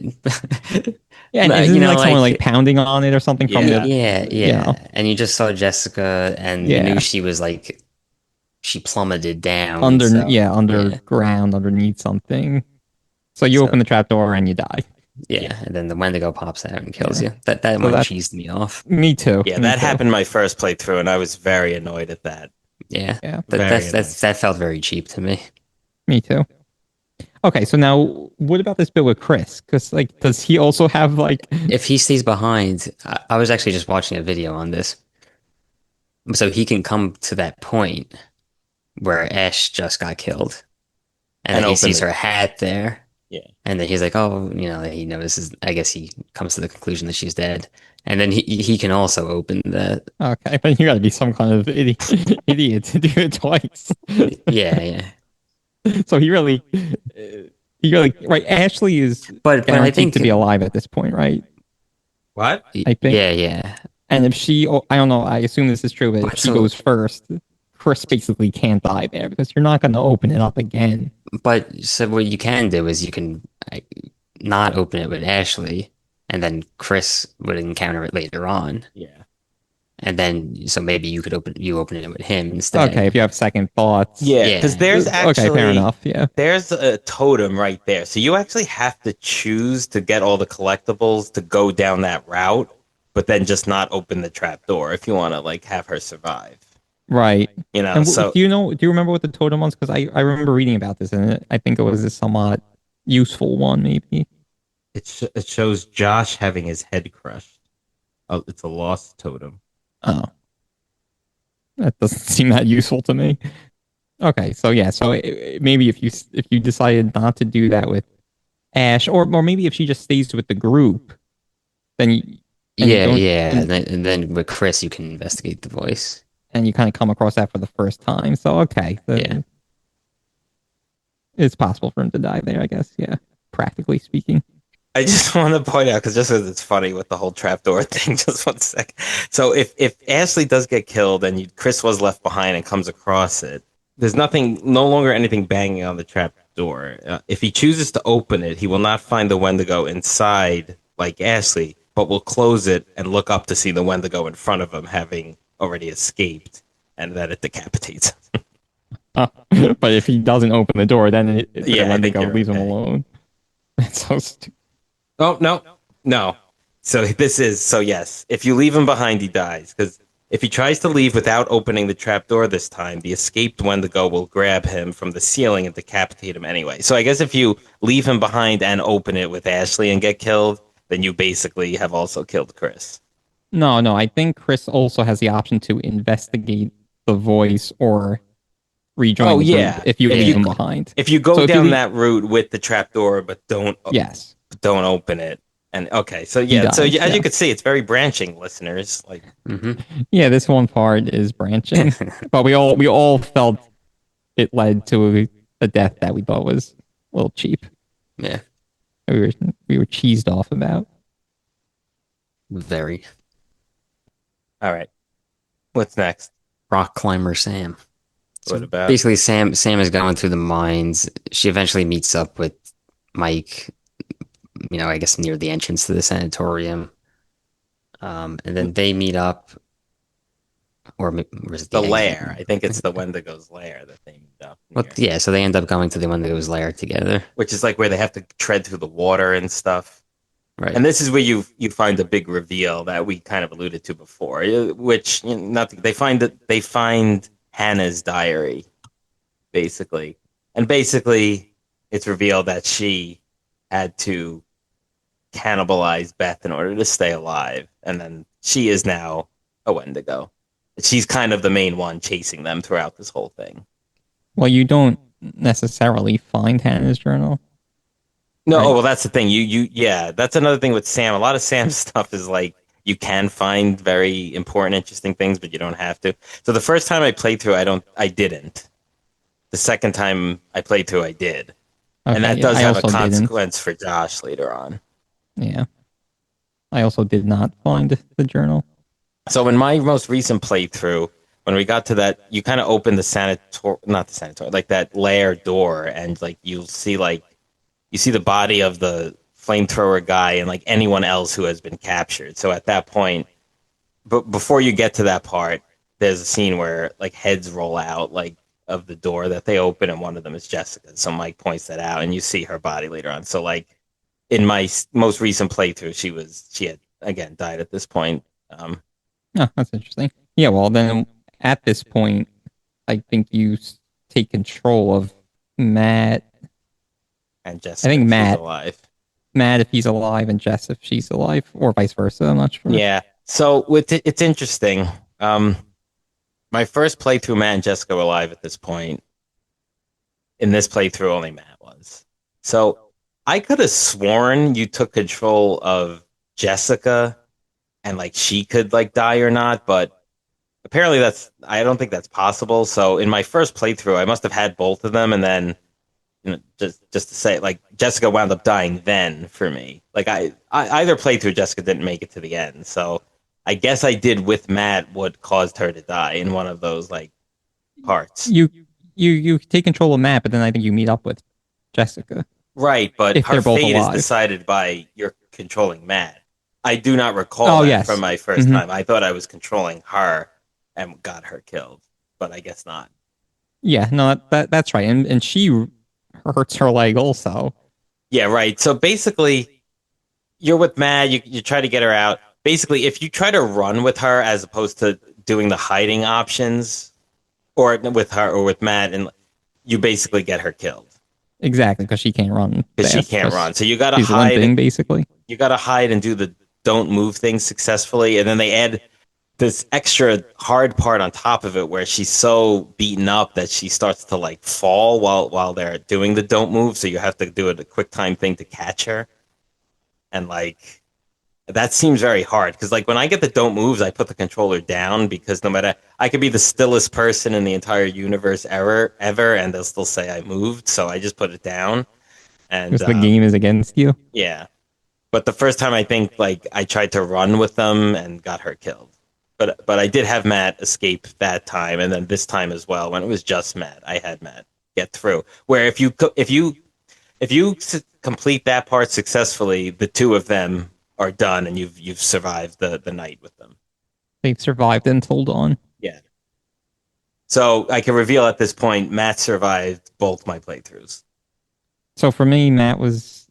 Yeah, and But, isn't you it know, like someone like- like pounding on it or something from Yeah. the Yeah, know. And you just saw Jessica, and Yeah. you knew she was like, she plummeted down. underground underneath something. So you So- open the trapdoor and you die. Yeah, and then the Wendigo pops out and kills you. That So one that- cheesed me off. Me too. yeah, Me that too. happened my first playthrough, and I was very annoyed at that. Yeah, Yeah. Very that felt very cheap to me. Me too. Okay, so now what about this bit with Chris? Because like, does he also have like? If he stays behind, I was actually just watching a video on this. So he can come to that point where Ash just got killed, and And then he open sees the her hat there, yeah. and then he's like, "Oh, he notices." I guess he comes to the conclusion that she's dead, and then he can also open the. Okay, but you got to be some kind of idiot to do it twice. Yeah, yeah. So he really, right? Ashley is But I guaranteed think to be alive at this point, right? What? I think. yeah, yeah. And if she, oh, I don't know, I assume this is true, but if But she goes first, Chris basically can't die there because you're not going to open it up again. so what you can do is you can not open it with Ashley, and then Chris would encounter it later on, Yeah. and then so maybe you open it with him Okay, instead. if you have second thoughts. Yeah, because Yeah, there's Okay, fair actually enough. Yeah. there's a totem right there. So you actually have to choose to get all the collectibles to go down that route, but then just not open the trap door if you want to like have her survive. Right. You know, And so do you remember what the totem was? Because I remember reading about this and I think it was a somewhat useful one, maybe. it shows Josh having his head crushed. Oh, it's a lost totem. Oh, that doesn't seem that useful to me. Okay, so yeah, so maybe if you decided not to do that with Ash, or maybe if she just stays with the group, then you yeah, don't yeah. And then with Chris, you can investigate the voice. and you kind of come across that for the first time. So okay, Yeah. it's possible for him to die there, I guess. Yeah, practically speaking. I just want to point out because just because it's funny with the whole trapdoor thing. Just 1 sec. So if Ashley does get killed and Chris was left behind and comes across it, there's nothing, no longer anything banging on the trap door. If he chooses to open it, he will not find the Wendigo inside like Ashley, but will close it and look up to see the Wendigo in front of him, having already escaped, and then it decapitates him. But if he doesn't open the door, then Yeah, I think Wendigo you're leaves him okay. alone. That's so stupid. Oh no, no. So yes, if you leave him behind, he dies. Because if he tries to leave without opening the trapdoor this time, the escaped Wendigo will grab him from the ceiling and decapitate him anyway. So I guess if you leave him behind and open it with Ashley and get killed, then you basically have also killed Chris. No, no, I think Chris also has the option to investigate the voice or rejoin Oh the group yeah, if you if leave you him behind. if you So go if you down leave, that route with the trapdoor, but yes, don't open it. And okay, so he yeah, so dies. as you Yeah, can see, it's very branching, listeners. Like Hmm. yeah. This one part is branching, but we all felt it led to a death that we thought was a little cheap. Yeah, We were we were cheesed off about. very. all right, what's next? Rock climber Sam. What So about? basically, Sam is going through the mines. She eventually meets up with Mike. I guess near the entrance to the sanatorium. And then they meet up, or is it The the exit? lair. I think it's the Wendigo's lair that they meet up Well, near, yeah. So they end up going to the Wendigo's lair together, which is like where they have to tread through the water and stuff. right? And this is where you find the big reveal that we kind of alluded to before, which nothing. They find Hannah's diary, basically, and basically it's revealed that she had to cannibalize Beth in order to stay alive, and then she is now a Wendigo. She's kind of the main one chasing them throughout this whole thing. Well, you don't necessarily find Hannah's journal, No, right? oh, well, that's the thing. Yeah, that's another thing with Sam. A lot of Sam's stuff is like you can find very important, interesting things, but you don't have to. So the first time I played through, I didn't. The second time I played through, I did, and Okay, that yeah, does I have a also didn't. consequence for Josh later on. Yeah, I also did not find the journal. So in my most recent playthrough, when we got to that, you kind of open not the sanatorium, like that lair door, and like you see the body of the flamethrower guy and like anyone else who has been captured. So at that point, but before you get to that part, there's a scene where like heads roll out like of the door that they open, and one of them is Jessica. So Mike points that out, and you see her body later on. So like in my most recent playthrough, she had again died at this point. Oh, that's interesting. Yeah, well, then at this point, I think take control of Matt. and I Jessica think if she's Matt. alive. Matt if he's alive, and Jess if she's alive, or vice versa. I'm not sure. Yeah. So it's interesting. Um, my first playthrough, Matt and Jessica were alive at this point. In this playthrough, only Matt was. So I could have sworn you took control of Jessica and like she could like die or not, but apparently I don't think that's possible. So in my first playthrough, I must have had both of them, and then just to say, like Jessica wound up dying then for me. Like I either playthrough Jessica didn't make it to the end, so I guess I did with Matt what caused her to die in one of those like parts. You you take control of Matt, but then I think you meet up with Jessica Right, but if her they're both fate is alive. decided by you're controlling Matt. I do not recall Oh that from yes. my first Hmm. time. I thought I was controlling her and got her killed, but I guess not. Yeah, no, that's right. And she hurts her leg also. Yeah, right. So basically, you're with Matt, you try to get her out. Basically, if you try to run with her as opposed to doing the hiding options, or with her or with Matt, and you basically get her killed Exactly, because she can't run because she fast can't because run. So you gotta she's hide. limping basically. You gotta hide and do the don't move thing successfully, and then they add this extra hard part on top of it where she's so beaten up that she starts to like fall while they're doing the don't move. So you have to do a quick time thing to catch her, and like that seems very hard because like when I get the don't moves, I put the controller down because no matter I could be the stillest person in the entire universe ever, and they'll still say I moved. So I just put it down, and Because the game is against you. yeah. But the first time I think like I tried to run with them and got her killed. But I did have Matt escape that time, and then this time as well when it was just Matt, I had Matt get through. Where if you complete that part successfully, the two of them are done, and you've survived the night with them. They've survived until dawn. Yeah. So I can reveal at this point, Matt survived both my playthroughs. So for me, Matt was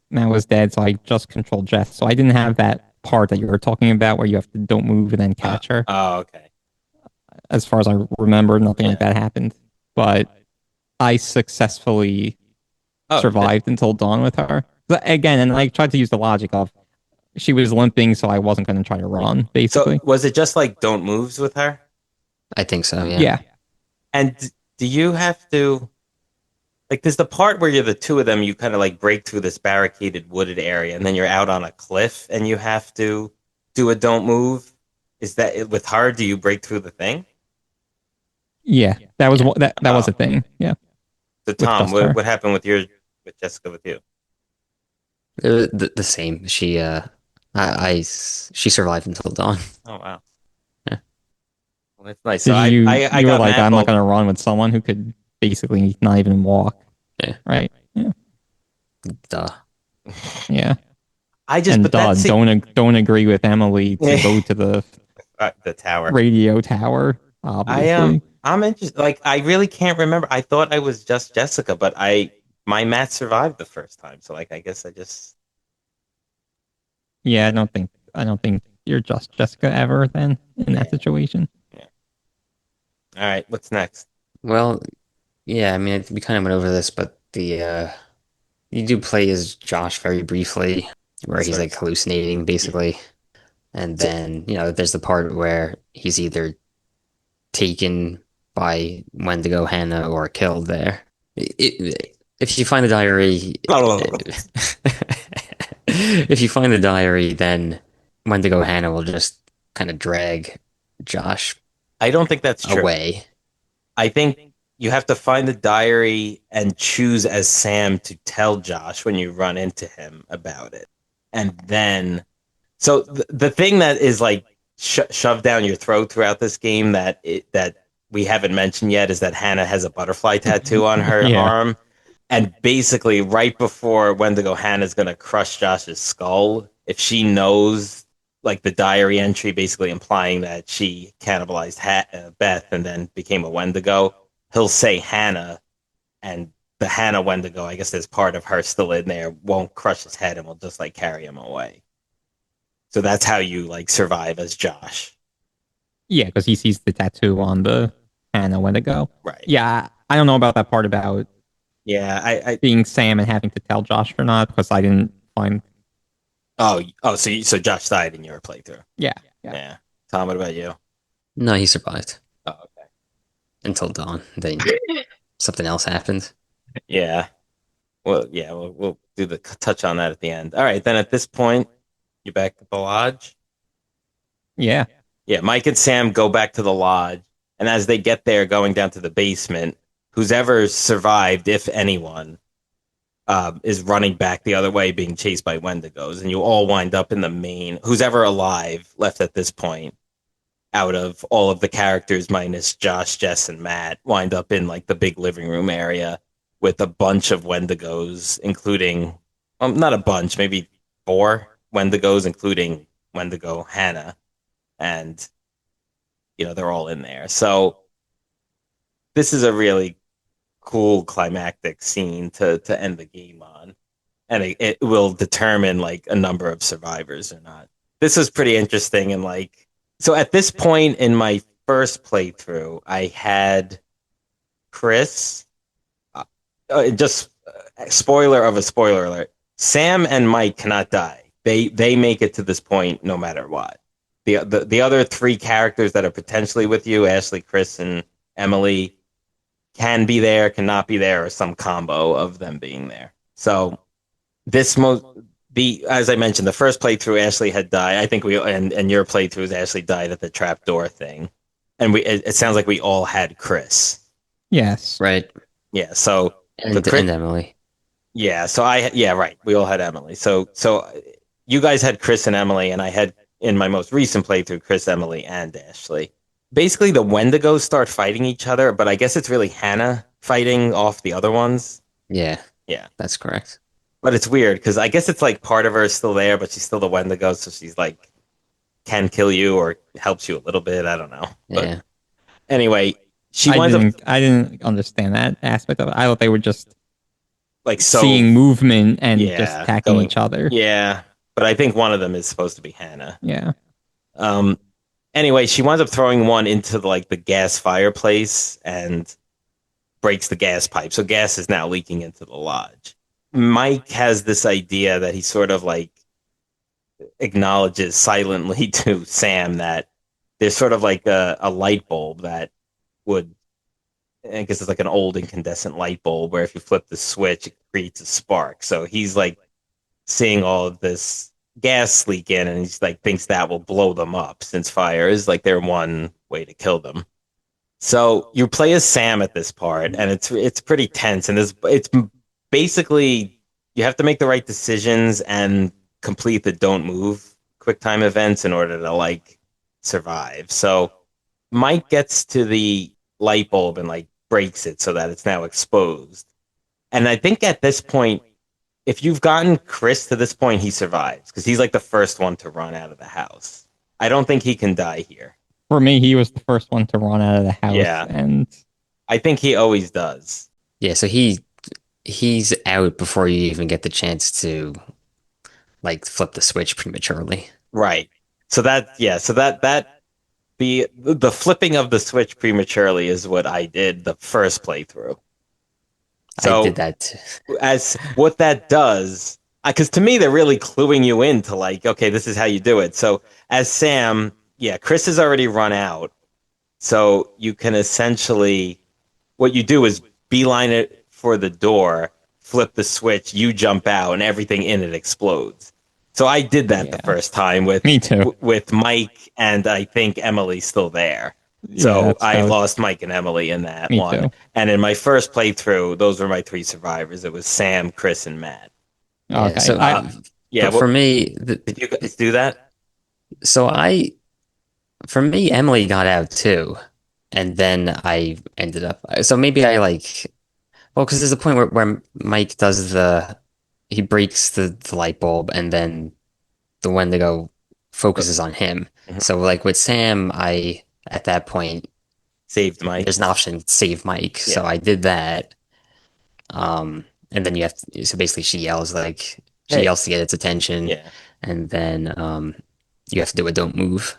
dead, so I just controlled Jess. So I didn't have that part that you were talking about where you have to don't move and then catch her. Oh, okay. As far as I remember, nothing Yeah. like that happened. But I successfully Oh, survived until dawn with her. But again, and I tried to use the logic of she was limping, so I wasn't going to try to run, so basically. was it just like don't moves with her? I think so, yeah. Yeah. And do you have to like there's the part where you're the two of them, you kind of like break through this barricaded wooded area and then you're out on a cliff and you have to do a don't move. Is that with her? Do you break through the thing? Yeah. That was Yeah. that was Oh. a thing. Yeah. So With Tom, just her. what happened with Jessica with you? The same. She survived until dawn. Oh wow. Yeah. Well, that's nice. So Did I you were got like, Matt I'm not both. going to run with someone who could basically not even walk. Yeah. Right. Yeah. Duh. Yeah. I just And but that's don't agree with Emily to go to the tower. radio tower, I obviously. I'm interested. Like I really can't remember. I thought I was just Jessica, but my Matt survived the first time. So like I guess I just Yeah, I don't think you're just Jessica ever then in that situation. yeah. All right. What's next? Well, yeah, I mean, we kind of went over this, but the you do play as Josh very briefly, where That's he's right. like hallucinating basically, and So- then there's the part where he's either taken by Wendigo Hannah or killed there. If you find the diary, if you find the diary, then Wendigo Hannah will just kind of drag Josh I don't think that's true. away. I think you have to find the diary and choose as Sam to tell Josh when you run into him about it. And then, so the thing that is like shoved down your throat throughout this game that we haven't mentioned yet is that Hannah has a butterfly tattoo on her Yeah. arm. And basically, right before Wendigo Hannah's going to crush Josh's skull, if she knows like the diary entry basically implying that she cannibalized Beth and then became a Wendigo, he'll say Hannah, and the Hannah Wendigo, I guess there's part of her still in there, won't crush his head and will just like carry him away. So that's how you like survive as Josh. Yeah, because he sees the tattoo on the Hannah Wendigo. Right. Yeah, I don't know about that part about Yeah, being Sam and having to tell Josh or not because I didn't find. so Josh died in your playthrough. Yeah, yeah. Yeah. Tom, what about you? No, he survived Oh, okay. until dawn. Then something else happened. Yeah. Well, yeah, we'll do the touch on that at the end. All right, then at this point, you back at the lodge. Yeah. Yeah, Mike and Sam go back to the lodge, and as they get there, going down to the basement, who's ever survived, if anyone, is running back the other way, being chased by Wendigos, and you all wind up in the main. Who's ever alive left at this point, out of all of the characters minus Josh, Jess, and Matt, wind up in like the big living room area with a bunch of Wendigos, including, not a bunch, maybe four Wendigos, including Wendigo Hannah, and they're all in there. So this is a really cool climactic scene to end the game on, and it will determine like a number of survivors or not. This was pretty interesting, and like, so at this point in my first playthrough, I had Chris. Just spoiler of a spoiler alert: Sam and Mike cannot die. They make it to this point no matter what. The other three characters that are potentially with you, Ashley, Chris, and Emily, can be there, cannot be there, or some combo of them being there. So this most the as I mentioned, the first playthrough Ashley had died. I think we and your playthroughs Ashley died at the trapdoor thing, and it sounds like we all had Chris. Yes. Right. Yeah. So And Chris, and Emily. yeah. So right. We all had Emily. So you guys had Chris and Emily, and I had in my most recent playthrough Chris, Emily, and Ashley. Basically, the Wendigos start fighting each other, but I guess it's really Hannah fighting off the other ones. Yeah, Yeah. that's correct. But it's weird because I guess it's like part of her is still there, but she's still the Wendigo, so she's like can kill you or helps you a little bit. I don't know. But Yeah. anyway, she I winds up didn't understand that aspect of it. I thought they were just like seeing movement and just yeah, attacking each other. Yeah, but I think one of them is supposed to be Hannah. Yeah. Um. Anyway, she winds up throwing one into like the gas fireplace and breaks the gas pipe. So gas is now leaking into the lodge. Mike has this idea that he sort of like acknowledges silently to Sam that there's sort of like a light bulb that would, I guess it's like an old incandescent light bulb where if you flip the switch, it creates a spark. So he's like seeing all of this gas leak in, and he's like thinks that will blow them up since fire is like their one way to kill them. So you play as Sam at this part, and it's pretty tense, and it's basically you have to make the right decisions and complete the don't move quick time events in order to like survive. So Mike gets to the light bulb and like breaks it so that it's now exposed. And I think at this point, if you've gotten Chris to this point, he survives because he's like the first one to run out of the house. I don't think he can die here. For me, he was the first one to run out of the house. Yeah. And I think he always does. Yeah, so he's out before you even get the chance to like flip the switch prematurely. Right. So the flipping of the switch prematurely is what I did the first playthrough. So I did that. as what that does, because to me they're really cluing you in to like, okay, this is how you do it. So as Sam, yeah, Chris has already run out, so you can essentially what you do is beeline it for the door, flip the switch, you jump out, and everything in it explodes. So I did that the first time with me too. With Mike, and I think Emily's still there. So I lost Mike and Emily in that one. Too. And in my first playthrough, those were my three survivors. It was Sam, Chris, and Matt. Okay. So for me, did you guys do that? So for me, Emily got out too, and then I ended up. So maybe I because there's a point where Mike does he breaks the light bulb, and then the Wendigo focuses on him. Mm-hmm. So like with Sam, I at that point saved Mike. There's an option to save Mike, so I did that. And then you have to, so basically she yells to get its attention, and then you have to do a don't move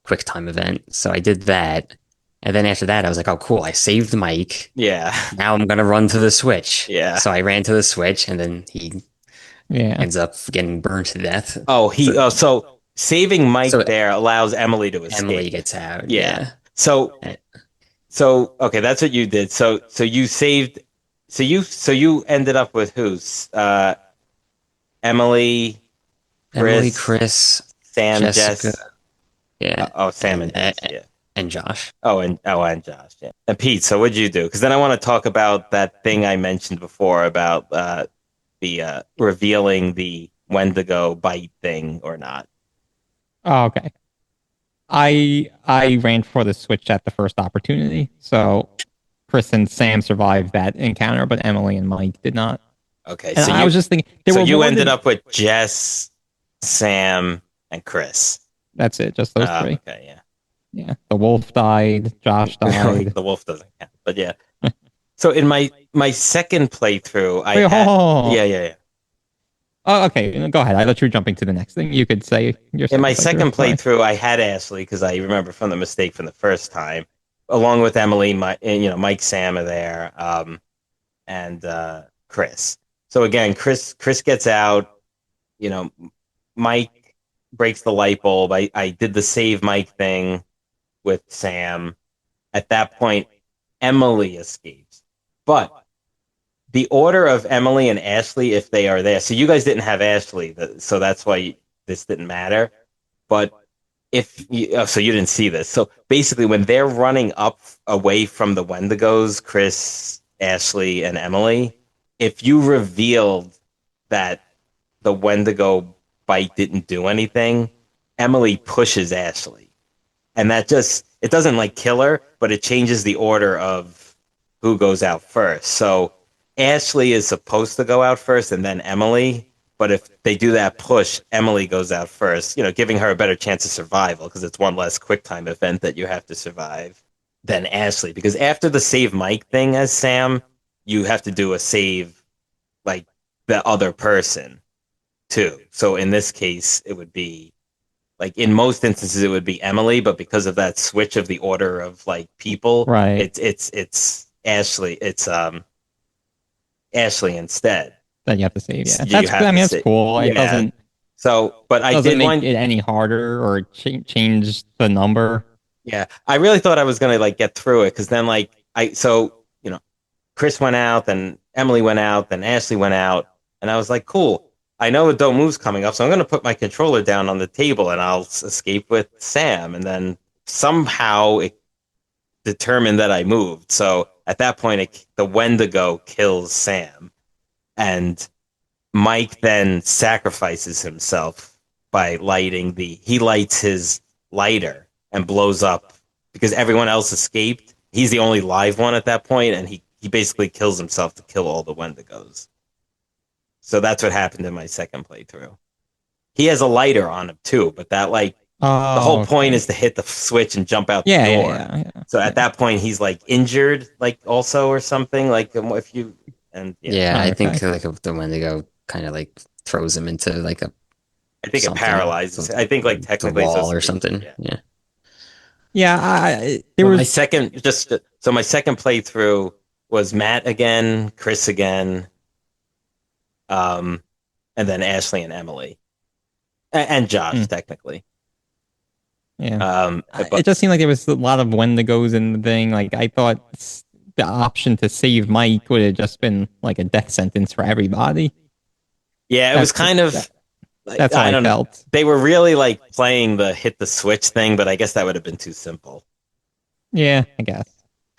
quick time event. So I did that, And then after that, I was like, oh, cool. I saved Mike. Yeah. Now I'm going to run to the switch. Yeah. So I ran to the switch, and then he Yeah. ends up getting burned to death. So saving Mike So there allows Emily to escape. Emily gets out. Yeah. Yeah. So okay, that's what you did. So you saved. So you ended up with who's Emily, Emily, Chris, Chris, Sam, Jessica. Jess. Yeah. Sam and Jess. Yeah. And Josh. And Josh. Yeah. And Pete. So what'd you do? Because then I want to talk about that thing I mentioned before about the revealing the Wendigo bite thing or not. Oh, okay. I ran for the switch at the first opportunity. So Chris and Sam survived that encounter, but Emily and Mike did not. Okay, And I was just thinking there were you more ended than- up with Jess, Sam, and Chris. That's it, just those three. Okay, yeah. Yeah. The wolf died, Josh died. The wolf doesn't count, but yeah. So in my second playthrough, yeah. Oh, okay. Go ahead. I thought you were jumping to the next thing. You could say your In my second playthrough, I had Ashley because I remember from the mistake from the first time, along with Emily, Mike, Sam are there, and Chris. So again, Chris gets out. Mike breaks the light bulb. I did the save Mike thing with Sam. At that point, Emily escapes, but the order of Emily and Ashley, if they are there. So you guys didn't have Ashley, so that's why this didn't matter. But so you didn't see this. So basically, when they're running up away from the Wendigos, Chris, Ashley, and Emily, if you revealed that the Wendigo bite didn't do anything, Emily pushes Ashley, and it doesn't like kill her, but it changes the order of who goes out first. So Ashley is supposed to go out first and then Emily, but if they do that push, Emily goes out first, giving her a better chance of survival because it's one less quick time event that you have to survive than Ashley. Because after the save Mike thing as Sam, you have to do a save like the other person too. So in this case, it would be like in most instances it would be Emily, but because of that switch of the order of like people, right? It's Ashley. It's Ashley instead. Then you have to save. Yeah, that's cool. Yeah. It doesn't. So, but I doesn't did make it any harder or change the number. Yeah, I really thought I was gonna like get through it because then Chris went out, then Emily went out, then Ashley went out, and I was like, cool. I know a Don't Move's coming up, so I'm gonna put my controller down on the table and I'll escape with Sam, and then somehow it determined that I moved. So at that point, the Wendigo kills Sam, and Mike then sacrifices himself by he lights his lighter and blows up because everyone else escaped. He's the only live one at that point, and he basically kills himself to kill all the Wendigos. So that's what happened in my second playthrough. He has a lighter on him too, but that the whole point is to hit the switch and jump out the door. Yeah. So at that point, he's like injured, like also or something. Like if you I think like the Wendigo kind of like throws him into like a. I think it paralyzes. I think like technically the wall or something. Yeah. My second playthrough was Matt again, Chris again, and then Ashley and Emily, and Josh technically. Yeah. It just seemed like there was a lot of Wendigos in the thing. Like I thought the option to save Mike would have just been like a death sentence for everybody. Yeah, it was kind of. That's how I felt. They were really like playing the hit the switch thing, but I guess that would have been too simple. Yeah, I guess.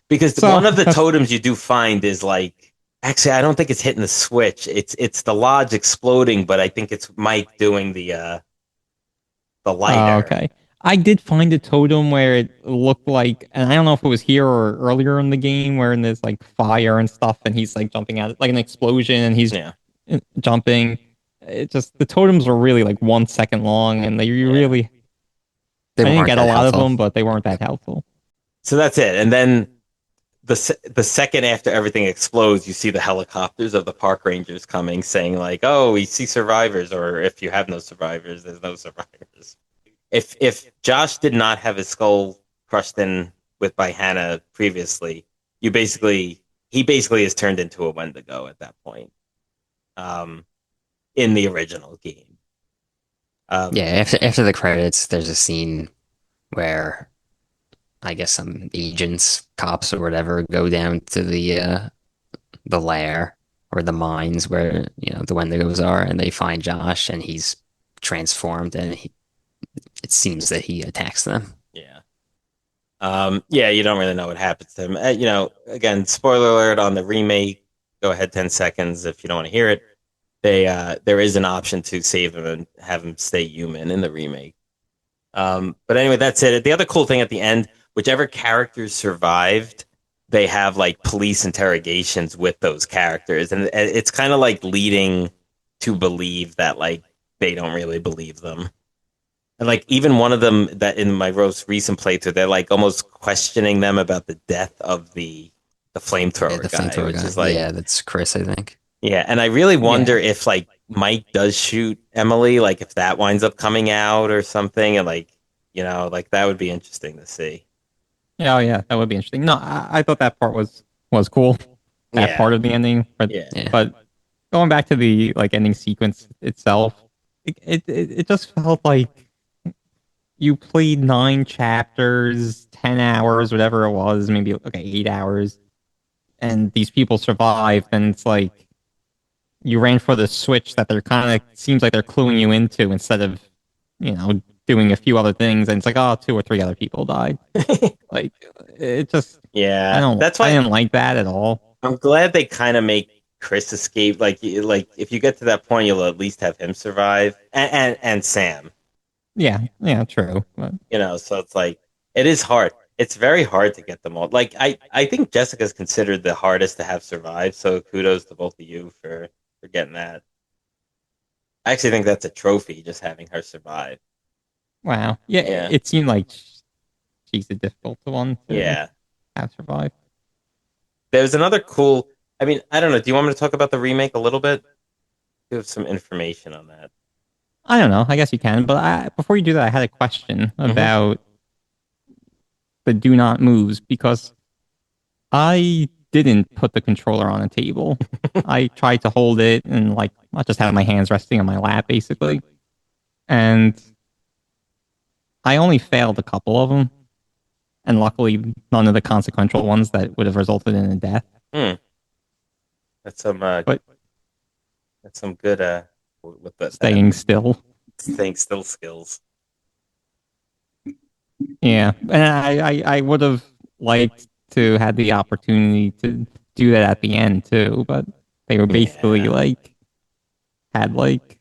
Because one of the totems you do find is like, actually, I don't think it's hitting the switch. It's the lodge exploding, but I think it's Mike doing the lighter. Oh, okay. I did find a totem where it looked like, and I don't know if it was here or earlier in the game, where there's like fire and stuff, and he's like jumping at it, like an explosion, and he's jumping. It just the totems were really like 1 second long, and I didn't get a lot of them, but they weren't that helpful. So that's it. And then the second after everything explodes, you see the helicopters of the park rangers coming, saying like, "Oh, we see survivors," or if you have no survivors, there's no survivors. If Josh did not have his skull crushed in by Hannah previously, he basically is turned into a Wendigo at that point. In the original game. Yeah, after the credits, there's a scene where I guess some agents, cops or whatever, go down to the lair or the mines where the Wendigos are, and they find Josh, and he's transformed, and it seems that he attacks them. Yeah. Yeah, you don't really know what happens to him. Again, spoiler alert on the remake. Go ahead 10 seconds if you don't want to hear it. There is an option to save him and have him stay human in the remake. But anyway, that's it. The other cool thing at the end, whichever characters survived, they have like police interrogations with those characters, and it's kind of like leading to believe that like they don't really believe them. And like even one of them that in my most recent playthrough, they're like almost questioning them about the death of the flamethrower The guy, flamethrower which guy. is like That's Chris, I think. yeah, and I really wonder if like Mike does shoot Emily, like if that winds up coming out or something, and like like that would be interesting to see. Yeah, oh yeah, that would be interesting. No, I thought that part was cool. That Yeah. part of the ending, Yeah. but going back to the like ending sequence itself, it just felt like you played 9 chapters, 10 hours, whatever it was, maybe okay 8 hours, and these people survived, and it's like you ran for the switch that they're kind of seems like they're cluing you into instead of doing a few other things, and it's like, oh, 2 or 3 other people died. Like it just Yeah, that's why I didn't like that at all. I'm glad they kind of make Chris escape. Like if you get to that point, you'll at least have him survive, and Sam. Yeah, true. But So it's like it is hard. It's very hard to get them all. Like I think Jessica's considered the hardest to have survived. So kudos to both of you for getting that. I actually think that's a trophy, just having her survive. wow, yeah, it seemed like she's a difficult one to have survived. There's another cool. I mean, I don't know. Do you want me to talk about the remake a little bit? Give some information on that. I don't know. I guess you can, but before you do that, I had a question about the do not moves because I didn't put the controller on a table. I tried to hold it and like I just had my hands resting on my lap basically, and I only failed a couple of them, and luckily none of the consequential ones that would have resulted in a death. That's some that's some good with the staying still skills. Yeah, and I would have liked to have the opportunity to do that at the end too, but they were basically like had like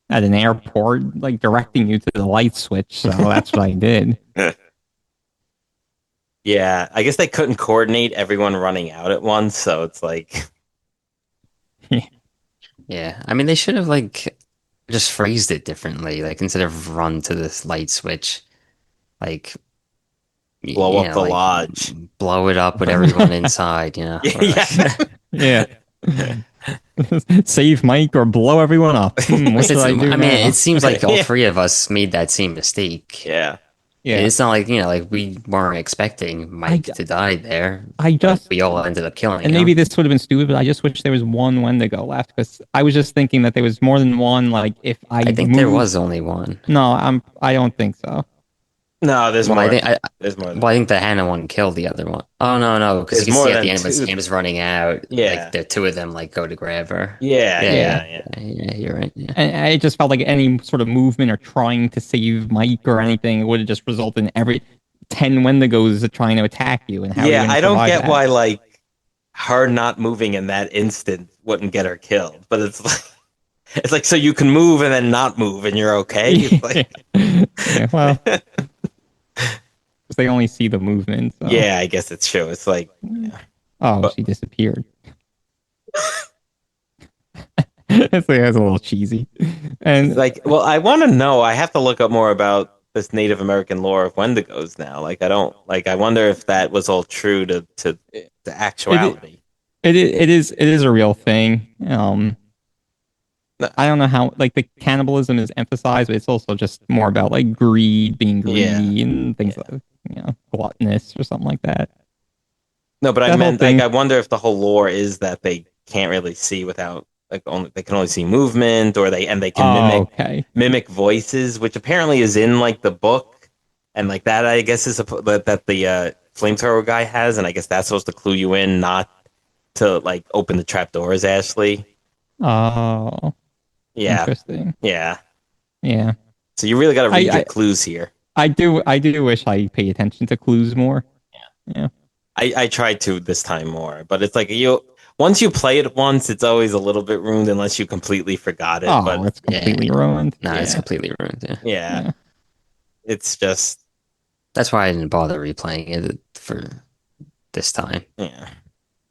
at an airport like directing you to the light switch, so that's what I did. Yeah, I guess they couldn't coordinate everyone running out at once, so it's like Yeah, I mean they should have like just phrased it differently, like instead of run to this light switch, like blow up the lodge, blow it up with everyone inside, Yeah. Save Mike or blow everyone up. What should I do I mean, now? it seems like all three of us made that same mistake. Yeah. It's not like like we weren't expecting Mike to die there. We all ended up killing him. And maybe this would have been stupid, but I just wish there was one Wendigo left because I was just thinking that there was more than one. Like if I think there was only one. No, I don't think so. No, there's more. There's more. Well, I think the Hannah one killed the other one. Oh no, because you see at the end when Sam is running out, like the two of them like go to grab her. Yeah, you're right. Yeah. And it just felt like any sort of movement or trying to save Mike or anything would have just resulted in every 10 Wendigos trying to attack you. And how I don't get why like her not moving in that instant wouldn't get her killed, but it's like so you can move and then not move and you're okay. Like, well. They only see the movement. So. Yeah, I guess it's true. It's like, she disappeared. It's a little cheesy. And like, well, I want to know. I have to look up more about this Native American lore of Wendigos now. Like, I wonder if that was all true to actuality. It is a real thing. I don't know how like the cannibalism is emphasized, but it's also just more about like greed, being greedy, and things like that. gluttonous or something like that. No, but I That whole meant like thing. I wonder if the whole lore is that they can't really see without like only they can only see movement or they can Oh, mimic okay. voices, which apparently is in like the book and like that I guess is that the flamethrower guy has, and I guess that's supposed to clue you in not to like open the trap doors, Ashley. Oh, Yeah, interesting. yeah. Yeah. So you really got to I, read your I clues here. I do wish I paid attention to clues more. Yeah. I tried to this time more, but it's like you once you play it once, it's always a little bit ruined unless you completely forgot it. Oh, But it's Yeah. completely ruined. No, it's yeah, completely ruined. Yeah. yeah, Yeah. it's just That's why I didn't bother replaying it for this time. yeah,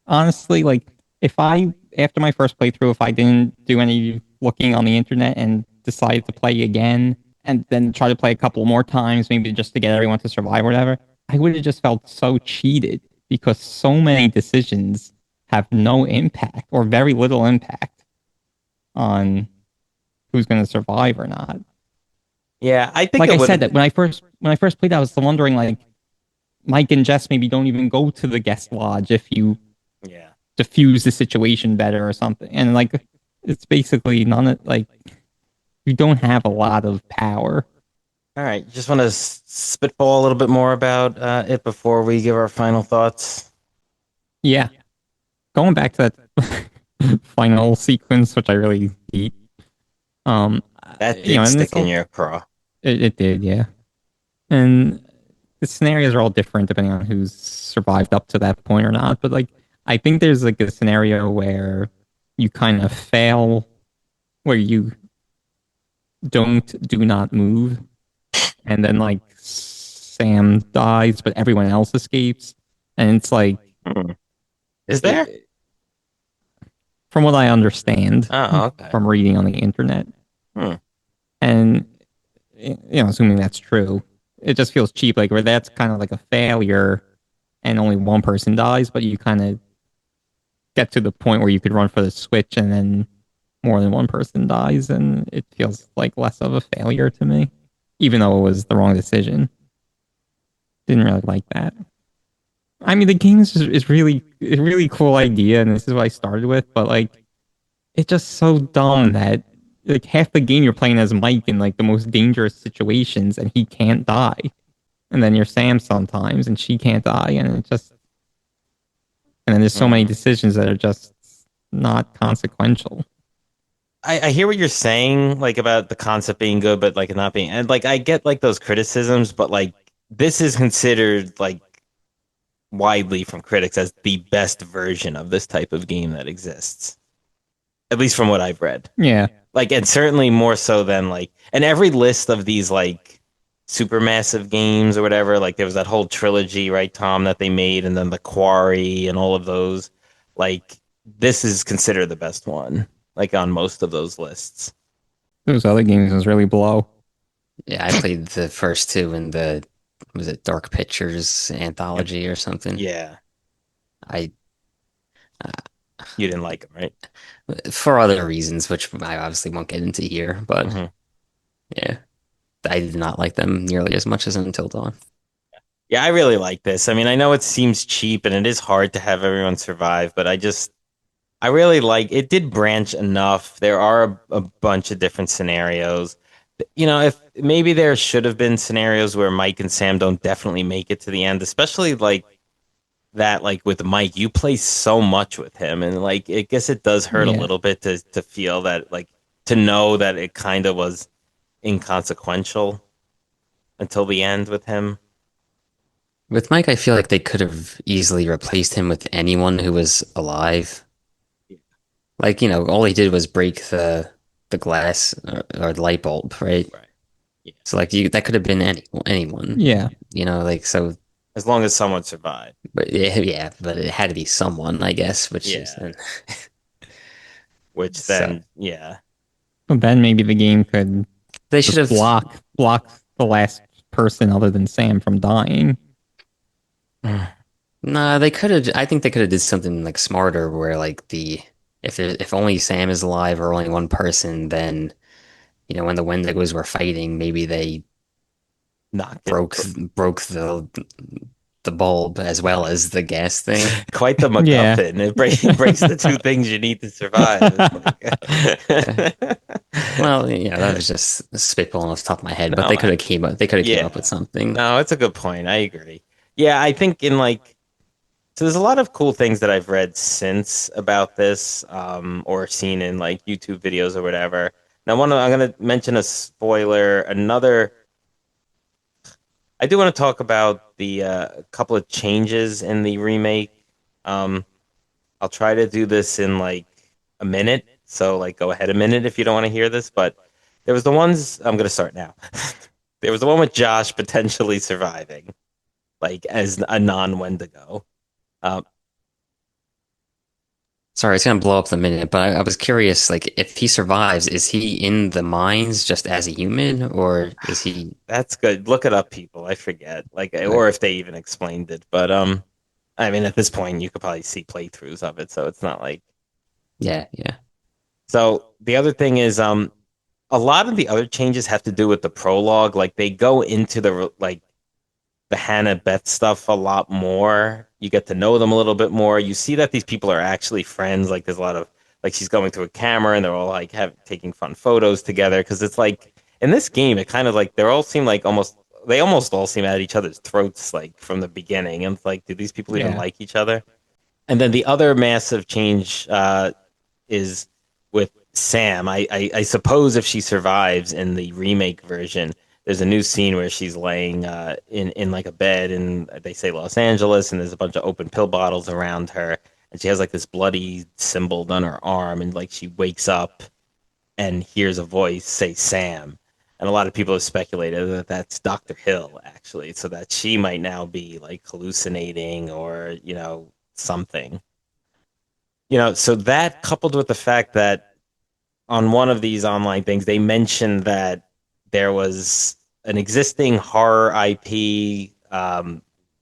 Honestly, like if I after my first playthrough, if I didn't do any looking on the internet and decided to play again and then try to play a couple more times, maybe just to get everyone to survive or whatever, I would have just felt so cheated because so many decisions have no impact or very little impact on who's going to survive or not. yeah. I think Like it I would said, have. that when I first played, I was wondering like Mike and Jess maybe don't even go to the guest lodge if you Yeah. diffuse the situation better or something. And like it's basically none of like you don't have a lot of power. All right. Just want to spitball a little bit more about it before we give our final thoughts. Yeah. Going back to that final sequence, which I really hate. Um, That did and it's stick in all your craw. it did, yeah. And the scenarios are all different depending on who's survived up to that point or not. But like, I think there's like a scenario where you kind of fail, where you do not move, and then like Sam dies, but everyone else escapes, and it's like, Hmm. Is there? it, from what I understand Oh, okay. from reading on the internet, Hmm. and assuming that's true, it just feels cheap. Like where that's kind of like a failure, and only one person dies, but you kind of get to the point where you could run for the switch, and then more than one person dies, and it feels like less of a failure to me, even though it was the wrong decision. Didn't really like that. I mean, the game is really a really cool idea, and this is what I started with. But like, it's just so dumb that like half the game you're playing as Mike in like the most dangerous situations, and he can't die. And then you're Sam sometimes, and she can't die, and it just and then there's so many Hmm. decisions that are just not consequential. I hear what you're saying, like about the concept being good, but like it not being, and like I get like those criticisms, but like this is considered like widely from critics as the best version of this type of game that exists, at least from what I've read. Yeah, Like, and certainly more so than like, and every list of these like supermassive games or whatever, like there was that whole trilogy, right, Tom, that they made, and then the Quarry and all of those. Like, this is considered the best one, like on most of those lists. those other games was really below. Yeah, I played the first two in the was it Dark Pictures Yep. anthology or something. Yeah, I you didn't like them, right? for other reasons, which I obviously won't get into here, but Hmm. yeah, I did not like them nearly as much as Until Dawn. Yeah, I really like this. I mean, I know it seems cheap and it is hard to have everyone survive, but I really like it. Did branch enough. There are a bunch of different scenarios. You know, if maybe there should have been scenarios where Mike and Sam don't definitely make it to the end, especially like that, like with Mike, you play so much with him, and like I guess it does hurt a Yeah, little bit to feel that like to know that it kind of was inconsequential until the end with him. With Mike, I feel like they could have easily replaced him with anyone who was alive. Like, all he did was break the glass or the light bulb, right? Right. Yeah. So like that could have been anyone, yeah. like so. As long as someone survived. But yeah, but it had to be someone, I guess, which is Yeah. Which so then, yeah. But then maybe the game could they should just have. block the last person other than Sam from dying. Nah, they could have. I think they could have did something like smarter, where like if only Sam is alive or only one person, then when the Wendigos were fighting, maybe they knocked it. broke the bulb as well as the gas thing. Quite the Yeah. MacGuffin. It breaks the two things you need to survive. It's like, Well, yeah, that was just spitballing off the top of my head, but no, they could have came up with yeah, something. no, it's a good point. I agree. Yeah, I think in like so there's a lot of cool things that I've read since about this, or seen in like YouTube videos or whatever. Now, I'm gonna mention a spoiler. I do want to talk about the couple of changes in the remake. Um, I'll try to do this in like a minute. So like go ahead a minute if you don't want to hear this. But there was the ones I'm gonna start now. There was the one with Josh potentially surviving, like as a non-Wendigo. Um, Sorry, it's gonna blow up the minute, but I was curious, like, if he survives, is he in the mines just as a human, or is he? that's good. Look it up, people. I forget, like, Uh, or if they even explained it. But I mean, at this point, you could probably see playthroughs of it, so it's not like. yeah, yeah, So the other thing is, a lot of the other changes have to do with the prologue. Like they go into the Hannah Beth stuff a lot more. You get to know them a little bit more. You see that these people are actually friends. Like there's a lot of like she's going through a camera and they're all like taking fun photos together because it's like in this game it kind of like they all seem like they almost all seem at each other's throats like from the beginning. And it's like, do these people even Yeah. like each other? And then the other massive change is with Sam. I suppose if she survives in the remake version, there's a new scene where she's laying in like a bed in they say Los Angeles, and there's a bunch of open pill bottles around her, and she has like this bloody symbol on her arm, and like she wakes up and hears a voice say Sam. And a lot of people have speculated that that's Dr. Hill, actually, so that she might now be like hallucinating or, something. So that coupled with the fact that on one of these online things, they mentioned that there was an existing horror IP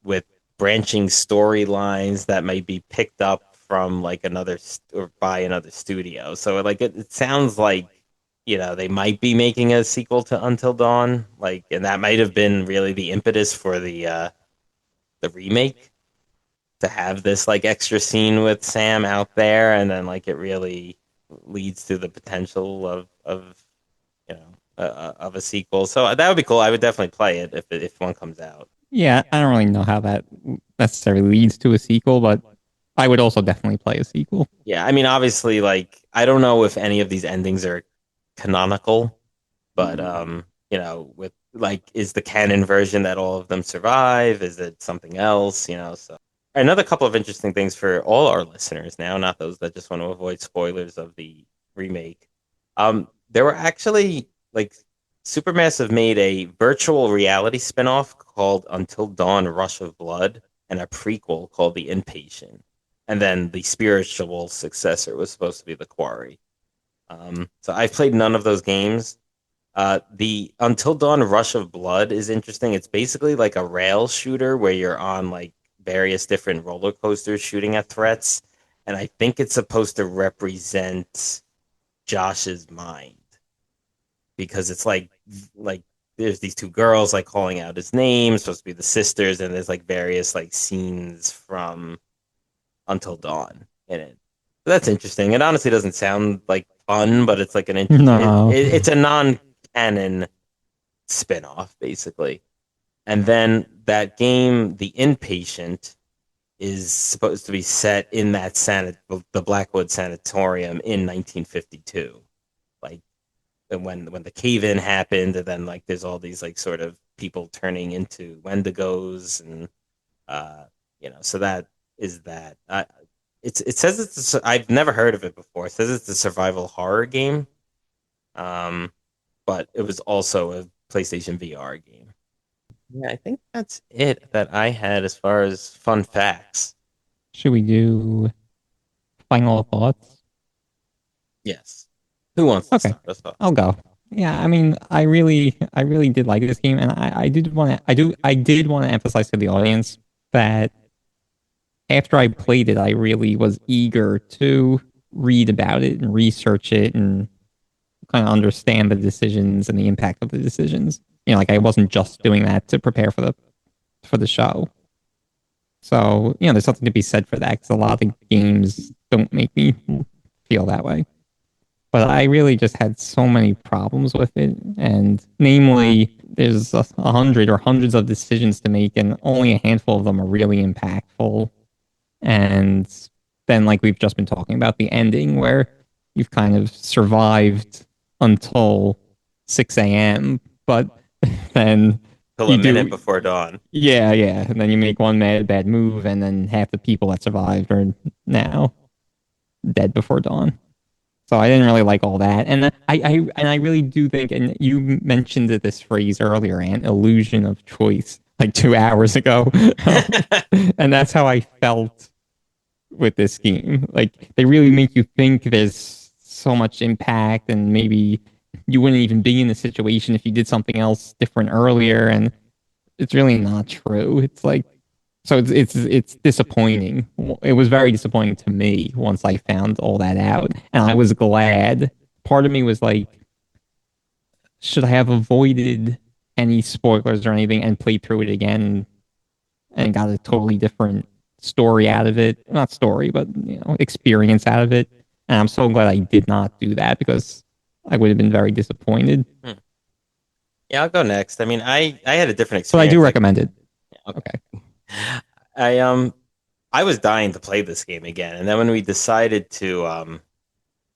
with branching storylines that might be picked up from like or by another studio. So like it sounds like they might be making a sequel to Until Dawn, like, and that might have been really the impetus for the remake to have this like extra scene with Sam out there, and then like it really leads to the potential of of a sequel. So that would be cool. I would definitely play it if one comes out. Yeah, I don't really know how that necessarily leads to a sequel, but I would also definitely play a sequel. Yeah, I mean, obviously, like I don't know if any of these endings are canonical, but with like, is the canon version that all of them survive? Is it something else? So another couple of interesting things for all our listeners now, not those that just want to avoid spoilers of the remake. There were actually like Supermassive made a virtual reality spinoff called Until Dawn: Rush of Blood and a prequel called The Inpatient. And then the spiritual successor was supposed to be The Quarry. So I've played none of those games. The Until Dawn: Rush of Blood is interesting. It's basically like a rail shooter where you're on like various different roller coasters shooting at threats. And I think it's supposed to represent Josh's mind because it's like there's these two girls like calling out his name, supposed to be the sisters, and there's like various like scenes from Until Dawn in it. So that's interesting. It honestly doesn't sound like fun, but it's like No. it's a non-canon spin-off basically. And then that game, The Inpatient, is supposed to be set in the Blackwood Sanatorium in 1952. Like when the cave-in happened, and then like there's all these like sort of people turning into Wendigos, and so that is that. It says I've never heard of it before. It says it's a survival horror game, but it was also a PlayStation VR game. Yeah, I think that's it that I had as far as fun facts. Should we do final thoughts? Yes. Who wants to Okay, start us off? I'll go. Yeah, I mean, I really did like this game, and I did want to emphasize to the audience that after I played it, I really was eager to read about it and research it and kind of understand the decisions and the impact of the decisions. like I wasn't just doing that to prepare for the show. So, there's something to be said for that because a lot of games don't make me feel that way. But I really just had so many problems with it. And namely, there's 100 or hundreds of decisions to make, and only a handful of them are really impactful. And then, like we've just been talking about, the ending where you've kind of survived until 6 a.m., but then Till you a minute do, before dawn. yeah, yeah, and then you make one bad move, and then half the people that survived are now dead before dawn. So I didn't really like all that, and I really do think, and you mentioned this phrase earlier, an illusion of choice, like 2 hours ago, and that's how I felt with this game. Like they really make you think there's so much impact, and maybe you wouldn't even be in the situation if you did something else different earlier, and it's really not true. It's like so it's disappointing. It was very disappointing to me once I found all that out, and I was glad. Part of me was like, should I have avoided any spoilers or anything and played through it again and got a totally different story out of it? Not story, but experience out of it. And I'm so glad I did not do that because I would have been very disappointed. Hmm. Yeah, I'll go next. I mean, I had a different But I experience. do recommend it. Okay. I was dying to play this game again, and then when we decided to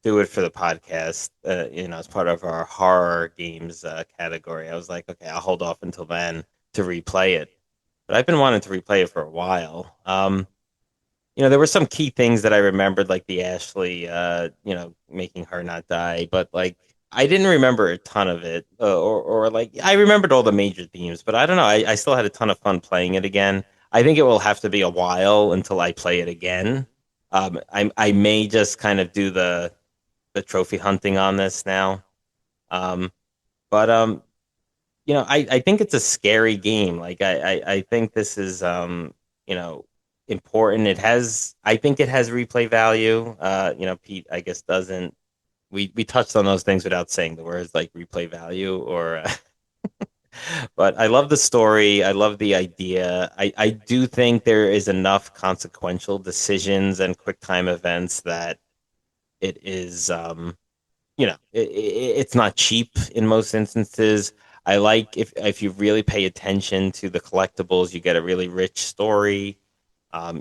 do it for the podcast, as part of our horror games category, I was like, okay, I'll hold off until then to replay it. But I've been wanting to replay it for a while. There were some key things that I remembered, like the Ashley, making her not die, but like I didn't remember a ton of it, or like I remembered all the major themes, but I don't know. I still had a ton of fun playing it again. I think it will have to be a while until I play it again. I may just kind of do the trophy hunting on this now. But I think it's a scary game. Like I think this is important. I think it has replay value. Pete, I guess doesn't. We touched on those things without saying the words like replay value or but I love the story. I love the idea. I do think there is enough consequential decisions and quick time events that it is it's not cheap in most instances. I like if you really pay attention to the collectibles, you get a really rich story,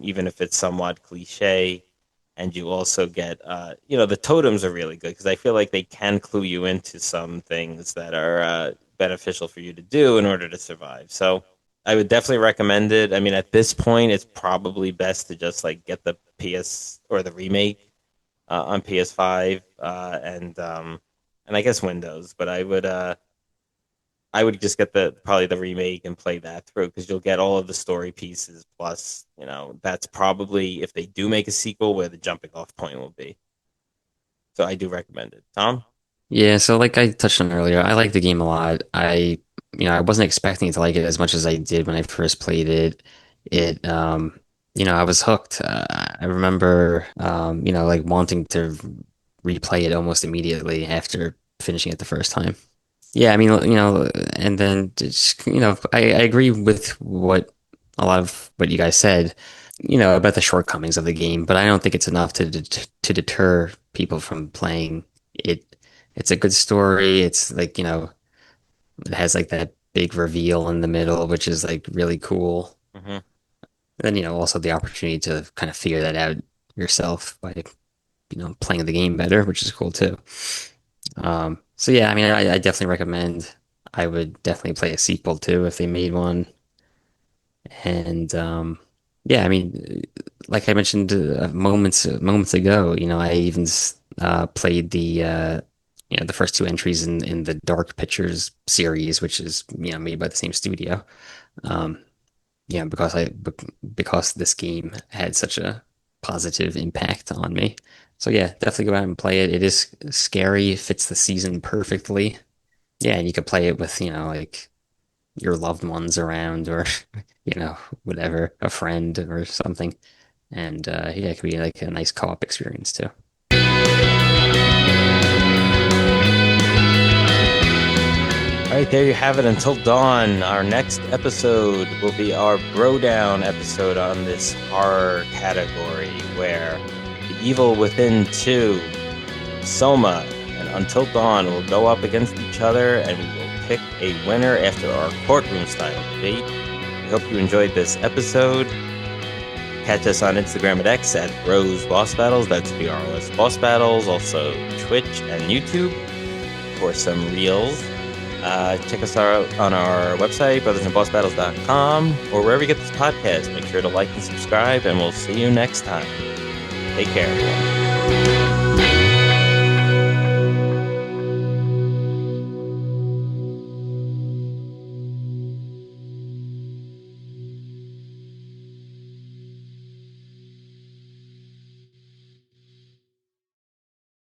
even if it's somewhat cliche. And you also get, the totems are really good because I feel like they can clue you into some things that are beneficial for you to do in order to survive. So I would definitely recommend it. I mean, at this point, it's probably best to just like get the PS or the remake on PS5 and I guess Windows. But I would just get probably the remake and play that through because you'll get all of the story pieces. Plus, that's probably if they do make a sequel where the jumping off point will be. So I do recommend it. Tom? Yeah, so like I touched on earlier, I like the game a lot. I wasn't expecting to like it as much as I did when I first played it. I was hooked. I remember, like wanting to replay it almost immediately after finishing it the first time. Yeah, I mean, and then just, I agree with a lot of what you guys said, about the shortcomings of the game, but I don't think it's enough to deter people from playing it. It's a good story. It's like, it has like that big reveal in the middle, which is like really cool. Mm-hmm. Then, also the opportunity to kind of figure that out yourself by, playing the game better, which is cool too. So yeah, I mean, I definitely recommend. I would definitely play a sequel too if they made one. And yeah, I mean, like I mentioned moments ago, I even played the first two entries in the Dark Pictures series, which is made by the same studio. Um, because this game had such a positive impact on me. So yeah, definitely go out and play it. It is scary, fits the season perfectly. Yeah, and you could play it with, like your loved ones around or, whatever, a friend or something. And yeah, it could be like a nice co-op experience too. All right, there you have it. Until dawn. Our next episode will be our Bro Down episode on this horror category, where the Evil Within 2, Soma, and Until Dawn will go up against each other, and we will pick a winner after our courtroom-style debate. We hope you enjoyed this episode. Catch us on Instagram at X at Bros Boss Battles. That's BROS Boss Battles. Also Twitch and YouTube for some reels. Check us out on our website, brothersandbossbattles.com, or wherever you get this podcast. Make sure to like and subscribe, and we'll see you next time. Take care, everyone.